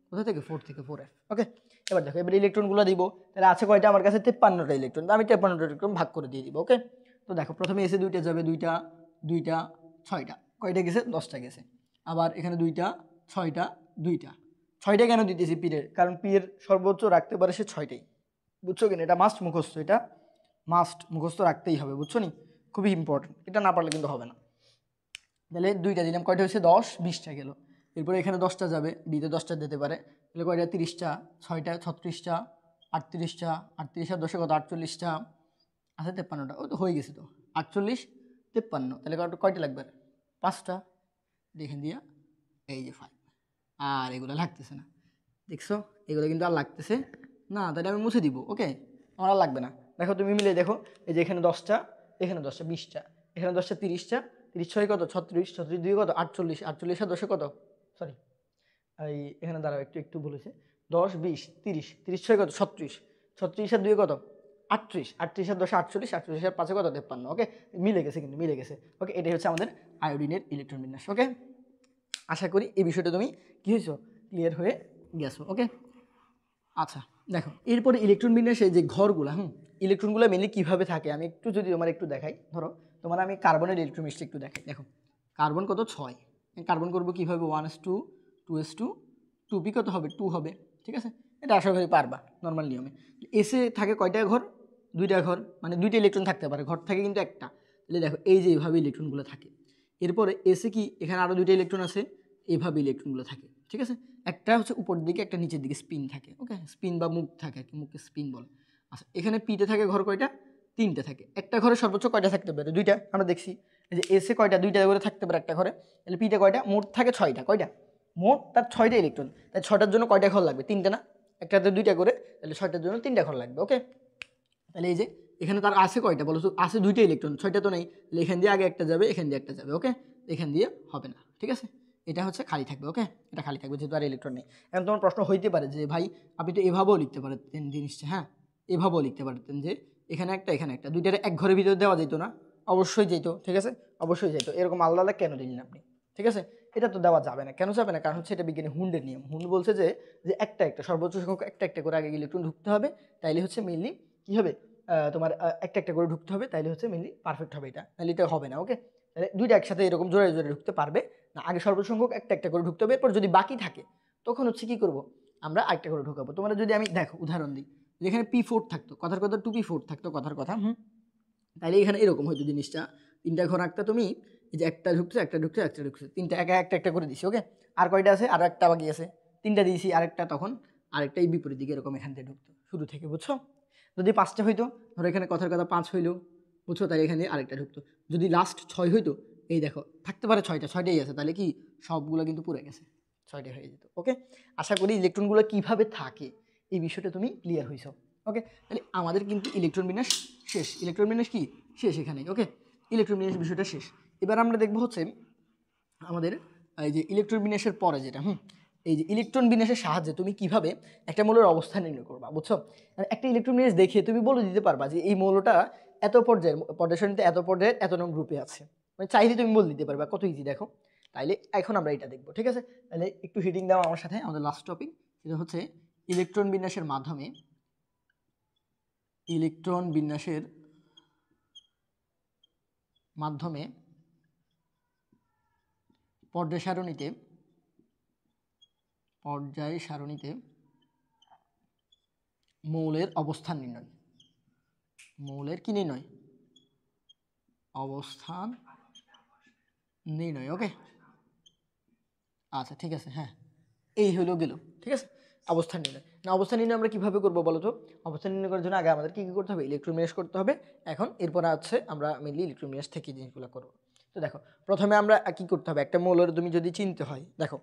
কোথা থেকে? 4 থেকে, 4f। ওকে, এবার দেখো এবার ইলেকট্রনগুলো দিব। তাহলে আছে কয়টা আমার কাছে? 53টা ইলেকট্রন। আমি 53টা ইলেকট্রন ভাগ করে দিয়ে দিব। ওকে, তো দেখো প্রথমে এসে 2টা যাবে, 2টা 2টা 6টা, কয়টা গেছে? 10টা গেছে। আবার এখানে 2টা 6টা 2টা, 6টা কেন দিতেছি পিরের, কারণ পির সর্বোচ্চ রাখতে পারে সে 6টাই, বুঝছো কিনা? এটা মাস্ট মুখস্থ, এটা মাস্ট মুখস্থ রাখতেই হবে, বুঝছো নি? খুবই ইম্পর্টেন্ট, এটা না পারলে কিন্তু হবে না। তাহলে 2টা দিলাম, কয়টা হচ্ছে 10 20টা গেল। এরপরে এখানে 10টা যাবে, ডিতে 10টা দিতে পারে, তাহলে কয়টা 30টা, 6টা 36টা, 38টা, 38 আর 10 কত 48টা, আচ্ছা 53টা, ও তো হয়ে গেছে তো, 48 53, তাহলে কয়টা লাগবে? 5টা, দেখেন দিয়া এই যে 5। আর এগুলো লাগতেছে না, দেখছো? এগুলো কিন্তু আর লাগতেছে না, তাহলে আমি মুছে দিব। ওকে, আমার আর লাগবে না। দেখো তুমি মিলে দেখো, এই যে এখানে 10টা, এখানে 10টা 20টা, এখানে 10টা 30টা, 30 6 কত 36, 36 2 কত 48, 48 আর 10 কত, সরি এই এখানে দাঁড়াও একটু একটু বলেছে, 10 20 30, 30 6 কত 36, 36 আর 2 কত 38, 38 আর 10 48, 48 আর 5 কত 53। ওকে, মিলে গেছে, কিন্তু মিলে গেছে। ওকে, এটাই হচ্ছে আমাদের আয়োডিনের ইলেকট্রন বিন্যাস। ওকে, আশা করি এই বিষয়টা তুমি কী হয়েছো, ক্লিয়ার হয়ে গেছো। ওকে, আচ্ছা দেখো এরপরে ইলেকট্রন বিন্যাসে যে ঘরগুলো, ইলেকট্রনগুলো মেনলি কীভাবে থাকে আমি একটু যদি তোমার একটু দেখাই। ধরো তোমার আমি কার্বনের ইলেকট্রন মিষ্টি একটু দেখাই। দেখো কার্বন কত 6, কার্বন করবো কীভাবে 1s2 2s2, 2p কত হবে 2 হবে, ঠিক আছে? এটা আশা করি পারবা নর্মাল নিয়মে। এসে থাকে কয়টা ঘর, 2টা ঘর, মানে 2টা ইলেকট্রন থাকতে পারে, ঘর থাকে কিন্তু একটা। তাহলে দেখো এই যে এইভাবে ইলেকট্রনগুলো থাকে। এরপরে এসে কি এখানে আরও 2টা ইলেকট্রন আছে, এইভাবে ইলেকট্রনগুলো থাকে, ঠিক আছে? একটা হচ্ছে উপরের দিকে, একটা নিচের দিকে স্পিন থাকে। ওকে, স্পিন বা মুখ থাকে আর কি, মুখকে স্পিন বলে। আচ্ছা এখানে পিতে থাকে ঘর কয়টা, 3টে থাকে। একটা ঘরে সর্বোচ্চ কয়টা থাকতে পারে, 2টা। আমরা দেখছি এই যে এসে কয়টা, 2টা করে থাকতে পারে একটা ঘরে। তাহলে পিতে কয়টা, মোট থাকে 6টা। কয়টা মোট, তার 6টা ইলেকট্রন, তাই 6টার জন্য কয়টা ঘর লাগবে, 3টে না? একটাতে 2টা করে, তাহলে 6টার জন্য 3টা ঘর লাগবে। ওকে, তাহলে এই যে এখানে তার আছে কয়টা বলো তো, আছে 2টা ইলেকট্রন, 6টা তো নেই, তাহলে এখান দিয়ে আগে একটা যাবে, এখান দিয়ে একটা যাবে। ওকে, এখান দিয়ে হবে না, ঠিক আছে? এটা হচ্ছে খালি থাকবে। ওকে, এটা খালি থাকবে যেহেতু আর ইলেকট্রন নেই। এখন তোমার প্রশ্ন হইতে পারে যে ভাই আপনি তো এভাবেও লিখতে পারতেন জিনিসটা, হ্যাঁ এভাবেও লিখতে পারতেন যে এখানে একটা এখানে একটা, 2টার এক ঘরের ভিতরে দেওয়া যেত না? অবশ্যই যেত, ঠিক আছে? অবশ্যই যেত। এরকম আলাদা আলাদা কেন দিলেন আপনি, ঠিক আছে? এটা তো দেওয়া যাবে না। কেন যাবে না? কারণ হচ্ছে এটা বিজ্ঞানী হুন্ডের নিয়ম। হুন্ড বলছে যে যে একটা একটা সর্বোচ্চ সংখ্যক একটা একটা করে আগে ইলেকট্রন ঢুকতে হবে, তাইলে হচ্ছে মেইনলি কী হবে, তোমার একটা একটা করে ঢুকতে হবে, তাইলে হচ্ছে মেনলি পারফেক্ট হবে। এটা তাহলে এটা হবে না। ওকে, তাহলে 2টা একসাথে এরকম জোরে জোরে ঢুকতে পারবে না, আগে সর্বোচ্চ সংখ্যক একটা একটা করে ঢুকতে হবে। এরপর যদি বাকি থাকে তখন হচ্ছে কি করব, আমরা আরেকটা করে ঢুকাবো। তোমরা যদি আমি দেখো উদাহরণ দিই, যেখানে P4 থাকতো, কথার কথা 2p4 থাকতো, কথার কথা, তাইলে এখানে এরকম হয়তো জিনিসটা, 3টা ঘর আঁকতা তুমি, এই যে একটা ঢুকছে একটা ঢুকছে একটা ঢুকছে, 3টা একা একটা একটা করে দিছি। ওকে, আর কয়টা আছে, আর একটা বাকি আছে, 3টা দিয়েছি, আরেকটা তখন আরেকটা এই বিপরীত দিকে এরকম এখান থেকে ঢুকতো শুরু থেকে, বুঝছো? যদি 5টা হইতো, ধরো এখানে কথার কথা 5 হইলো, বুঝছো, তাহলে এখানে আরেকটা ঢুকতো। যদি লাস্ট 6 হইতো, এই দেখো থাকতে পারে 6টাই আছে, তাহলে কি সবগুলো কিন্তু পুরে গেছে, 6টাই হয়ে যেত। ওকে, আশা করি ইলেকট্রনগুলো কিভাবে থাকে এই বিষয়টা তুমি ক্লিয়ার হয়েছো। ওকে, তাহলে আমাদের কিন্তু ইলেকট্রন বিন্যাস শেষ। ইলেকট্রন বিন্যাস কি শেষ এখানেই। ওকে, ইলেকট্রন বিন্যাস বিষয়টা শেষ। এবার আমরা দেখবো হচ্ছে আমাদের এই যে ইলেকট্রন বিন্যাসের পরে যেটা, এই যে ইলেকট্রন বিন্যাসের সাহায্যে তুমি কিভাবে একটা মৌলের অবস্থান নির্ণয় করবা, বুঝছো? একটা ইলেকট্রন বিন্যাস দেখে তুমি বলে দিতে পারবা যে এই মৌলটা এত পর্যায়ের পর্যায় সারণীতে এত পর্যায়ের এত নং গ্রুপে আছে, মানে চাইলে তুমি বলে দিতে পারবা। কত ইজি দেখো। তাইলে এখন আমরা এটা দেখবো, ঠিক আছে? তাহলে একটু হিডিং দাও আমার সাথে, আমাদের লাস্ট টপিক সেটা হচ্ছে ইলেকট্রন বিন্যাসের মাধ্যমে, ইলেকট্রন বিন্যাসের মাধ্যমে পর্যায় সারণীতে মৌলের অবস্থান নির্ণয়। মৌলের কি নির্ণয়? অবস্থান নির্ণয়। ওকে, আচ্ছা ঠিক আছে, হ্যাঁ এই হলো গেল, ঠিক আছে? অবস্থান নির্ণয়। না অবস্থান নির্ণয় আমরা কীভাবে করবো বলো তো? অবস্থান নির্ণয় করার জন্য আগে আমাদের কী কী করতে হবে? ইলেকট্রন বিন্যাস করতে হবে। এখন এরপরে আছে আমরা মেনলি ইলেকট্রন বিন্যাস থেকে জিনিসগুলো করবো। তো দেখো প্রথমে আমরা কী করতে হবে, একটা মৌলের তুমি যদি চিনতে হয়, দেখো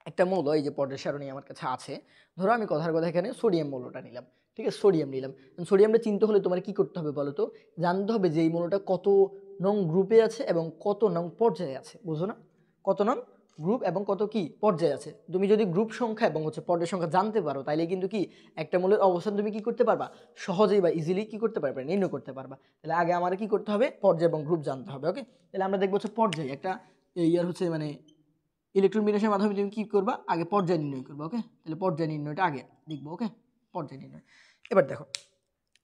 একটা মৌল এই যে পর্যায় সারণী আমার কাছে আছে, ধরো আমি কথার কথা এখানে সোডিয়াম মৌলটা নিলাম, ঠিক আছে? সোডিয়াম নিলাম। সোডিয়ামটা চিনতে হলে তোমার কি করতে হবে বলো তো? জানতে হবে যে এই মৌলটা কত নং গ্রুপে আছে এবং কত নং পর্যায়ে আছে, বুঝো না? কত নং গ্রুপ এবং কত কি পর্যায়ে আছে। তুমি যদি গ্রুপ সংখ্যা এবং হচ্ছে পর্যায় সংখ্যা জানতে পারো, তাইলে কিন্তু কি একটা মৌলের অবস্থান তুমি কি করতে পারবা, সহজেই বা ইজিলি কি করতে পারবে, নির্ণয় করতে পারবা। তাহলে আগে আমার কি করতে হবে, পর্যায় এবং গ্রুপ জানতে হবে। ওকে, তাহলে আমরা দেখবো হচ্ছে পর্যায়, একটা ইয়ার হচ্ছে মানে ইলেকট্রন বিন্যাসের মাধ্যমে তুমি কী করবা, আগে পর্যায় নির্ণয় করবা। ওকে, তাহলে পর্যায় নির্ণয়টা আগে লিখবো। ওকে, পর্যায় নির্ণয়। এবার দেখো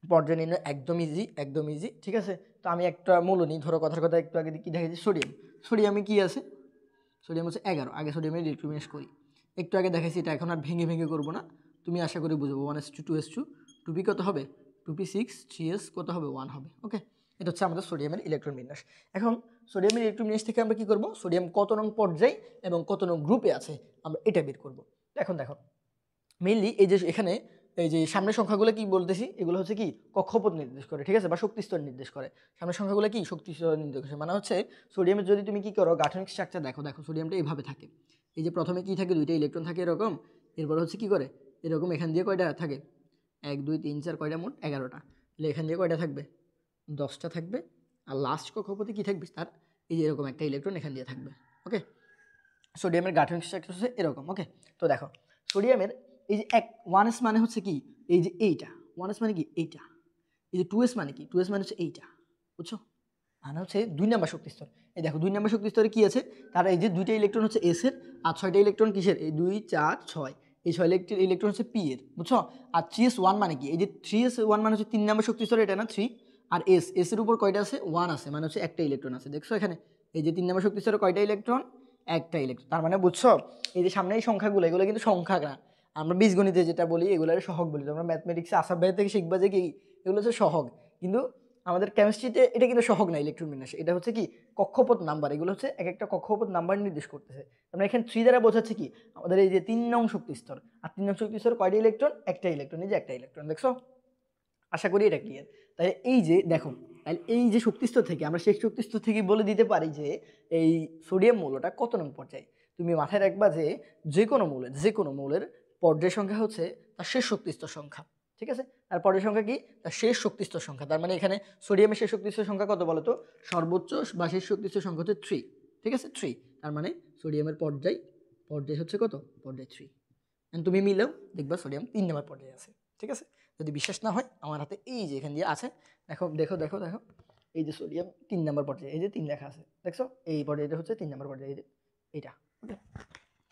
পর্যায় নির্ণয় একদম ইজি, একদম ইজি, ঠিক আছে? তো আমি একটা মৌল নিই, ধরো কথার কথা একটু আগে কি দেখাচ্ছি, সোডিয়াম। সোডিয়ামে কি আছে, সোডিয়াম হচ্ছে 11, আগে সোডিয়ামের ইলেকট্রন বিন্যাস করি। একটু আগে দেখাইছি, এটা এখন আর ভেঙে ভেঙে করবো না, তুমি আশা করি বুঝবো। 1s2 2s2 2p কত হবে 2p6 3s কত হবে 1 হবে। ওকে, এটা হচ্ছে আমাদের সোডিয়ামের ইলেকট্রন বিন্যাস। এখন সোডিয়ামের ইলেকট্রন বিন্যাস থেকে আমরা কি করব, সোডিয়াম কত নং পর্যায়ে এবং কত নং গ্রুপে আছে আমরা এটা বের করব। এখন দেখো মেইনলি এই যে এখানে এই যে সামনের সংখ্যাগুলো কি বলতেছি, এগুলো হচ্ছে কি কক্ষপথ নির্দেশ করে, ঠিক আছে, বা শক্তি স্তর নির্দেশ করে। সামনের সংখ্যাগুলো কি শক্তি স্তর নির্দেশ করে, মানে হচ্ছে সোডিয়ামের যদি তুমি কি করো গাঠনিক স্ট্রাকচার দেখো, দেখো সোডিয়ামটা এইভাবে থাকে। এই যে প্রথমে কি থাকে, দুইটা ইলেকট্রন থাকে এরকম, এরপর হচ্ছে কি করে এরকম, এখান দিয়ে কয়টা থাকে 1 2 3 4 কয়টা, মোট 11টা। তাহলে এখান দিয়ে কয়টা থাকবে 10টা থাকবে, আর লাস্ট কক্ষপথে কি থাকবে তার এই যে এরকম একটা ইলেকট্রন এখান দিয়ে থাকবে। ওকে, সোডিয়ামের গাঠনিক স্ট্রাকচার হচ্ছে এরকম। ওকে, তো দেখো সোডিয়ামের এই যে 1s মানে হচ্ছে কি এই যে এইটা, 1s মানে কি এইটা, এই যে 2s মানে কি 2s মানে হচ্ছে এইটা, বুঝছো, মানে হচ্ছে 2 নাম্বার শক্তি স্তর। এই দেখো 2 নাম্বার শক্তি স্তরে কি আছে, তার এই যে 2টা ইলেকট্রন হচ্ছে s এর, আর 6টা ইলেকট্রন কিসের, এই 2 4 6, এই 6 ইলেকট্রন হচ্ছে p এর, বুঝছো। আর 3s1 মানে কি, এই যে 3s1 মানে হচ্ছে 3 নাম্বার শক্তি স্তর, এটা না 3, আর s এর উপর কয়টা আছে 1 আছে, মানে হচ্ছে একটা ইলেকট্রন আছে, দেখছো এখানে এই যে 3 নাম্বার শক্তি স্তরে কয়টা ইলেকট্রন, একটা ইলেকট্রন। তার মানে বুঝছো এই যে সামনে এই সংখ্যাগুলো, এগুলো কিন্তু সংখ্যা না, আমরা বীজগণিতে যেটা বলি এগুলোর সহগ বলি, তোমরা ম্যাথমেটিক্সে আসার বাইরে থেকে শিখবা যে কি এগুলো হচ্ছে সহগ, কিন্তু আমাদের কেমিস্ট্রিতে এটা কিন্তু সহগ না ইলেকট্রন বিন্যাস, এটা হচ্ছে কি কক্ষপথ নাম্বার, এগুলো হচ্ছে এক একটা কক্ষপথ নাম্বার নির্দেশ করতেছে। আমরা এখানে 3 দ্বারা বোঝাচ্ছে কি আমাদের এই যে 3 নং শক্তি স্তর, আর 3 নং শক্তি স্তর কয়টা ইলেকট্রন, একটা ইলেকট্রন, এই যে একটা ইলেকট্রন, দেখছো, আশা করি এটা ক্লিয়ার। তাই এই যে দেখো, তাহলে এই যে শক্তিস্তর থেকে আমরা শেষ শক্তিস্তর থেকে বলে দিতে পারি যে এই সোডিয়াম মৌলটা কত নং পর্যায়ে। তুমি মাথায় রাখবা যে যে কোনো মৌলের পর্যায় সংখ্যা হচ্ছে তার শেষ শক্তিস্তর সংখ্যা, ঠিক আছে। তার পর্যায় সংখ্যা কি, তার শেষ শক্তিস্তর সংখ্যা। তার মানে এখানে সোডিয়ামের শেষ শক্তিস্তর সংখ্যা কত বলো তো, সর্বোচ্চ বা শেষ শক্তিস্তর সংখ্যা হচ্ছে 3, ঠিক আছে 3। তার মানে সোডিয়ামের পর্যায় হচ্ছে কত, পর্যায় 3। তুমি মিলেও দেখবা সোডিয়াম 3 নম্বর পর্যায়ে আছে, ঠিক আছে। যদি বিশ্বাস না হয় আমার হাতে এই যে এখান দিয়ে আছে, দেখো দেখো দেখো দেখো, এই যে সোডিয়াম 3 নম্বর পর্যায়ে, এই যে 3 লেখা আছে, দেখছো এই পর্যায়টা হচ্ছে 3 নম্বর পর্যায়ে, এই যে এইটা। ওকে,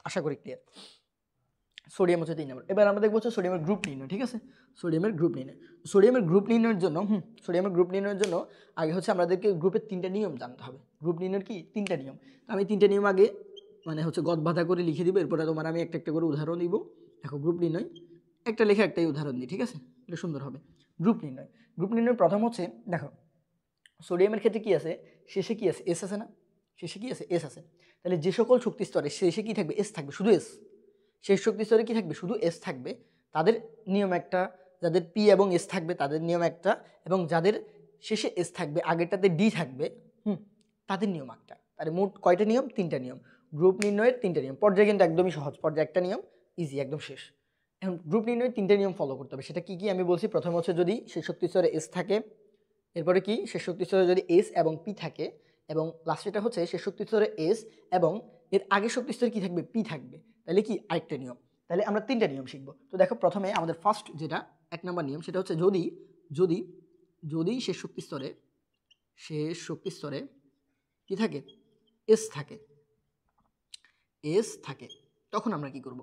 আশা করি ক্লিয়ার। সোডিয়াম হচ্ছে 3 নম্বর। এবার আমরা দেখবো হচ্ছে সোডিয়ামের গ্রুপ নির্ণয়, ঠিক আছে, সোডিয়ামের গ্রুপ নির্ণয়। সোডিয়ামের গ্রুপ নির্ণয়ের জন্য সোডিয়ামের গ্রুপ নির্ণয়ের জন্য আগে হচ্ছে আমাদেরকে গ্রুপের 3টা নিয়ম জানতে হবে। গ্রুপ নির্ণয়ের কি 3টা নিয়ম, তো আমি 3টা নিয়ম আগে মানে হচ্ছে গদ বাঁধা করে লিখে দিব, এরপরে তোমার আমি একটা একটা করে উদাহরণ দিব। দেখো গ্রুপ নির্ণয় একটা লেখা একটাই উদাহরণ দিই, ঠিক আছে, এটা সুন্দর হবে। গ্রুপ নির্ণয় প্রথম হচ্ছে দেখো সোডিয়ামের ক্ষেত্রে কি আছে, শেষে কি আছে এস আছে না, শেষে কি আছে এস আছে। তাহলে যে সকল শক্তি স্তরে শেষে কি থাকবে এস থাকবে, শুধু এস, শেষ শক্তি স্তরে কি থাকবে শুধু এস থাকবে, তাদের নিয়ম একটা, যাদের পি এবং এস থাকবে তাদের নিয়ম একটা, এবং যাদের শেষে এস থাকবে আগেরটাতে ডি থাকবে তাদের নিয়ম একটা। তাহলে মোট কয়টা নিয়ম, 3টা নিয়ম। গ্রুপ নির্ণয়ের 3টা নিয়ম, পর্যায়ে কিন্তু একদমই সহজ, পর্যায়ে একটা নিয়ম, ইজি একদম শেষ। এখন গ্রুপ নির্ণয়ের 3টা নিয়ম ফলো করতে হবে, সেটা কি কি আমি বলছি। প্রথম হচ্ছে যদি শেষ শক্তি স্তরে এস থাকে, এরপরে কি শেষ শক্তি স্তরে যদি এস এবং পি থাকে, এবং লাস্টেটা হচ্ছে শেষ শক্তি স্তরে এস এবং এর আগের শক্তি স্তরে কি থাকবে পি থাকবে, তাহলে কি আরেকটা নিয়ম। তাহলে আমরা 3টা নিয়ম শিখবো। তো দেখো প্রথমে আমাদের ফার্স্ট যেটা 1 নম্বর নিয়ম, সেটা হচ্ছে যদি যদি যদি শেষ শক্তি স্তরে কি থাকে এস থাকে তখন আমরা কি করব,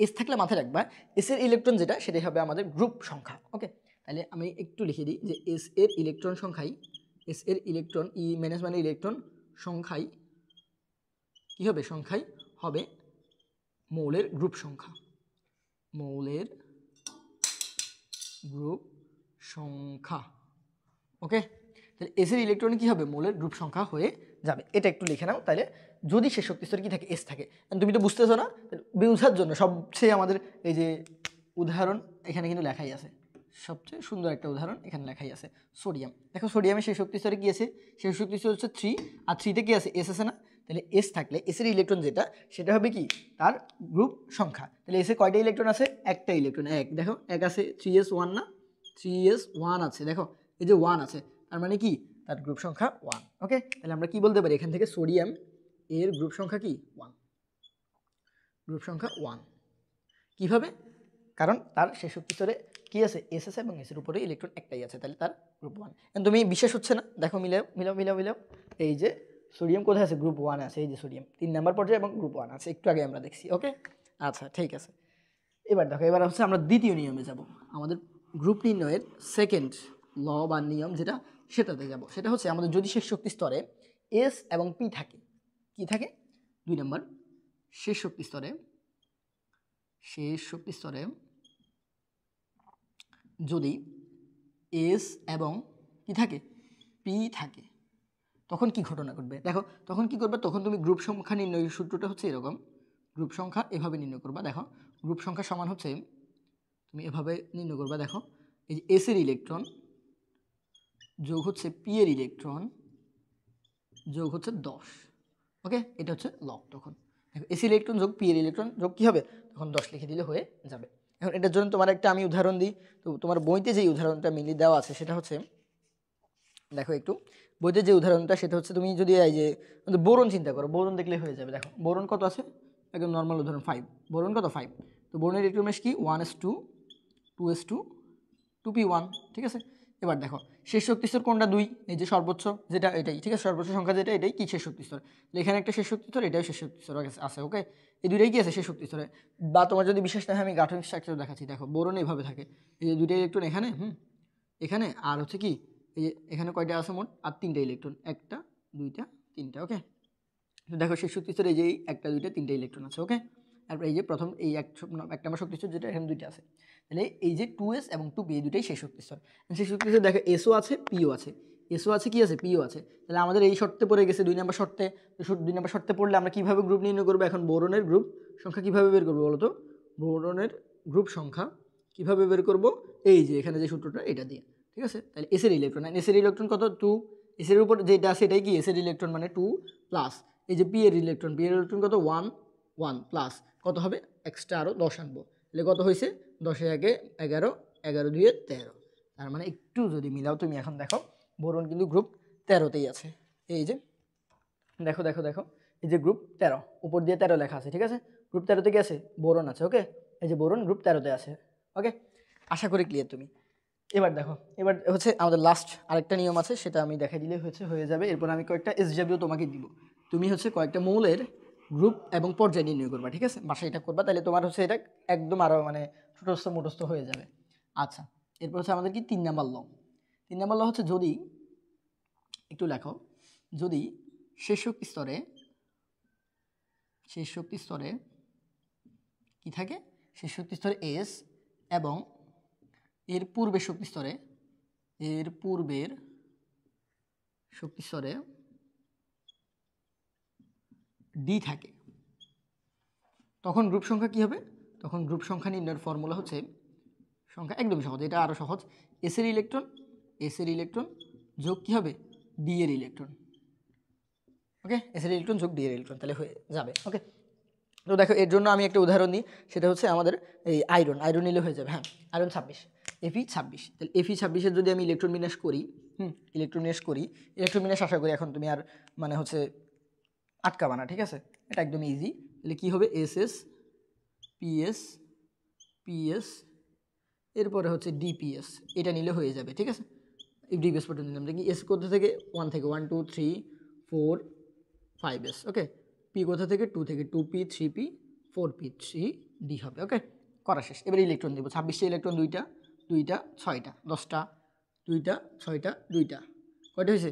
এস থাকলে মাথায় রাখবা এস এর ইলেকট্রন যেটা সেটাই হবে আমাদের গ্রুপ সংখ্যা। ওকে, তাহলে আমি একটু লিখে দিই যে এস এর ইলেকট্রন ই মাইনাস মানে ইলেকট্রন সংখ্যাই কি হবে, সংখ্যাই হবে মৌলের গ্রুপ সংখ্যা, ওকে। তাহলে এস এর ইলেকট্রন কি হবে, মৌলের গ্রুপ সংখ্যা হয়ে যাবে। এটা একটু লিখে নাও। তাহলে যদি শেষ শক্তি স্তরে কি থাকে এস থাকে, তুমি তো বুঝতেছো না, বোঝার জন্য সবচেয়ে আমাদের এই যে উদাহরণ এখানে কিন্তু লেখাই আছে, সবচেয়ে সুন্দর একটা উদাহরণ এখানে লেখাই আছে সোডিয়াম। দেখো সোডিয়ামের শেষ শক্তি স্তরে কি আছে, শেষ শক্তি স্তর হচ্ছে 3, আর 3তে কি আছে এস আছে না। তাহলে এস থাকলে এস এর ইলেকট্রন যেটা সেটা হবে কি তার গ্রুপ সংখ্যা। তাহলে এসে কয়টা ইলেকট্রন আছে, একটা ইলেকট্রন, এক, দেখো এক আছে 3s1 না, 3s1 আছে, দেখো এই যে 1 আছে, তার মানে কি তার গ্রুপ সংখ্যা 1। ওকে, তাহলে আমরা কি বলতে পারি এখান থেকে সোডিয়াম এর গ্রুপ সংখ্যা কি 1, গ্রুপ সংখ্যা 1। কিভাবে, কারণ তার শেষ শক্তি স্তরে কি আছে এস আছে এবং এসের উপরে ইলেকট্রন একটাই আছে, তাহলে তার গ্রুপ 1। এখন তুমি বিশ্বাস হচ্ছে না, দেখো মিলাও এই যে সোডিয়াম কোথায় আছে, গ্রুপ 1 আছে, এই যে সোডিয়াম 3 নাম্বার পর্যায়ে এবং গ্রুপ 1 আছে, একটু আগে আমরা দেখছি। ওকে, আচ্ছা ঠিক আছে। এবার দেখো এবার হচ্ছে আমরা দ্বিতীয় নিয়মে যাব, আমাদের গ্রুপ নির্ণয়ের সেকেন্ড ল বা নিয়ম যেটা সেটাতে যাব। সেটা হচ্ছে আমাদের যদি শেষ শক্তি স্তরে এস এবং পি থাকে, কি থাকে 2 নম্বর, শেষ শক্তি স্তরে শেষ শক্তি স্তরে যদি এস এবং কি থাকে, পি থাকে, তখন কি ঘটনা ঘটবে? দেখো তখন কি করবে, তখন তুমি গ্রুপ সংখ্যা নির্ণয় সূত্রটা হচ্ছে এরকম, গ্রুপ সংখ্যা এভাবে নির্ণয় করবা। দেখো গ্রুপ সংখ্যা সমান হচ্ছে, তুমি এভাবে নির্ণয় করবা। দেখো এই যে এস এর ইলেকট্রন যোগ হচ্ছে পি এর ইলেকট্রন যোগ হচ্ছে 10। ওকে, এটা হচ্ছে লব। তখন দেখো এস ইলেকট্রন যোগ পি এর ইলেকট্রন যোগ কী হবে, তখন 10 লিখে দিলে হয়ে যাবে। এখন এটার জন্য তোমার একটা আমি উদাহরণ দিই। তো তোমার বইতে যেই উদাহরণটা মিলি দেওয়া আছে সেটা হচ্ছে, দেখো একটু বইতে যে উদাহরণটা সেটা হচ্ছে, তুমি যদি এই যে বোরন চিন্তা করো, বোরন দেখলে হয়ে যাবে। দেখো বোরন কত আছে, একদম নর্মাল উদাহরণ 5, বোরন কত 5। তো বোরনের ইলেকট্রন কি 1s2 2s2 2p1, ঠিক আছে। এবার দেখো শেষ শক্তি স্তর কোনটা, 2, এই যে সর্বোচ্চ যেটা এটাই, ঠিক আছে, সর্বোচ্চ সংখ্যা যেটা এটাই কি শেষ শক্তি স্তর। এখানে একটা শেষ শক্তি স্তর, এটাও শেষ শক্তি স্তর আছে। ওকে, এই দুইটাই কি আছে শেষ শক্তি স্তরে। বা তোমার যদি বিশেষ না হয় আমি গাঠনিক স্ট্রাকচার দেখাচ্ছি। দেখো বোরন এইভাবে থাকে, এই যে দুইটা ইলেকট্রন এখানে, এখানে, আর হচ্ছে কি এই যে এখানে কয়টা আছে মোট, আর 3টা ইলেকট্রন, 1টা 2টা 3টা। ওকে, তো দেখো শেষ শক্তি স্তরে এই যে 1টা 2টা 3টা ইলেকট্রন আছে। ওকে, তারপর এই যে প্রথম এই এক নম্বর শক্তি স্তর যেটা, এখানে 2টা আছে। তাহলে এই যে 2s এবং 2p এই দুটাই শেষ শক্তি স্তর। শেষ শক্তি স্তর দেখো এসও আছে পিও আছে, এসও আছে কি আছে পিও আছে। তাহলে আমাদের এই শর্তে পড়ে গেছে 2 নম্বর শর্তে। 2 নম্বর শর্তে পড়লে আমরা কীভাবে গ্রুপ নির্ণয় করবো, এখন বোরনের গ্রুপ সংখ্যা কীভাবে বের করবো বলো তো? বোরনের গ্রুপ সংখ্যা কীভাবে বের করবো, এই যে এখানে যে সূত্রটা এটা দিয়ে, ঠিক আছে। তাহলে এসের ইলেকট্রন, এসের ইলেকট্রন কত 2, এসের উপর যেটা আছে এটাই কি এসের ইলেকট্রন মানে 2 প্লাস এই যে পি এর ইলেকট্রন, পি এর ইলেকট্রন কত 1 1 প্লাস কত হবে এক্সট্রা আরও 10 আনবো। তাহলে কত হয়েছে 10 এ 11 11 2 13। তার মানে একটু যদি মিলাও তুমি, এখন দেখো বোরন কিন্তু গ্রুপ 13তেই আছে। এই যে দেখো দেখো দেখো এই যে গ্রুপ 13 উপর দিয়ে 13 লেখা আছে, ঠিক আছে, গ্রুপ 13তে কি আছে বোরন আছে। ওকে, এই যে বোরন গ্রুপ 13তে আছে। ওকে, আশা করি ক্লিয়ার তুমি। এবার দেখো, এবার হচ্ছে আমাদের লাস্ট আরেকটা নিয়ম আছে, সেটা আমি দেখাই দিলে হয়ে যাবে। এরপর আমি কয়েকটা এসডব্লিউ তোমাকে দিব, তুমি হচ্ছে কয়েকটা মৌলের গ্রুপ এবং পর্যায় নির্ণয় করবা, ঠিক আছে, বাসায় এটা করবা, তাহলে তোমার হচ্ছে এটা একদম আরও মানে ছোটস্থ মোটস্থ হয়ে যাবে। আচ্ছা, এরপর হচ্ছে আমাদের কি 3 নাম্বার ল। 3 নাম্বার ল হচ্ছে, যদি একটু লেখো, যদি শেষ শক্তি স্তরে কি থাকে, শেষ শক্তি স্তরে এস এবং এর পূর্বের শক্তি স্তরে ডি থাকে, তখন গ্রুপ সংখ্যা কি হবে, তখন গ্রুপ সংখ্যা নির্ণয়ের ফর্মুলা হচ্ছে, সংখ্যা একদমই সহজ, এটা আরও সহজ, এস এর ইলেকট্রন যোগ কি হবে ডি এর ইলেকট্রন। ওকে, এস এর ইলেকট্রন যোগ ডি এর ইলেকট্রন, তাহলে হয়ে যাবে। ওকে, তো দেখো এর জন্য আমি একটা উদাহরণ দিই, সেটা হচ্ছে আমাদের এই আয়রন নিলে হয়ে যাবে। হ্যাঁ, আয়রন 26, এফি 26, তাহলে এফি 26-এর যদি আমি ইলেকট্রন বিন্যাস করি, ইলেকট্রন বিন্যাস আশা করি এখন তুমি আর মানে হচ্ছে আটকাবা না, ঠিক আছে, এটা একদম ইজি। তাহলে কী হবে, এস এস পিএস পিএস, এরপরে হচ্ছে ডিপিএস, এটা নিলে হয়ে যাবে, ঠিক আছে। এই ডিপিএস পর্যন্ত নিলাম, দেখি এস কোথা থেকে 1 থেকে 1 2 3 4 5s। ওকে, পি কোথা থেকে 2 থেকে 2p 3p 4p 3d হবে। ওকে, করা শেষ। এবার ইলেকট্রন দেবো, 26টা ইলেকট্রন, 2টা 2টা 6টা 10টা 2টা 6টা 2টা, কয়টা হয়েছে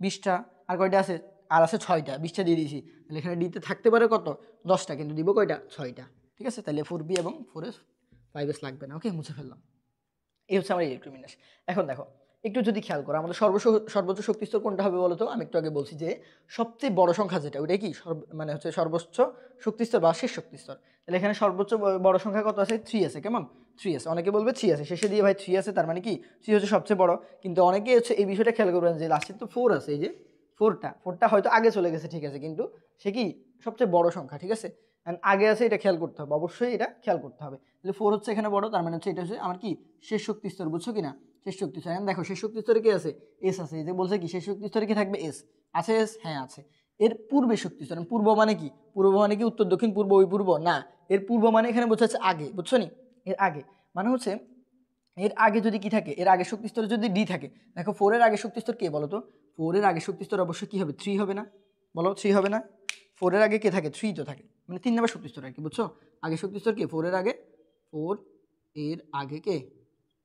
20টা, আর কয়টা আছে, আর আছে 6টা, 20টা দিয়ে দিয়েছি, তাহলে এখানে ডিতে থাকতে পারে কত 10টা, কিন্তু দিব কয়টা 6টা, ঠিক আছে। তাহলে 4b এবং 4s 5s লাগবে না। ওকে, মুছে ফেললাম। এই হচ্ছে আমার ইলেকট্রন বিন্যাস। এখন দেখো একটু যদি খেয়াল করো, আমাদের সর্বোচ্চ শক্তি স্তর কোনটা হবে বলো তো? আমি একটু আগে বলছি যে সবচেয়ে বড় সংখ্যা যেটা, ওইটাই কি মানে হচ্ছে সর্বোচ্চ শক্তি স্তর বা শেষ শক্তি স্তর। তাহলে এখানে সর্বোচ্চ বড় সংখ্যা কত আছে, 3 আছে। কেমন 3 আছে, অনেকে বলবে 3 আছে, শেষে দিয়ে ভাই 3 আছে, তার মানে কি 3 হচ্ছে সবচেয়ে বড়। কিন্তু অনেকে হচ্ছে এই বিষয়টা খেয়াল করবেন যে লাস্টে তো 4 আছে, এই যে 4টা হয়তো আগে চলে গেছে, ঠিক আছে, কিন্তু সে কি সবচেয়ে বড় সংখ্যা, ঠিক আছে, আগে আছে, এটা খেয়াল করতে হবে, অবশ্যই এটা খেয়াল করতে হবে। তাহলে 4 হচ্ছে এখানে বড়, তার মানে হচ্ছে এটা হচ্ছে আমার কি শেষ শক্তি স্তর, বুঝছো কিনা, শেষ শক্তি স্তর। এখন দেখো শেষ শক্তি স্তরে কি আছে, এস আছে, এই যে বলছে কি শেষ শক্তি স্তরে কি থাকবে, এস আছে, এস হ্যাঁ আছে। এর পূর্বে শক্তি স্তর, পূর্ব মানে কি, উত্তর দক্ষিণ পূর্ব ওই পূর্ব না, এর পূর্ব মানে এখানে বোঝাচ্ছে আগে, বুঝছো নি, এর আগে মানে হচ্ছে এর আগে যদি কি থাকে, এর আগে শক্তি স্তরে যদি ডি থাকে, দেখো 4 এর আগে শক্তি স্তর কে বলো তো, 4 এর আগে শক্তি স্তর অবশ্যই কি হবে, 3 হবে না, বলো 3 হবে না, 4 এর আগে কে থাকে, 3 তো থাকে, মানে 3 নম্বর শক্তি স্তর আর কি, বুঝছো, আগে শক্তি স্তর কে 4 এর আগে, 4 এর আগে কে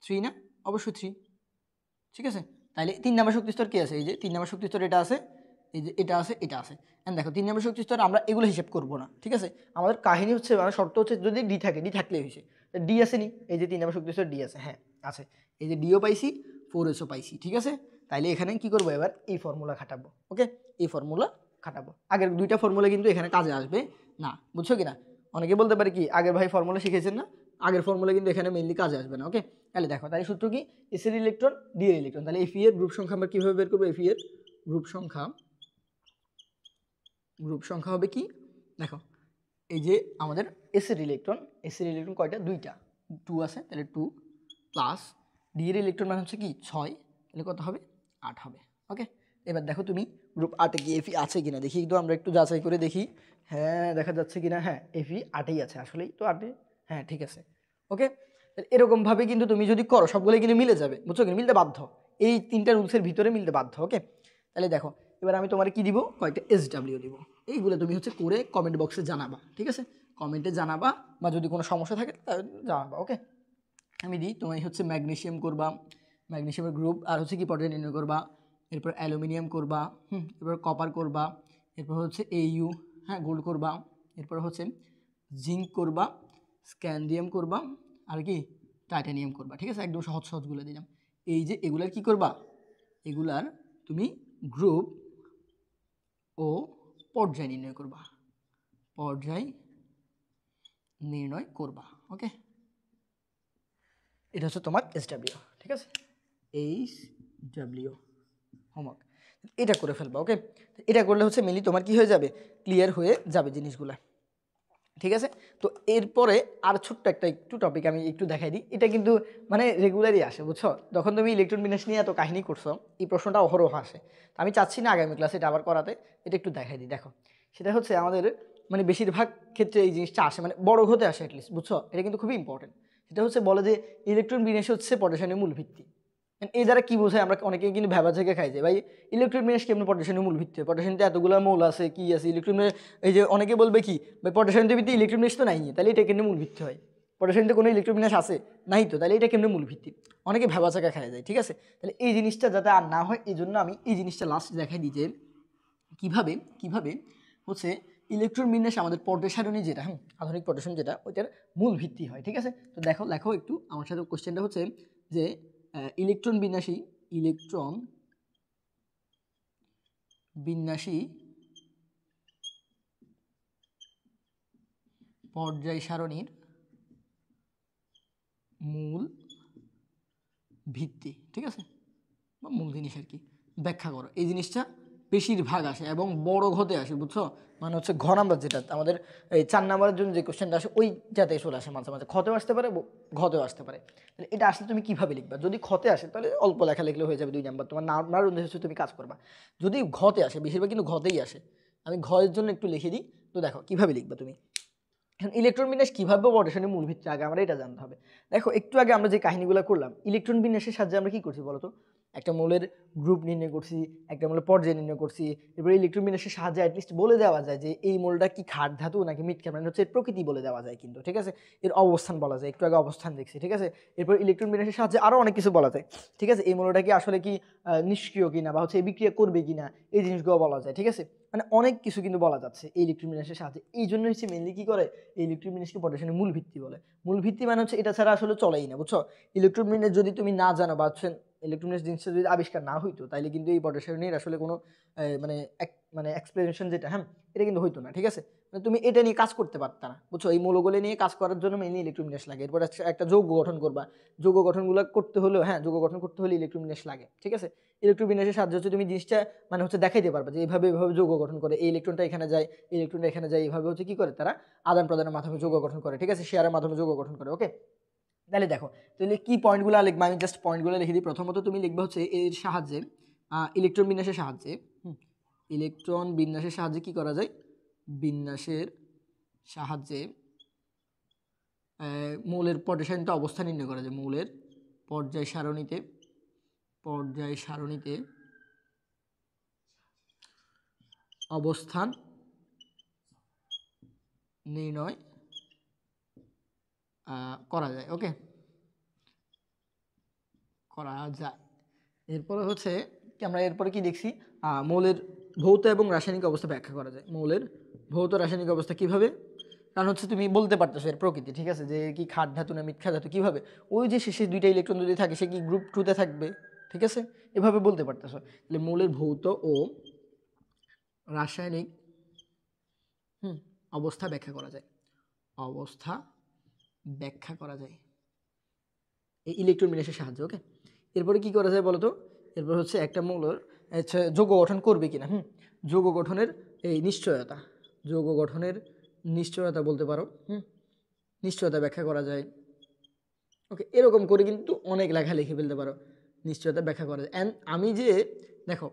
3 না, অবশ্যই 3, ঠিক আছে। তাহলে 3 নম্বর শক্তি স্তর কি আছে, এই যে 3 নম্বর শক্তি স্তর এটা আছে, এই যে এটা আছে এটা আছে। এন্ড দেখো 3 নম্বর শক্তি স্তর আমরা এগুলো হিসাব করব না, ঠিক আছে। আমাদের কাহিনী হচ্ছে মানে শর্ত হচ্ছে যদি ডি থাকে, ডি থাকলেই হয়েছে। ডি আছে নি, এই যে 3 নম্বর শক্তি স্তর ডি আছে, হ্যাঁ আছে। এই যে ডিও পাইছি, 4sও পাইছি, ঠিক আছে। তাইলে এখানে কি করবো, এবার এই ফর্মুলা খাটাবো। ওকে, এই ফর্মুলা খাটাবো। আগের দুইটা ফর্মুলা কিন্তু এখানে কাজে আসবে না, বুঝছো কিনা। অনেকে বলতে পারে কি আগের ভাই ফর্মুলা শিখেছেন না, আগের ফর্মুলা কিন্তু এখানে মেইনলি কাজে আসবে না। ওকে, তাহলে দেখো, তাহলে সূত্র কি, এস এর ইলেকট্রন ডি এর ইলেকট্রন। তাহলে এফ এর গ্রুপ সংখ্যা আমরা কিভাবে বের করবো, এফ এর গ্রুপ সংখ্যা হবে কি, দেখো এই যে আমাদের এস এর ইলেকট্রন কয়টা, দুইটা, 2 আছে, তাহলে 2 প্লাস ডি এর ইলেকট্রন মানে হচ্ছে কি 6, তাহলে কত হবে, 8 হবে। ওকে, এবার দেখো তুমি গ্রুপ 8 কি এফি আছে কিনা দেখি, একটু আমরা একটু যাচাই করে দেখি। হ্যাঁ দেখা যাচ্ছে কিনা, হ্যাঁ এফি 8এই আছে, আসলেই তো 8, হ্যাঁ ঠিক আছে। ওকে, এরকম ভাবে কিন্তু তুমি যদি করো সবগুলো কিন্তু মিলে যাবে, বুঝছো কি, মিলতে বাধ্য, এই 3টা রুলসের ভিতরে মিলতে বাধ্য। ওকে, তাহলে দেখো এবার আমি তোমার কি দিব, কয়েকটা SW দিব, এইগুলো তুমি হচ্ছে করে কমেন্ট বক্সে জানাবা, ঠিক আছে। কমেন্টে জানাবা, বা যদি কোনো সমস্যা থাকে তাহলে জানাবা। ওকে, আমি দিই, তোমায় হচ্ছে ম্যাগনেসিয়াম করবা, ম্যাগনেসিয়ামের গ্রুপ, আর হচ্ছে কি পটাশিয়াম নির্ণয় করবা, এরপর অ্যালুমিনিয়াম করবা, এরপর কপার করবা, এরপর হচ্ছে AU, হ্যাঁ গোল্ড করবা, এরপর হচ্ছে জিঙ্ক করবা, স্ক্যান্ডিয়াম করবা, আর কি টাইটানিয়াম করবা, ঠিক আছে। একদম সহজ সহজগুলো দিলাম। এই যে এগুলার কি করবা, এগুলার তুমি গ্রুপ ও পর্যায় নির্ণয় করবা, ওকে, এটা হচ্ছে তোমার SW, ঠিক আছে, SW হোমওয়ার্ক, এটা করে ফেলবা। ওকে, এটা করলে হচ্ছে মেনলি তোমার কি হয়ে যাবে, ক্লিয়ার হয়ে যাবে জিনিসগুলা, ঠিক আছে। তো এরপরে আর ছোট্ট একটা একটু টপিক আমি একটু দেখাই দিই, এটা কিন্তু মানে রেগুলারই আসে, বুঝছো। যখন তুমি ইলেকট্রন বিন্যাস নিয়ে এত কাহিনী করছো, এই প্রশ্নটা অহরহ আসে। আমি চাচ্ছি না আগামী ক্লাসে এটা আবার করাতে, এটা একটু দেখাই দিই। দেখো, সেটা হচ্ছে আমাদের মানে বেশিরভাগ ক্ষেত্রে এই জিনিসটা আসে, মানে বড় হতে আসে অ্যাটলিস্ট, বুঝছো। এটা কিন্তু খুবই ইম্পর্টেন্ট। সেটা হচ্ছে বলে যে ইলেকট্রন বিন্যাস হচ্ছে পটাশিয়ামের মূল ভিত্তি। এই দ্বারা কি বোঝায়, আমরা অনেকে কিন্তু ভেবা থেকে খাই যে ভাই ইলেকট্রন বিন্যাস কেমন পটাশিয়ামের মূল ভিত্তি, পটাশিয়ামতে এতগুলো মৌল আছে, কি আছে ইলেকট্রন, এই যে অনেকে বলবে কি ভাই পটাশিয়াম ভিত্তি ইলেকট্রন বিন্যাস তো নাই, তাহলে এটা কেমনে মূল ভিত্তি হয়, পটাশিয়ামতে কোনো ইলেকট্রন বিন্যাস আছে নাই তো, তাহলে এটা কেমনে মূল ভিত্তি, অনেকে ভেবা থেকে খাই যায়, ঠিক আছে। তাহলে এই জিনিসটা যাতে আর না হয়, এই জন্য আমি এই জিনিসটা লাস্ট দেখাই দিই যে কিভাবে কিভাবে হচ্ছে ইলেকট্রন বিন্যাস আমাদের পর্যায় সারণী যেটা, আধুনিক পটাশিয়াম যেটা, ওইটার মূল ভিত্তি হয়, ঠিক আছে। তো দেখো লেখো একটু আমার সাথে, কোশ্চেনটা হচ্ছে যে ইলেকট্রন বিন্যাসী পর্যায় সারণীর মূল ভিত্তি, ঠিক আছে, বা মূল জিনিস আর কি, ব্যাখ্যা করো। এই জিনিসটা বেশিরভাগ আসে এবং বড় ঘতে আসে, বুঝছো। মানে হচ্ছে ঘ নাম্বার যেটা আমাদের এই 4 নাম্বারের জন্য যে কোশ্চেনটা আসে, ওই যাতে চলে আসে মাঝে মাঝে, খতেও আসতে পারে ঘতেও আসতে পারে। তাহলে এটা আসলে তুমি কিভাবে লিখবা, যদি খতে আসে তাহলে অল্প লেখা লিখলে হয়ে যাবে 2 নাম্বার, তোমার নাম্বার অনুযায়ী হচ্ছে তুমি কাজ করবা। যদি ঘতে আসে, বেশিরভাগ কিন্তু ঘতেই আসে, আমি ঘয়ের জন্য একটু লিখে দিই। তো দেখো কিভাবে লিখবা তুমি, ইলেকট্রন বিন্যাস কিভাবে পটাশিয়ামের মূল ভিত্তি, আগে আমরা এটা জানতে হবে। দেখো একটু আগে আমরা যে কাহিনীগুলো করলাম, ইলেকট্রন বিন্যাসের সাহায্যে আমরা কি করছি বলতো, একটা মৌলের গ্রুপ নির্ণয় করছি, একটা মৌলের পর্যায় নির্ণয় করছি। এরপরে ইলেকট্রন বিন্যাসের সাহায্যে অ্যাটলিস্ট বলে দেওয়া যায় যে এই মৌলটা কি ক্ষার ধাতু নাকি মৃৎ, মানে হচ্ছে এর প্রকৃতি বলে দেওয়া যায় কিন্তু, ঠিক আছে। এর অবস্থান বলা যায়, একটু আগে অবস্থান দেখছি, ঠিক আছে। এরপর ইলেকট্রন বিন্যাসের সাহায্যে আরো অনেক কিছু বলা যায়, ঠিক আছে। এই মৌলটা কি আসলে কি নিষ্ক্রিয় কিনা, বা হচ্ছে বিক্রিয়া করবে কিনা, এই জিনিসগুলো বলা যায়, ঠিক আছে। মানে অনেক কিছু কিন্তু বলা যাচ্ছে এই ইলেকট্রন বিন্যাসের সাহায্যে। এই জন্য হচ্ছে মেনলি কি করে, এই ইলেকট্রন বিন্যাসকে পটাশিয়ামের মূল ভিত্তি বলে। মূল ভিত্তি মানে হচ্ছে এটা ছাড়া আসলে চলেই না, বুঝছো। ইলেকট্রন বিন্যাস যদি তুমি না জানো, বা হচ্ছে ইলেকট্রন বিন্যাস জিনিসটা যদি আবিষ্কার না হইতো, তাহলে কিন্তু এই পটাশিয়ামের আসলে কোনো মানে মানে এক্সপ্লেনেশন যেটা, এটা কিন্তু হইতো না, ঠিক আছে। মানে তুমি এটা নিয়ে কাজ করতে পারতা না, বুঝছো। এই মৌলগুলো নিয়ে কাজ করার জন্য মেইনলি ইলেকট্রন বিন্যাস লাগে। এরপর একটা যৌগ গঠন করবা, যৌগ গঠনগুলো করতে হলেও, যৌগ গঠন করতে হলে ইলেকট্রন বিন্যাস লাগে, ঠিক আছে। ইলেকট্রন বিন্যাসের সাহায্যে হচ্ছে তুমি জিনিসটা মানে হচ্ছে দেখাইতে পারবে যে এইভাবে এইভাবে যৌগ গঠন করে, এই ইলেকট্রনটা এখানে যায়, এই ইলেকট্রনটা এখানে যায়, এইভাবে হচ্ছে কি করে তারা আদান প্রদানের মাধ্যমে যৌগ গঠন করে, ঠিক আছে, শেয়ারের মাধ্যমে যৌগ গঠন করে। ওকে, তাহলে দেখো, তাহলে কি পয়েন্টগুলো লিখবা, আমি জাস্ট পয়েন্টগুলো লিখে দিই। প্রথমত তুমি লিখবে হচ্ছে এর সাহায্যে ইলেকট্রন বিন্যাসের সাহায্যে, ইলেকট্রন বিন্যাসের সাহায্যে কি করা যায়, বিন্যাসের সাহায্যে মৌলের পটাশিয়ামটা অবস্থান নির্ণয় করা যায়, মৌলের পর্যায় সারণীতে অবস্থান নির্ণয় করা যায়। ওকে, করা যায়। এরপরে হচ্ছে কি আমরা এরপরে কি দেখছি, মৌলের ভৌত এবং রাসায়নিক অবস্থা ব্যাখ্যা করা যায়। মৌলের ভৌত রাসায়নিক অবস্থা কিভাবে? কারণ হচ্ছে তুমি বলতে পারতেছো এর প্রকৃতি, ঠিক আছে, যে কি খাদ ধাতু না মিথ্যা ধাতু, কিভাবে? ওই যে শেষে দুইটা ইলেকট্রন যদি থাকে সে কি গ্রুপ টুতে থাকবে, ঠিক আছে, এভাবে বলতে পারতেছো। তাহলে মৌলের ভৌত ও রাসায়নিক অবস্থা ব্যাখ্যা করা যায়, অবস্থা ব্যাখ্যা করা যায় এই ইলেকট্রন বিন্যাসের সাহায্যে। ওকে, এরপরে কি করা যায় বলো তো? এরপর হচ্ছে একটা মৌলের যৌগ গঠন করবে কিনা, যৌগ গঠনের এই নিশ্চয়তা, যৌগ গঠনের নিশ্চয়তা বলতে পারো, নিশ্চয়তা ব্যাখ্যা করা যায়। ওকে, এরকম করে কিন্তু অনেক লেখা লিখে ফেলতে পারো, নিশ্চয়তা ব্যাখ্যা করা যায়। অ্যান্ড আমি যে দেখো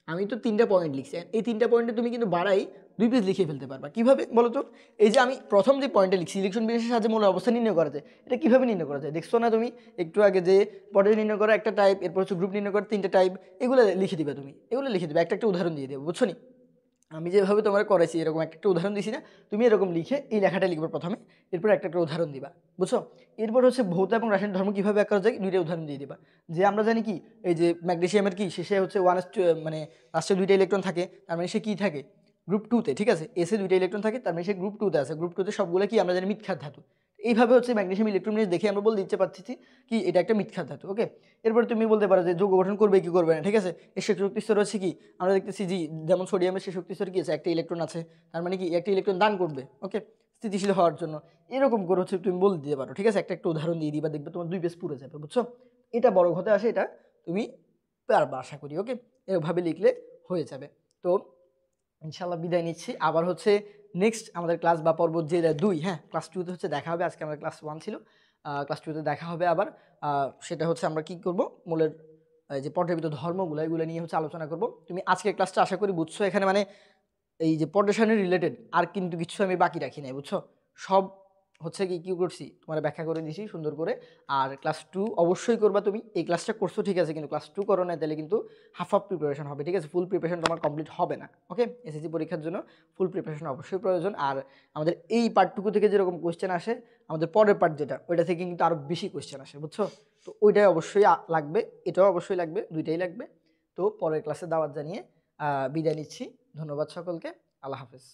আমি তো 3টা পয়েন্ট লিখছি, এই 3টা পয়েন্টে তুমি কিন্তু বাড়াই 2 পেজ লিখে ফেলতে পারবা। কিভাবে বলো তো? এই যে আমি প্রথম যে পয়েন্টে লিখছি ইলেকট্রন বিন্যাসের সাহায্যে মৌলের অবস্থা নির্ণয় করা যায়, এটা কিভাবে নির্ণয় করা যায় দেখছো না তুমি একটু আগে? যে পর্যায় নির্ণয় করা একটা টাইপ, এরপর হচ্ছে গ্রুপ নির্ণয় করা 3টা টাইপ, এগুলো লিখে দিবে তুমি, এগুলো লিখে দিবে, একটা উদাহরণ দিয়ে দেবো, বুঝছো নি? আমি যেভাবে তোমার করাইছি এরকম একটা উদাহরণ দিছি না, তুমি এরকম লিখে এই লেখাটা লিখবে প্রথমে, এরপর একটা উদাহরণ দিবা, বুঝছো? এরপর হচ্ছে ভৌত এবং রাসায়নিক ধর্ম কিভাবে ব্যাখ্যা করা যায় 2টা উদাহরণ দিয়ে দিবা। যে আমরা জানি কি এই যে ম্যাগনেসিয়ামের কি শেষে হচ্ছে মানে লাস্টে 2টা ইলেকট্রন থাকে, তার মানে সে কি থাকে গ্রুপ টুতে, ঠিক আছে, এসে 2টা ইলেকট্রন থাকে, তার মানে সে গ্রুপ টুতে আছে, গ্রুপ টুতে সবগুলো কি আমরা জানি মিথ্যার ধাতু। এইভাবে হচ্ছে ম্যাগনেসিয়াম ইলেকট্রন দেখে আমরা বলতে ইচ্ছে পাচ্ছি কি এটা একটা মিথ্যার ধাতু। ওকে, এরপর তুমি বলতে পারো যে যৌগ গঠন করবে কি করবে না, ঠিক আছে, এর শক্তি স্তর হচ্ছে কি আমরা দেখতেছি জি, যেমন সোডিয়ামের সে শক্তি স্তর কি আছে, একটা ইলেকট্রন আছে, তার মানে কি একটা ইলেকট্রন দান করবে, ওকে, স্থিতিশীল হওয়ার জন্য। এরকম করে হচ্ছে তুমি বলতে দিতে পারো, ঠিক আছে, একটা উদাহরণ দিয়ে দিবা, দেখবে তোমার 2 পেজ পুরো যাবে, বুঝছো? এটা বড় হতে আসে, এটা তুমি পারবা আশা করি। ওকে, এভাবে লিখলে হয়ে যাবে। তো ইনশাল্লাহ বিদায় নিচ্ছি। আবার হচ্ছে নেক্সট আমাদের ক্লাস বা পর্ব যে 2, হ্যাঁ ক্লাস 2তে হচ্ছে দেখা হবে। আজকে আমাদের ক্লাস 1 ছিল, ক্লাস 2তে দেখা হবে আবার। সেটা হচ্ছে আমরা কি করব, মূলের যে পর্যায়বৃত্ত ধর্মগুলো এগুলো নিয়ে হচ্ছে আলোচনা করব। তুমি আজকের ক্লাসটা আশা করি বুঝছো, এখানে মানে এই যে পর্যায় রিলেটেড আর কিন্তু কিছু আমি বাকি রাখি নাই, বুঝছো? সব হচ্ছে কি কি করছি তোমার ব্যাখ্যা করে দিছি সুন্দর করে। আর ক্লাস 2 অবশ্যই করবা তুমি, এই ক্লাসটা করছো ঠিক আছে, কিন্তু ক্লাস 2 করো না, তাহলে কিন্তু হাফ হাফ প্রিপারেশন হবে, ঠিক আছে, ফুল প্রিপারেশন তোমার কমপ্লিট হবে না। ওকে, এসএসসি পরীক্ষার জন্য ফুল প্রিপারেশন অবশ্যই প্রয়োজন। আর আমাদের এই পার্টটুকু থেকে যেরকম কোয়েশ্চেন আসে, আমাদের পরের পার্ট যেটা ওইটা থেকে কিন্তু আরও বেশি কোয়েশ্চেন আসে, বুঝছো? তো ওইটাই অবশ্যই লাগবে, এটাও অবশ্যই লাগবে, দুইটাই লাগবে। তো পরের ক্লাসে দাওয়াত জানিয়ে বিদায় নিচ্ছি। ধন্যবাদ সকলকে, আল্লাহ হাফেজ।